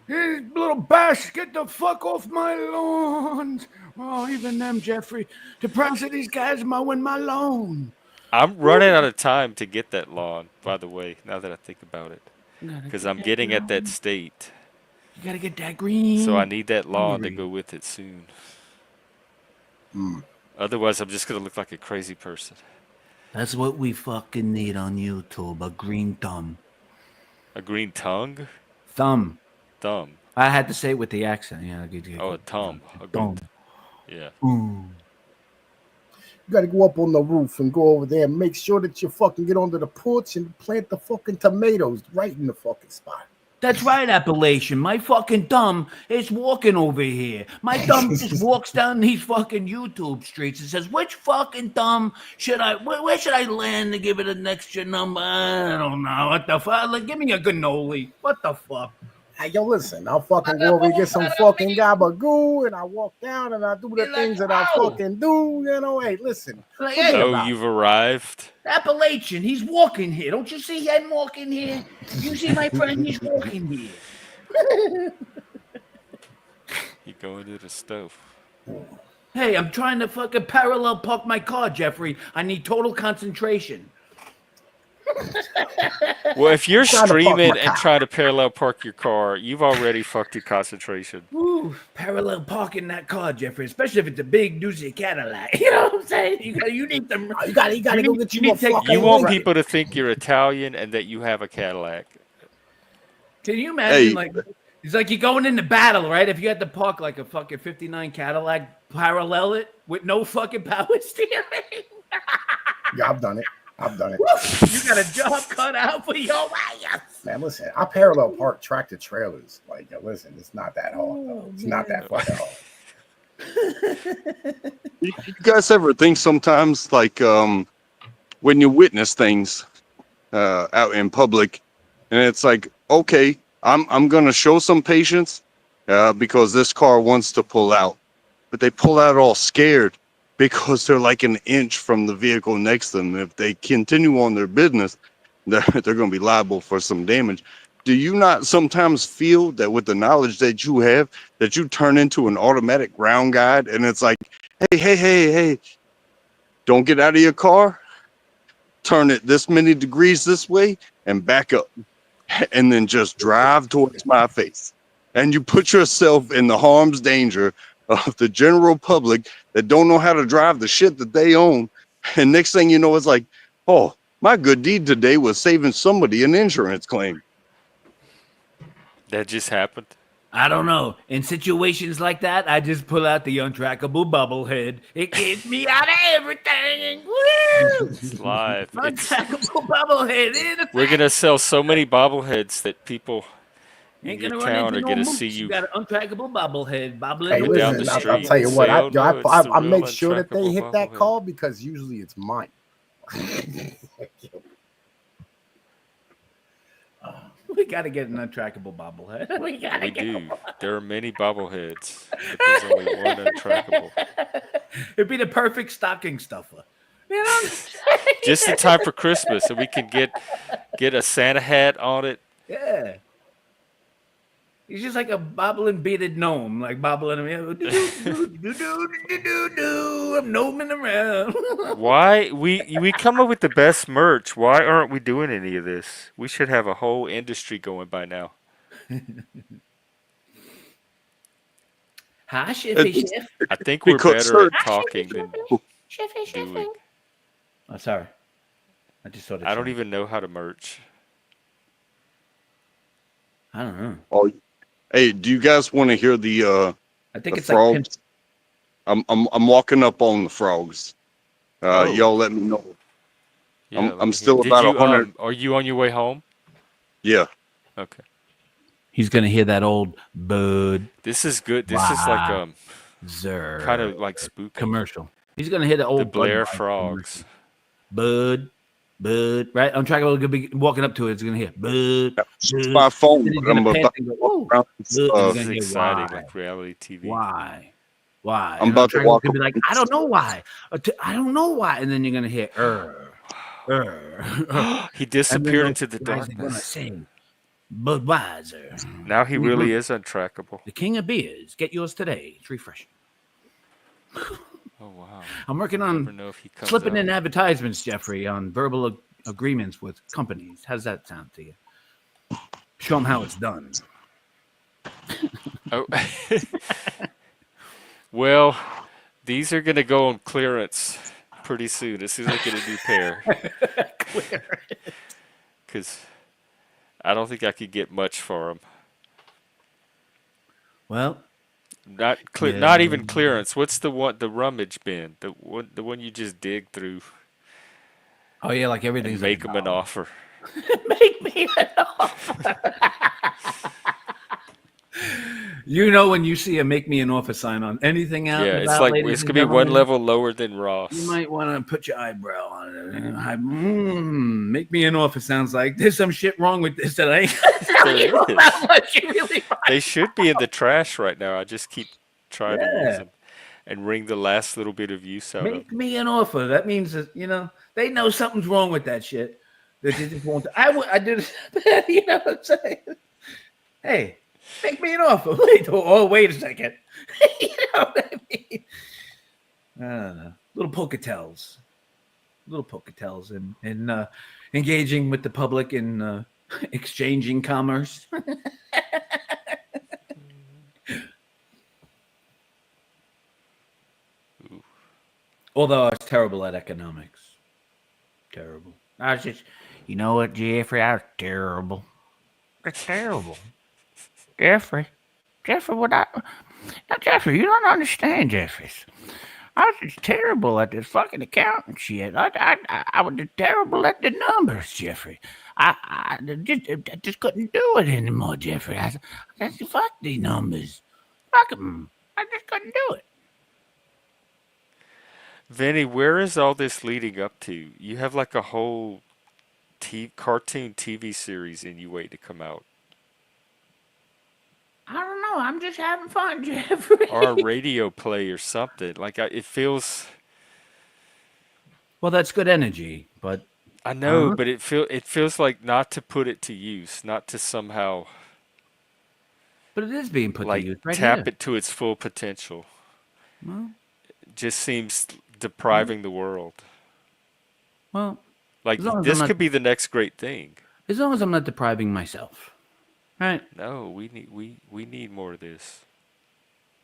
These little bastards, get the fuck off my lawns. Oh, even them, Jeffrey. The price of these guys mowing my lawn. I'm running out of time to get that lawn, by the way, now that I think about it. Because I'm getting at that state. You gotta get that green. So I need that lawn to go with it soon. Otherwise, I'm just going to look like a crazy person. That's what we fucking need on YouTube, a green thumb. A green tongue? Thumb. Thumb. I had to say it with the accent. Yeah. A thumb. A thumb. Yeah. You got to go up on the roof and go over there and make sure that you fucking get onto the porch and plant the fucking tomatoes right in the fucking spot. That's right, Appalachian. My fucking thumb is walking over here. My thumb just walks down these fucking YouTube streets and says, which fucking thumb should I, where should I land to give it an extra number? I don't know. What the fuck? Like, give me a cannoli. What the fuck? Hey, yo, listen, I'll fucking go over and get some fucking gabagoo, and I walk down and I do the things that I fucking do, you know. Hey, listen. Like, forget hey, about you've arrived. Appalachian, he's walking here. Don't you see him walking here? You see my friend, he's walking here. You go into the stove. Hey, I'm trying to fucking parallel park my car, Jeffrey. I need total concentration. Well, if you're Trying to park streaming my and car. trying to parallel park your car, you've already fucked your concentration. Ooh, parallel parking that car, Jeffrey, especially if it's a big, doozy Cadillac. You know what I'm saying? You need them. You gotta go get you a fucking. You want people to think you're Italian and that you have a Cadillac. Can you imagine, like, it's like you're going into battle, right? If you had to park like a fucking 59 Cadillac, parallel it with no fucking power steering. Yeah, I've done it. You got a job cut out for your ass. Man, listen, I parallel park tractor trailers. Like, yo, listen, it's not that hard, though. It's not that fucking hard. You guys ever think sometimes, like, when you witness things out in public, and it's like, okay, I'm gonna show some patience because this car wants to pull out, but they pull out all scared because they're like an inch from the vehicle next to them. If they continue on their business, they're going to be liable for some damage. Do you not sometimes feel that with the knowledge that you have, that you turn into an automatic ground guide, and it's like, hey, don't get out of your car, turn it this many degrees this way, and back up, and then just drive towards my face. And you put yourself in the harm's danger of the general public that don't know how to drive the shit that they own. And next thing you know, it's like, oh, my good deed today was saving somebody an insurance claim. That just happened. I don't know. In situations like that, I just pull out the untrackable bubblehead. It gets me out of everything. Woo! It's live. Untrackable bubblehead. We're going to sell so many bobbleheads that people in Ain't your gonna run town into are no going to mooks. see You you. got an untrackable bobblehead bobbling Hey, down the listen, street I'll tell you and what, say, "Oh, no, it's the I real make sure that they untrackable hit that bobblehead." call because usually it's mine. We got to get an untrackable bobblehead. We do. There are many bobbleheads, but there's only one untrackable. It'd be the perfect stocking stuffer. You know? Just in time for Christmas, so we can get a Santa hat on it. Yeah. He's just like a bobbling beaded gnome, like bobbling. I'm gnoming around. Why we come up with the best merch? Why aren't we doing any of this? We should have a whole industry going by now. Hi, Shiffy Shiff. I think we're Because better at talking than Shiffy doing. Oh, sorry. I just saw that. I don't even know how to merch. I don't know. Oh, hey, do you guys want to hear the I think the it's frogs? like I'm walking up on the frogs. Oh. Y'all let me know. Yeah, I'm still Did about you, 100. Are you on your way home? Yeah. Okay. he's gonna hear that old bud. This is good. This is like Zer kind of like spooky commercial. He's gonna hear the old the Blair Budweiser frogs. commercial. Bud, right? Untrackable gonna be walking up to it. It's gonna hear bud. It's my phone. Then he's But I'm gonna about pant and to go, walk around. This is gonna hear exciting, why. like reality TV. Why? Why? I'm And about to Untrackable walk could be up like, on I don't know why. I don't know why. And then you're gonna hear He disappeared And then into the those guys are gonna darkness. sing Budweiser. Now he really is untrackable. The king of beers. Get yours today. It's refreshing. Oh wow! I'm working You never on know if he comes slipping out. in advertisements, Jeffrey, on verbal agreements with companies. How's that sound to you? Show them how it's done. Oh. Well, these are going to go on clearance pretty soon as soon as I get a new pair. Because I don't think I could get much for them. Well, not even clearance. What's the one? The rummage bin. The one you just dig through. Oh yeah, like everything's and make them an offer. Make me an offer. You know when you see a "Make Me an Offer" sign on anything out Yeah, and it's about, like ladies it's and gonna be one gentlemen, level lower than Ross. you might want to put your eyebrow on it. Make me an offer sounds like there's some shit wrong with this that I ain't tell There you is. about what you really They should be in the trash right now. I just keep trying to use Yeah. them and wring the last little bit of use out of Make them. me an offer. That means that, they know something's wrong with that shit. That they just want to. I did. You know what I'm saying? Hey, make me an offer. Wait a second. You know what I mean? I don't know. Little pocatels and engaging with the public in exchanging commerce. Although I was terrible at economics. Terrible. I was just, you know what, Jeffrey? I was terrible. It's terrible. Jeffrey, now, Jeffrey, you don't understand, Jeffrey. I was just terrible at this fucking accounting shit. I was just terrible at the numbers, Jeffrey. I just couldn't do it anymore, Jeffrey. I said, fuck these numbers. Fuck them. I just couldn't do it. Vinny, where is all this leading up to? You have like a whole cartoon TV series and you wait to come out. I don't know. I'm just having fun, Jeffrey. Or a radio play or something. Like it feels. Well, that's good energy, but I know, but it feels like not to put it to use, not to somehow. But it is being put like to use right tap here. it to its full potential. Well, it just seems depriving the world. Well, like as long as this I'm could be the next great thing. As long as I'm not depriving myself. Right? No, we need more of this.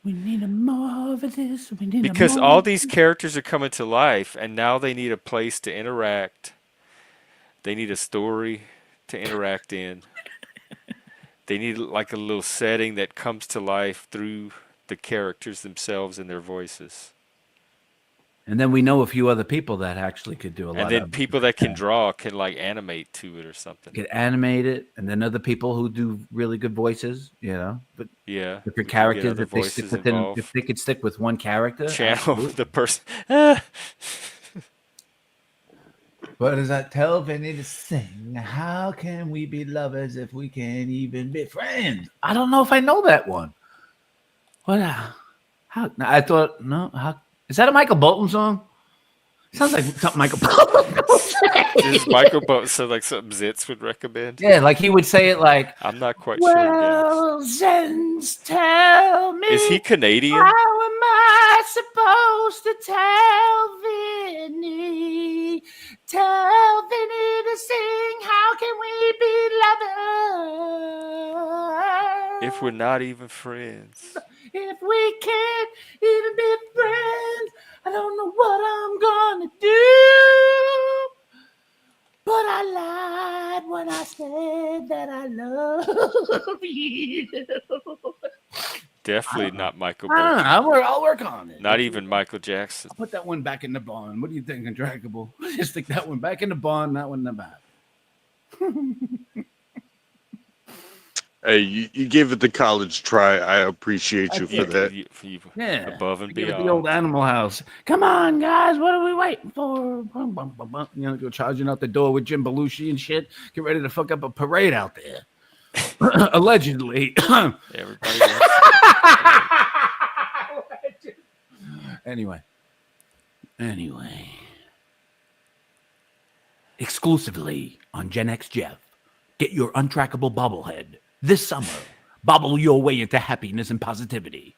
We need more of this. We need because more all these characters are coming to life, and now they need a place to interact. They need a story to interact in. They need like a little setting that comes to life through the characters themselves and their voices. And then we know a few other people that actually could do a lot of. And then people that can draw can like animate to it or something. Could animate it, and then other people who do really good voices, but yeah, different characters. If they stick within, if they could stick with one character, channel absolutely. the person. What does that tell Vinny to sing? How can we be lovers if we can't even be friends? I don't know if I know that one. What? How? I thought no. How? Is that a Michael Bolton song? Sounds like something Michael Bolton would say. Is Michael Bolton so like something Zitz would recommend? Yeah, like he would say it like. I'm not quite sure. Zens, tell me. Is he Canadian? How am I supposed to tell Vinny? Tell Vinny to sing. How can we be lovers? If we're not even friends. If we can't even be friends, I don't know what I'm gonna do. But I lied when I said that I love you. Definitely not Michael I Bolton. don't know. I'll work on it. Not even Michael Jackson. I'll put that one back in the barn. What do you think, Untrackable? Just stick that one back in the barn, that one in the back. Hey, you gave it the college try. I appreciate you for that. Yeah. Above and Give it beyond. the old Animal House. Come on, guys. What are we waiting for? Go charging out the door with Jim Belushi and shit. Get ready to fuck up a parade out there. Allegedly. Everybody Anyway. Exclusively on Gen X Jeff. Get your untrackable bobblehead. This summer, bobble your way into happiness and positivity.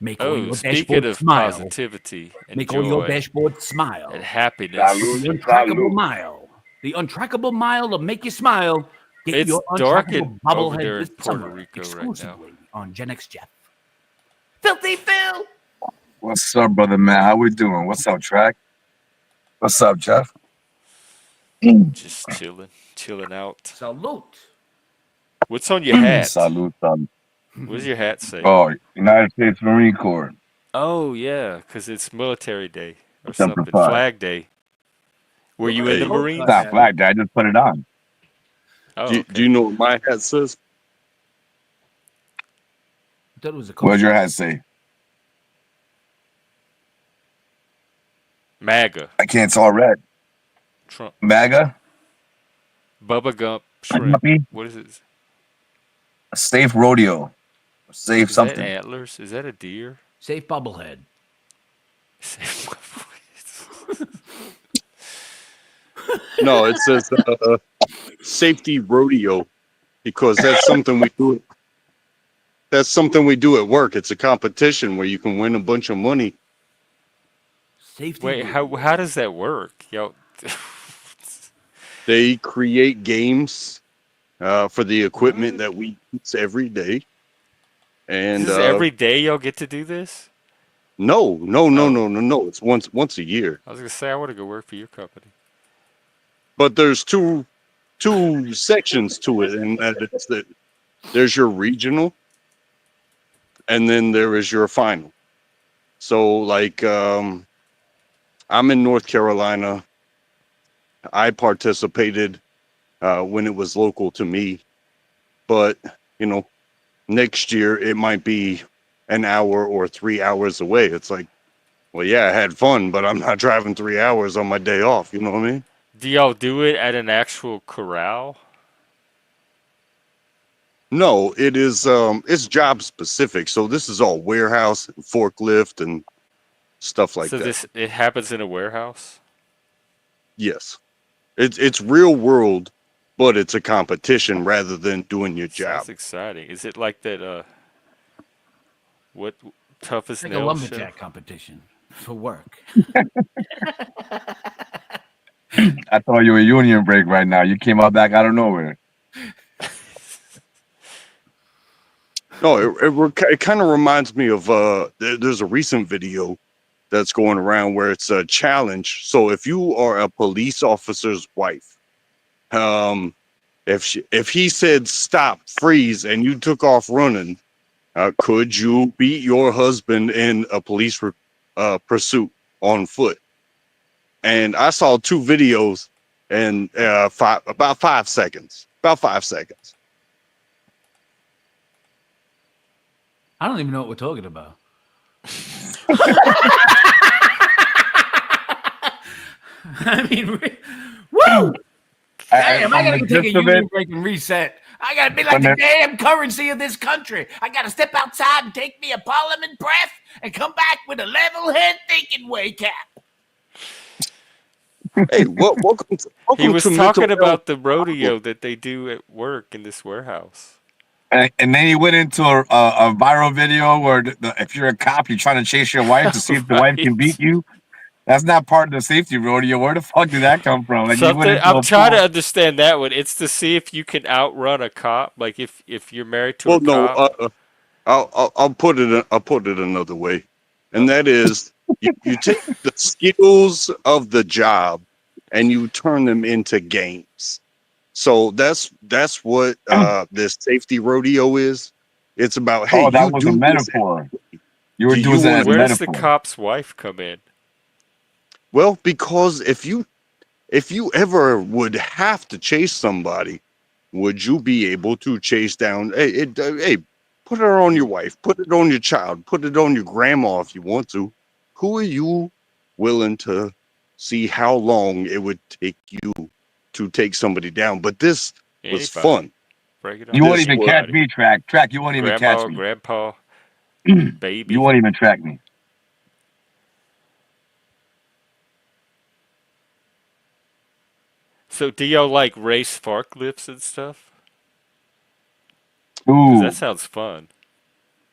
Make all your speaking dashboard of smile. positivity and Make joy all your dashboard smile. and happiness. The untrackable mile. The untrackable mile to make you smile. Get It's your dark untrackable over there bobblehead in this Puerto summer. Rico right now. Exclusively on Gen X Jeff. Filthy Phil. What's up, brother man? How we doing? What's up, Track? What's up, Jeff? Just chilling out. Salute. What's on your hat? Salute. What does your hat say? Oh, United States Marine Corps. Oh, yeah, because it's Military Day or Semper something. Fi. Flag Day. Were you in the Marines? It's not Flag Day. I just put it on. Oh, Do you know what my hat says? thought it was a What does your coaster. hat say? MAGA. I can't tell red. Trump. MAGA? Bubba Gump Shrimp. Yuppie? What is it? Safe rodeo. Safe Is that something. antlers? Is that a deer? Safe bubblehead. No, it says safety rodeo because that's something we do. That's something we do at work. It's a competition where you can win a bunch of money. Safety. Wait, rodeo. how does that work? Yo, They create games for the equipment that we use every day. And this is every day y'all get to do this? no. It's once a year. I was gonna say I want to go work for your company. But there's two sections to it, and it's that there's your regional, and then there is your final. So, like, I'm in North Carolina. I participated when it was local to me, but next year it might be an hour or 3 hours away. It's like, well, yeah, I had fun, but I'm not driving 3 hours on my day off. You know what I mean? Do y'all do it at an actual corral? No, it is it's job specific. So this is all warehouse, and forklift, and stuff like So that. it happens in a warehouse? Yes, it's real world, but it's a competition rather than doing your job. Sounds exciting. Is it like that? What toughest It's like a nail lumberjack show? competition for work. I thought you were union break right now. You came out back out of nowhere. No, it kind of reminds me of there's a recent video that's going around where it's a challenge. So if you are a police officer's wife, if he said stop, freeze, and you took off running, could you beat your husband in a police pursuit on foot? And I saw 2 videos and about 5 seconds. About 5 seconds. I don't even know what we're talking about. I mean, woo! Damn, I gotta go take a union break and reset. I gotta be like the damn currency of this country. I gotta step outside and take me a parliament breath and come back with a level head thinking wake up. Hey, welcome He was to talking mental about health. the rodeo that they do at work in this warehouse. And then he went into a viral video where if you're a cop, you're trying to chase your wife to see if the wife can beat you. That's not part of the safety rodeo. Where the fuck did that come from? Like you went into I'm a trying to pool. understand that one. It's to see if you can outrun a cop. Like if you're married to Well, a no, cop. I'll put it another way, and that is you take the skills of the job and you turn them into games. So that's what this safety rodeo is. It's about, hey, Oh, that you was a do this. metaphor. You were Do you using it want as to? a Where does the metaphor. cop's wife come in? Well, because if you ever would have to chase somebody, would you be able to chase down? Hey, put it on your wife, put it on your child, put it on your grandma if you want to. Who are you willing to see how long it would take you to take somebody down? But this was Anybody. fun. Break it on. You won't This even was catch me, Track. Track, you won't even catch Grandma, me. grandpa, You baby. won't even track me. So do y'all like race forklifts and stuff? Because Ooh. that sounds fun.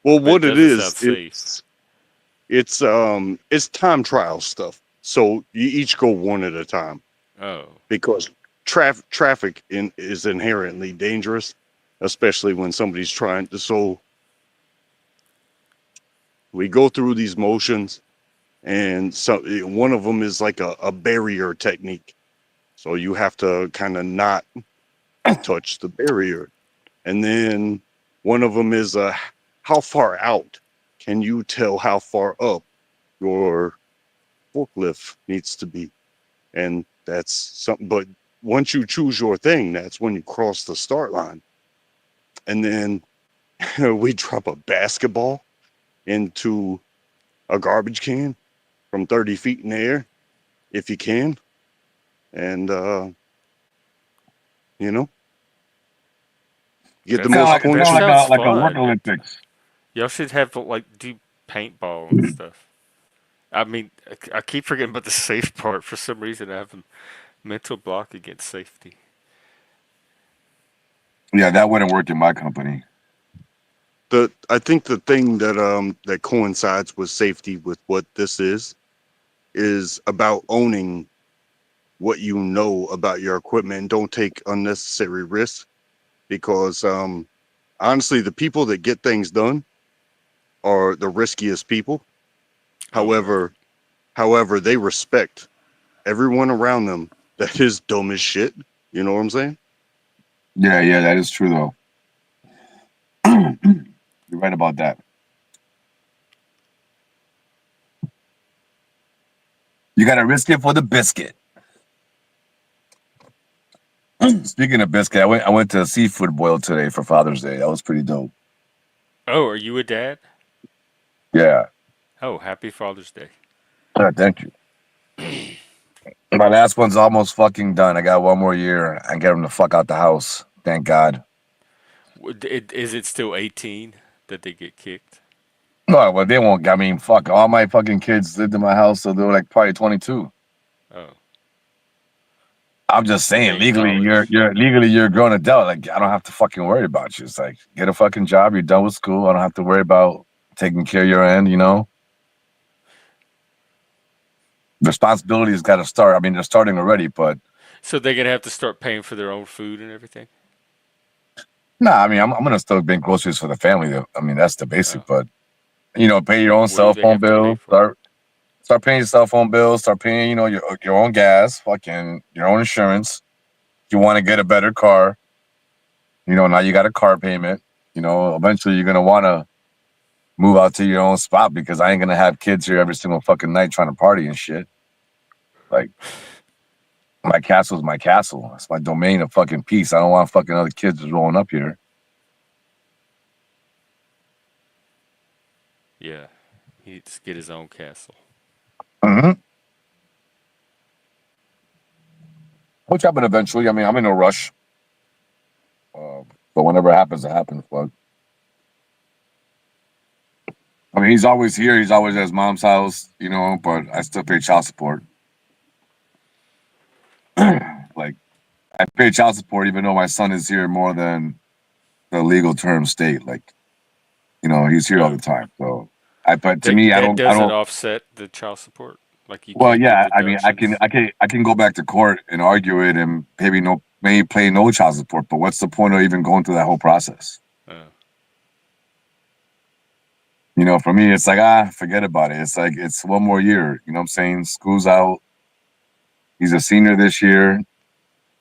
well. But What it it doesn't is, sound safe. it's time trial stuff. So you each go one at a time Oh. because traffic is inherently dangerous, especially when somebody's trying to. So we go through these motions, and so one of them is like a barrier technique. So you have to kind of not touch the barrier, and then one of them is how far out can you tell how far up your forklift needs to be, and that's something. But once you choose your thing, that's when you cross the start line, and then we drop a basketball into a garbage can from 30 feet in the air, if you can, and you know, get the That most sounds that points. sounds like a work fun. Olympics. Y'all should have like do paintball and stuff. I mean, I keep forgetting about the safe part for some reason. I have a mental block against safety. Yeah, that wouldn't work in my company. I think the thing that coincides with safety with what this is about owning what you know about your equipment and don't take unnecessary risks, because honestly, the people that get things done are the riskiest people. Oh, right. However, they respect everyone around them that is dumb as shit. You know what I'm saying? Yeah, that is true though. You're right about that. You got to risk it for the biscuit. Speaking of biscuit, I went to a seafood boil today for Father's Day. That was pretty dope. Oh, are you a dad? Yeah. Oh, happy Father's Day. Thank you. My last one's almost fucking done. I got one more year and get him the fuck out the house. Thank God. Is it still 18 that they get kicked? No, well, they won't. I mean, fuck. All my fucking kids lived in my house, so they were like probably 22. Oh, I'm just are saying, they in legally, college? you're a grown adult. Like, I don't have to fucking worry about you. It's like, get a fucking job. You're done with school. I don't have to worry about taking care of your end. You know, responsibilities got to start. I mean, they're starting already, but So they're gonna have to start paying for their own food and everything. nah. I mean, I'm gonna still make groceries for the family. Though. I mean, that's the basic. Oh, But you know, pay your own what do cell they phone have to pay bill. for? Start paying your cell phone bills. Start paying, you know, your own gas, fucking your own insurance. If you want to get a better car, you know, now you got a car payment. You know, eventually you're gonna want to move out to your own spot because I ain't gonna have kids here every single fucking night trying to party and shit. Like my castle's my castle. It's my domain of fucking peace. I don't want fucking other kids just rolling up here. Yeah, he needs to get his own castle. Mm-hmm. Which happen eventually. I mean, I'm in no rush. But whenever it happens, it happens. But I mean, he's always here. He's always at his mom's house, you know. But I still pay child support. Like I pay child support even though my son is here more than the legal term state. Like, you know, he's here all Oh, the time. So but to that me, that I doesn't don't. offset the child support. Like you Well, can't get yeah, I mean, deductions. I can go back to court and argue it and maybe pay no child support. But what's the point of even going through that whole process? Oh, You know, for me, it's like forget about it. It's like it's one more year. You know what I'm saying? School's out. He's a senior this year.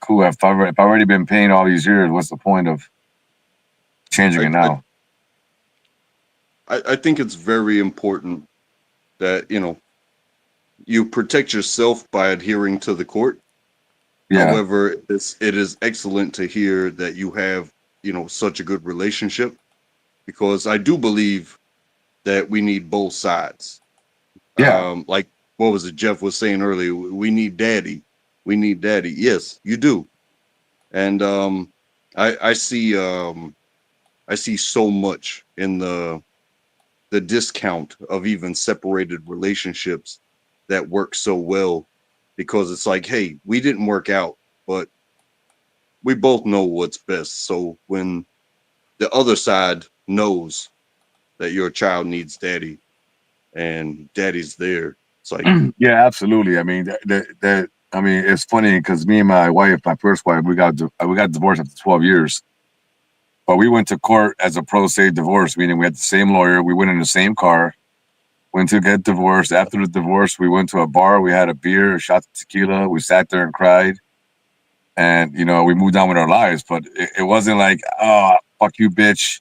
Cool. If I've already been paying all these years, what's the point of changing I, it I now? I think it's very important that you protect yourself by adhering to the court. Yeah, However, it is excellent to hear that you have such a good relationship, because I do believe that we need both sides. yeah, Like what was it Jeff was saying earlier? We need daddy. We need daddy. Yes, you do. And I see so much in the discount of even separated relationships that work so well, because it's like, hey, we didn't work out, but we both know what's best. So when the other side knows that your child needs daddy and daddy's there, it's like, yeah, absolutely. I mean, I mean, it's funny because me and my wife, my first wife, we got divorced after 12 years. But we went to court as a pro se divorce, meaning we had the same lawyer. We went in the same car, went to get divorced. After the divorce, we went to a bar. We had a beer, a shot of tequila. We sat there and cried. And, you know, we moved on with our lives. But it wasn't like, oh, fuck you, bitch,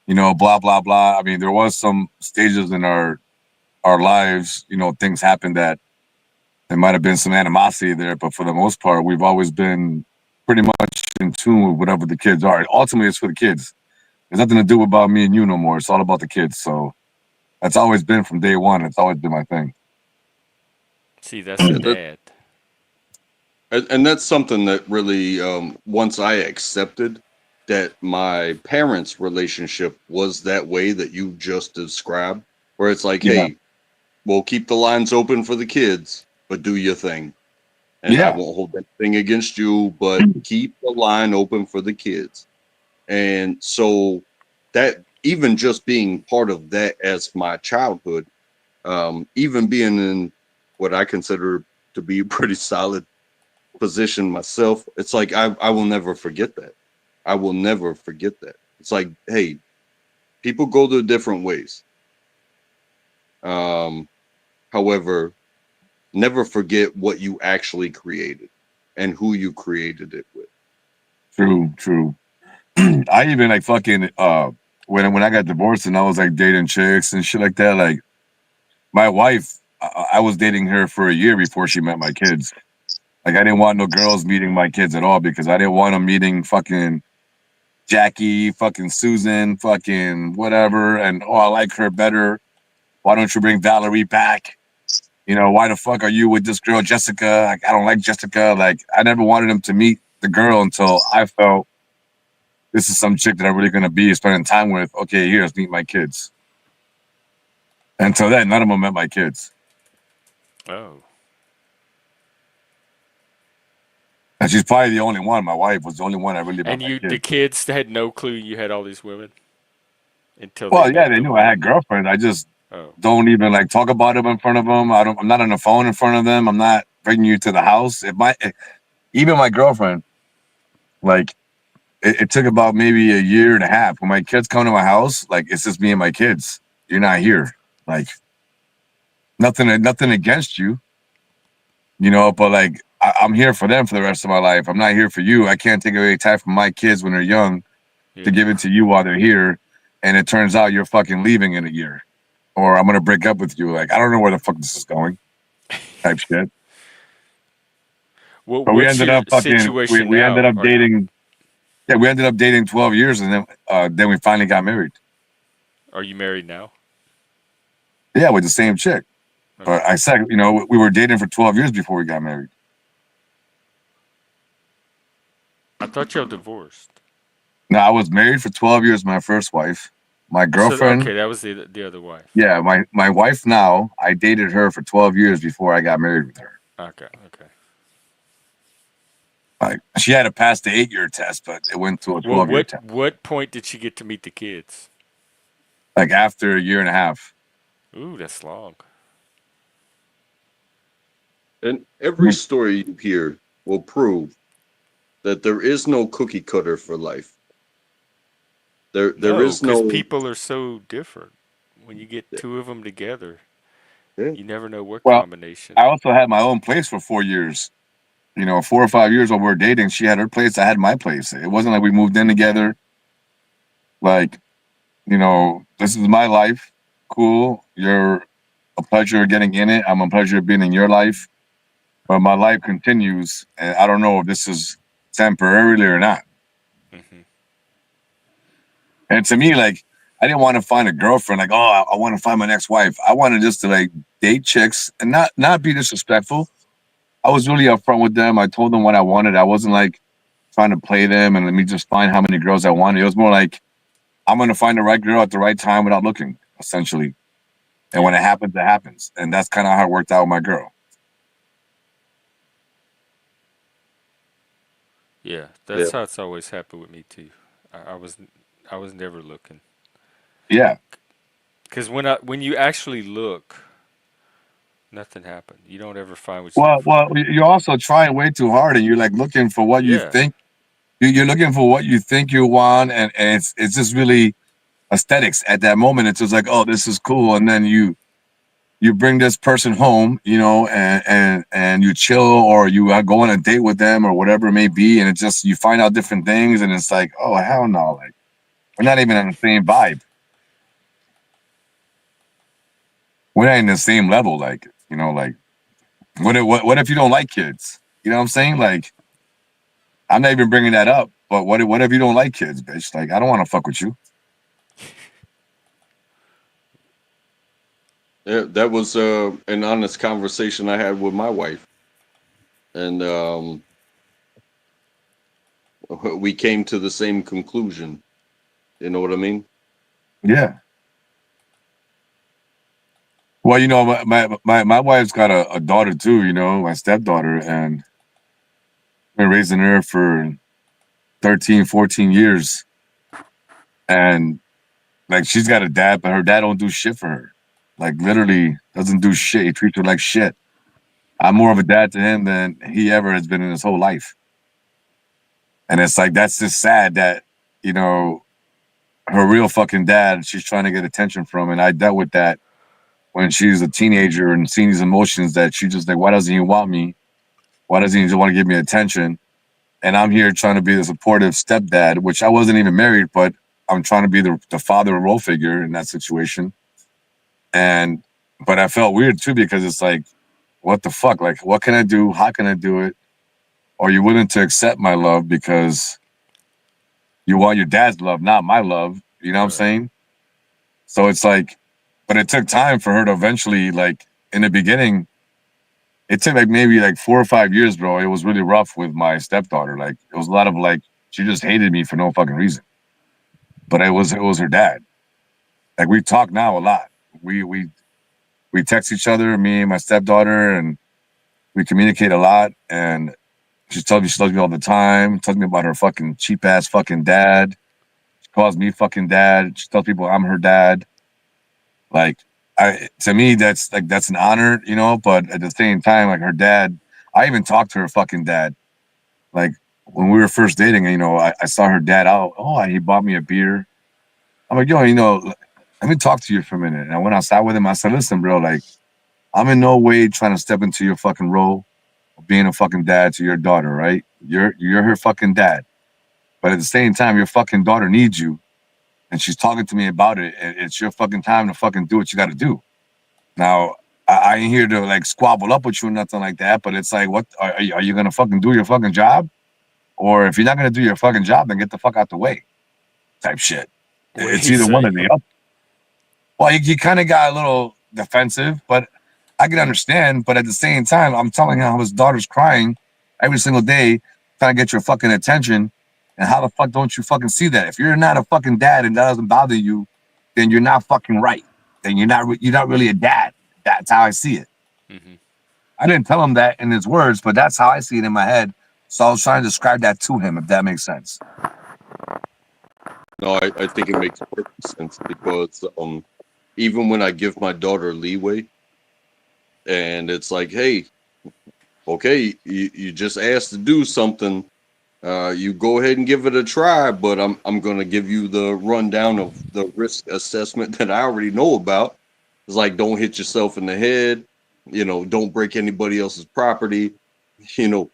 you know, blah, blah, blah. I mean, there was some stages in our lives, you know, things happened that there might have been some animosity there. But for the most part, we've always been pretty much in tune with whatever the kids are. Ultimately, it's for the kids. It's nothing to do about me and you no more. It's all about the kids. So that's always been from day one. It's always been my thing. See, that's a Yeah, dad. and that's something that really, once I accepted that my parents' relationship was that way that you just described, where it's like, Yeah. hey, we'll keep the lines open for the kids, but do your thing. And I Yeah. won't hold anything against you, but keep the line open for the kids. And so that, even just being part of that as my childhood, even being in what I consider to be a pretty solid position myself, it's like I will never forget that. I will never forget that. It's like, hey, people go their different ways. However, never forget what you actually created and who you created it with. True. I even like fucking when I got divorced and I was like dating chicks and shit like that. Like my wife, I was dating her for a year before she met my kids. Like I didn't want no girls meeting my kids at all because I didn't want them meeting fucking Jackie, fucking Susan, fucking whatever. And oh, I like her better. Why don't you bring Valerie back? You know, why the fuck are you with this girl, Jessica? Like, I don't like Jessica. Like, I never wanted them to meet the girl until I felt this is some chick that I'm really gonna be spending time with. Okay, here's meet my kids. Until then, none of them met my kids. Oh. And she's probably the only one. My wife was the only one I really met And my you, the kids. kids had no clue you had all these women until they Well, yeah, met they the knew I one. had girlfriends. I just Oh. don't even like talk about them in front of them. I'm not on the phone in front of them. I'm not bringing you to the house. Even my girlfriend, like it took about maybe a year and a half. When my kids come to my house, like it's just me and my kids. You're not here. Like nothing against you, you know, but like I'm here for them for the rest of my life. I'm not here for you. I can't take away time from my kids when they're young Yeah. to give it to you while they're here. And it turns out you're fucking leaving in a year. Or I'm gonna break up with you. Like, I don't know where the fuck this is going. Type shit. Well, But we what's ended your up fucking situation we ended now? up dating. Yeah, we ended up dating 12 years and then we finally got married. Are you married now? Yeah, with the same chick. But Okay. I said, you know, we were dating for 12 years before we got married. I thought y'all divorced. No, I was married for 12 years, my first wife. My So girlfriend, okay, that was the other wife. yeah, my wife now, I dated her for 12 years before I got married with her. Okay. Like she had to pass the 8-year test, but it went to a Well, 12-year test. what point did she get to meet the kids? Like after a year and a half. Ooh, that's long. And every story you hear will prove that there is no cookie cutter for life. There No, is because no. people are so different. When you get two of them together, Yeah. you never know what Well, combination. I also had my own place for 4 years. You know, 4 or 5 years while we were dating, she had her place, I had my place. It wasn't like we moved in together. Like, you know, this is my life. Cool. You're a pleasure getting in it. I'm a pleasure being in your life. But my life continues, and I don't know if this is temporarily or not. Hmm. And to me, like, I didn't want to find a girlfriend. Like, oh, I want to find my next wife. I wanted just to like date chicks and not be disrespectful. I was really upfront with them. I told them what I wanted. I wasn't like trying to play them and let me just find how many girls I wanted. It was more like I'm gonna find the right girl at the right time without looking, essentially. And when it happens, it happens. And that's kind of how it worked out with my girl. Yeah, Yeah. that's how it's always happened with me too. I was never looking. Yeah. Because when you actually look, nothing happened. You don't ever find what you're looking Well, for. you're also trying way too hard, and you're like looking for what you Yeah. think. You're looking for what you think you want, and it's just really aesthetics at that moment. It's just like, oh, this is cool, and then you bring this person home, you know, and you chill or you go on a date with them or whatever it may be, and it's just you find out different things, and it's like, oh hell no, like we're not even on the same vibe. We're not in the same level, like you know, like what if you don't like kids? You know what I'm saying? Like I'm not even bringing that up, but what if you don't like kids, bitch? Like I don't want to fuck with you. Yeah, that was an honest conversation I had with my wife, and we came to the same conclusion. You know what I mean? Yeah. Well, you know, my wife's got a daughter too, you know, my stepdaughter, and I've been raising her for 13, 14 years. And like she's got a dad, but her dad don't do shit for her. Like literally doesn't do shit. He treats her like shit. I'm more of a dad to him than he ever has been in his whole life. And it's like that's just sad that, you know, her real fucking dad, she's trying to get attention from. And I dealt with that when she was a teenager and seeing these emotions that she just like, why doesn't he want me? Why doesn't he just want to give me attention? And I'm here trying to be the supportive stepdad, which I wasn't even married, but I'm trying to be the father role figure in that situation. And but I felt weird too because it's like, what the fuck? Like, what can I do? How can I do it? Are you willing to accept my love because you want your dad's love, not my love? You know what I'm Right. saying? So it's like, but it took time for her to eventually, like, in the beginning, it took like maybe like 4 or 5 years, bro. It was really rough with my stepdaughter. Like, it was a lot of like, she just hated me for no fucking reason. But it was her dad. Like, we talk now a lot. We text each other, me and my stepdaughter, and we communicate a lot. And she tells me she loves me all the time. Tells me about her fucking cheap ass fucking dad. She calls me fucking dad. She tells people I'm her dad. Like, to me, that's an honor, you know. But at the same time, like her dad, I even talked to her fucking dad. Like when we were first dating, you know, I saw her dad out. Oh, he bought me a beer. I'm like, yo, you know, let me talk to you for a minute. And I went outside with him. I said, listen, bro, like I'm in no way trying to step into your fucking role of being a fucking dad to your daughter, right? You're her fucking dad. But at the same time, your fucking daughter needs you. And she's talking to me about it. And it's your fucking time to fucking do what you got to do. Now, I ain't here to like squabble up with you or nothing like that. But it's like, what are you going to fucking do your fucking job? Or if you're not going to do your fucking job, then get the fuck out the way type shit. What did It's he either one say? or the other. Well, he kind of got a little defensive, but I can understand. But at the same time, I'm telling him how his daughter's crying every single day, trying to get your fucking attention. And how the fuck don't you fucking see that? If you're not a fucking dad and that doesn't bother you, then you're not fucking right. Then you're not really a dad. That's how I see it. Hmm. I didn't tell him that in his words, but that's how I see it in my head. So I was trying to describe that to him, if that makes sense. No, I think it makes perfect sense because even when I give my daughter leeway, and it's like, hey, okay, you just asked to do something. You go ahead and give it a try, but I'm gonna give you the rundown of the risk assessment that I already know about. It's like don't hit yourself in the head, you know, don't break anybody else's property, you know,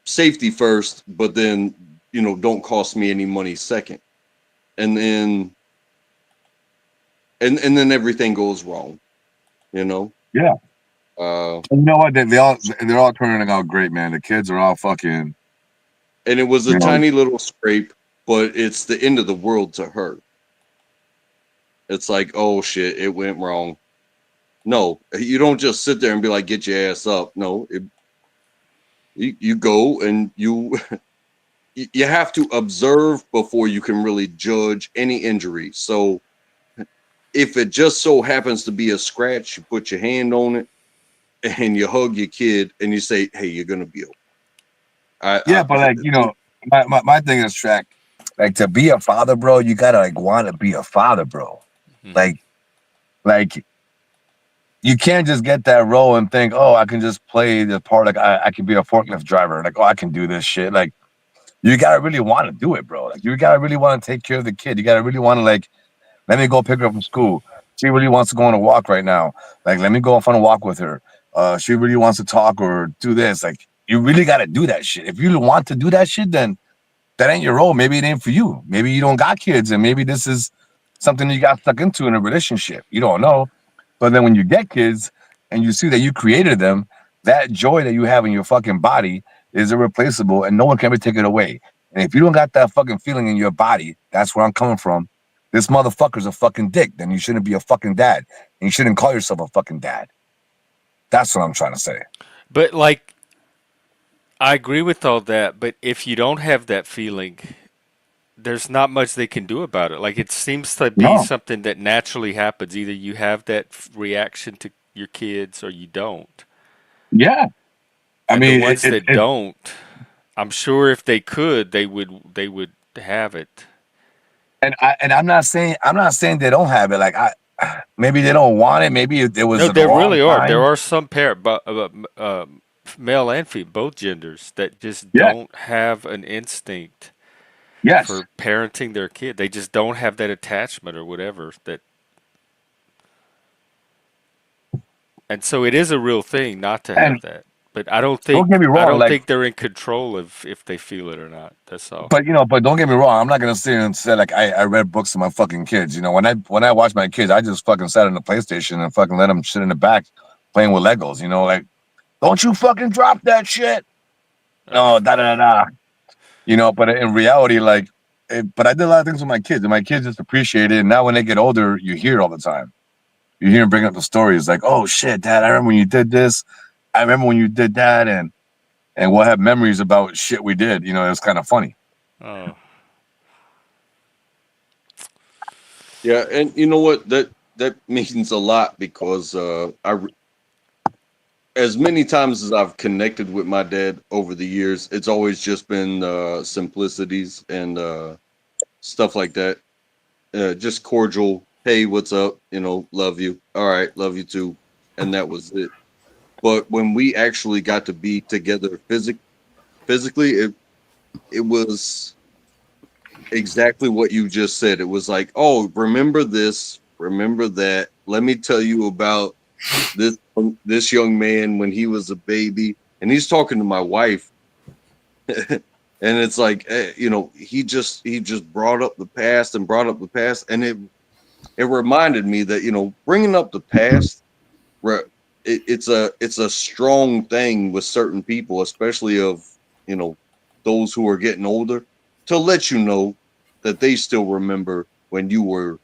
safety first, but then you know, don't cost me any money second. And then and then everything goes wrong, you know. Yeah. Uh And you know what? They're all turning out great, man. The kids are all fucking, and it was a you know, tiny little scrape, but it's the end of the world to her. It's like, oh shit, it went wrong. No, you don't just sit there and be like, get your ass up. No, you go and you you have to observe before you can really judge any injury. So if it just so happens to be a scratch, you put your hand on it and you hug your kid and you say, hey, you're gonna be okay. yeah, but like, you know, my thing is track. Like to be a father, bro, you gotta like want to be a father, bro. Hmm. Like you can't just get that role and think, oh, I can just play the part. Like I can be a forklift driver. Like, oh, I can do this shit. Like you gotta really want to do it, bro. Like you gotta really want to take care of the kid. You gotta really want to like, let me go pick her up from school. She really wants to go on a walk right now. Like, let me go off on a walk with her. She really wants to talk or do this. Like, you really gotta do that shit. If you want to do that shit, then that ain't your role. Maybe it ain't for you. Maybe you don't got kids, and maybe this is something you got stuck into in a relationship. You don't know. But then when you get kids and you see that you created them, that joy that you have in your fucking body is irreplaceable and no one can ever take it away. And if you don't got that fucking feeling in your body, that's where I'm coming from. This motherfucker's a fucking dick. Then you shouldn't be a fucking dad. And you shouldn't call yourself a fucking dad. That's what I'm trying to say. But like, I agree with all that. But if you don't have that feeling, there's not much they can do about it. Like, it seems to be No. something that naturally happens. Either you have that reaction to your kids or you don't. Yeah. I And the mean, ones that don't, I'm sure if they could, they would have it. and I'm not saying they don't have it. Like maybe they don't want it. Maybe it was No, the there wrong really are. There time. are some male and female, both genders, that just Yeah. don't have an instinct Yes. for parenting their kid. They just don't have that attachment or whatever. And so it is a real thing not to have And that. But I don't don't get me wrong. Like, think they're in control of if they feel it or not. That's all. but don't get me wrong. I'm not gonna sit here and say like I read books to my fucking kids. You know, when I watch my kids, I just fucking sat on the PlayStation and fucking let them sit in the back playing with Legos. You know, like, don't you fucking drop that shit. No, da da da da. You know, but in reality, like, but I did a lot of things with my kids, and my kids just appreciate it. And now when they get older, you hear it all the time. You hear them bring up the stories like, "Oh shit, Dad, I remember when you did this. I remember when you did that," and we'll have memories about shit we did. You know, it's kind of funny. Oh. Yeah, and you know what? That means a lot because as many times as I've connected with my dad over the years, it's always just been simplicities and stuff like that. Just cordial. Hey, what's up? You know, love you. All right, love you too. And that was it. But when we actually got to be together physically, it was exactly what you just said. It was like, oh, remember this, remember that. Let me tell you about this young man when he was a baby, and he's talking to my wife, and it's like, you know, he just brought up the past and brought up the past, and it reminded me that, you know, bringing up the past, it's a strong thing with certain people, especially of, you know, those who are getting older, to let you know that they still remember when you were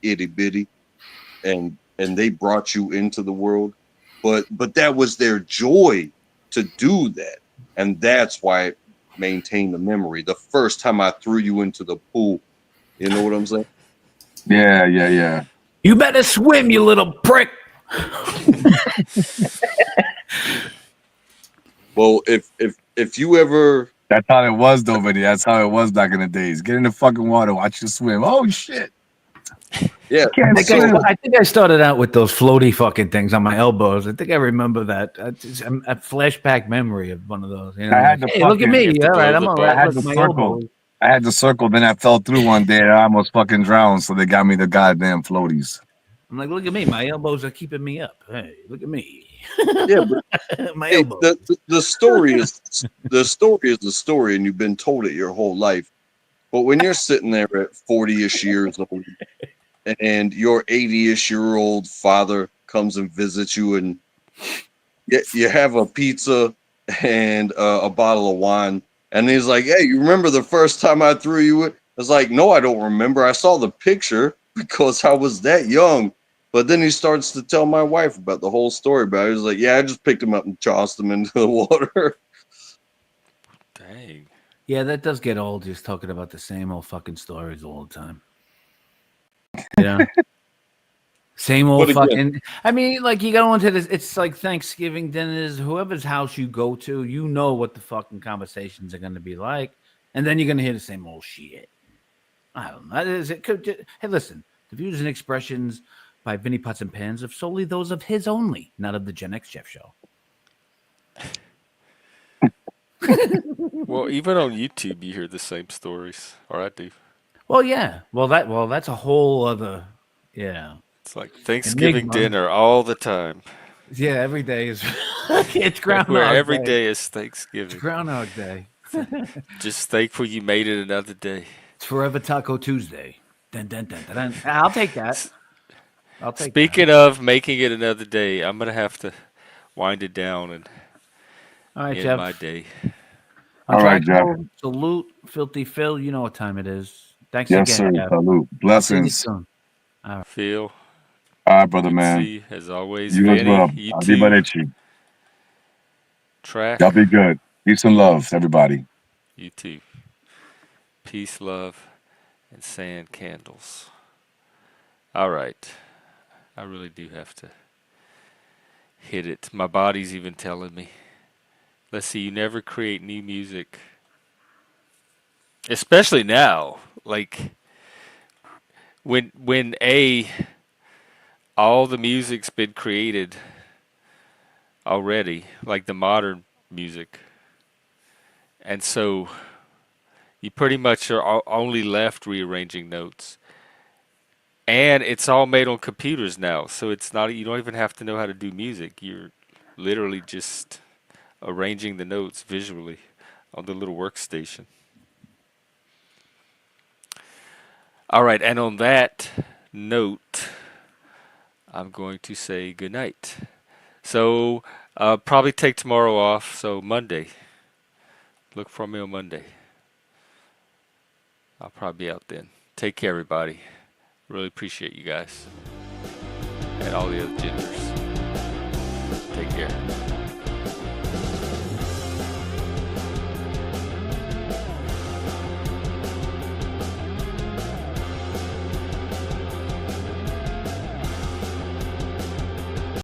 itty bitty and they brought you into the world, but that was their joy to do that, and that's why it maintained the memory. The first time I threw you into the pool, you know what I'm saying? Yeah. You better swim, you little prick. Well, if you ever, that's how it was though, Vinny. That's how it was back in the days. Get in the fucking water, watch you swim. Oh shit. Yeah, I think I started out with those floaty fucking things on my elbows. I think I remember that. A flashback memory of one of those. You know, I had like, the hey, look at me. All right, I'm all right. I had Look, the my circle. elbows. I had the circle. Then I fell through one day and I almost fucking drowned. So they got me the goddamn floaties. I'm like, look at me. My elbows are keeping me up. Hey, look at me. Yeah, but my hey, elbows. the story is the story, and you've been told it your whole life. But when you're sitting there at 40-ish years old, and your 80-ish-year-old father comes and visits you, and you have a pizza and a bottle of wine, and he's like, "Hey, you remember the first time I threw you?" It's like, "No, I don't remember. I saw the picture because I was that young." But then he starts to tell my wife about the whole story about it. He's like, "Yeah, I just picked him up and tossed him into the water." Dang. Yeah, that does get old. Just talking about the same old fucking stories all the time. Yeah. Same old fucking. I mean, like, you go into this. It's like Thanksgiving dinners. Whoever's house you go to, you know what the fucking conversations are going to be like, and then you're going to hear the same old shit. I don't know. Hey, listen. The views and expressions by Vinny Pots and Pans are solely those of his only, not of the Gen X Jeff Show. Well, even on YouTube, you hear the same stories, or I do. Well, yeah. Well, that's a whole other. Yeah. It's like Thanksgiving dinner all the time. Yeah, every day is. It's Groundhog Where every Day. day is Thanksgiving. It's Groundhog Day. Just thankful you made it another day. It's Forever Taco Tuesday. Dun, dun, dun, dun, dun. I'll take that. Speaking of making it another day, I'm gonna have to wind it down and end Jeff. my day. All right, Jeff. Salute, Filthy Phil. You know what time it is. Thanks Yes, again, sir. Jeff. Salute. I'll see you Blessings. soon. All right. Phil, All right, brother good to see man. you as always. You as Vinny, well. you too. Arrivederci. Track, Y'all be good. Peace and love, everybody. you too. Peace, love, and sand candles. All right. I really do have to hit it. My body's even telling me. Let's see, you never create new music. Especially now. Like when all the music's been created already, like the modern music. And so you pretty much are only left rearranging notes. And it's all made on computers now, so it's not, you don't even have to know how to do music. You're literally just arranging the notes visually on the little workstation. All right, and on that note, I'm going to say goodnight. So, probably take tomorrow off, so Monday. Look for me on Monday. I'll probably be out then. Take care, everybody. Really appreciate you guys. And all the other genders. Take care.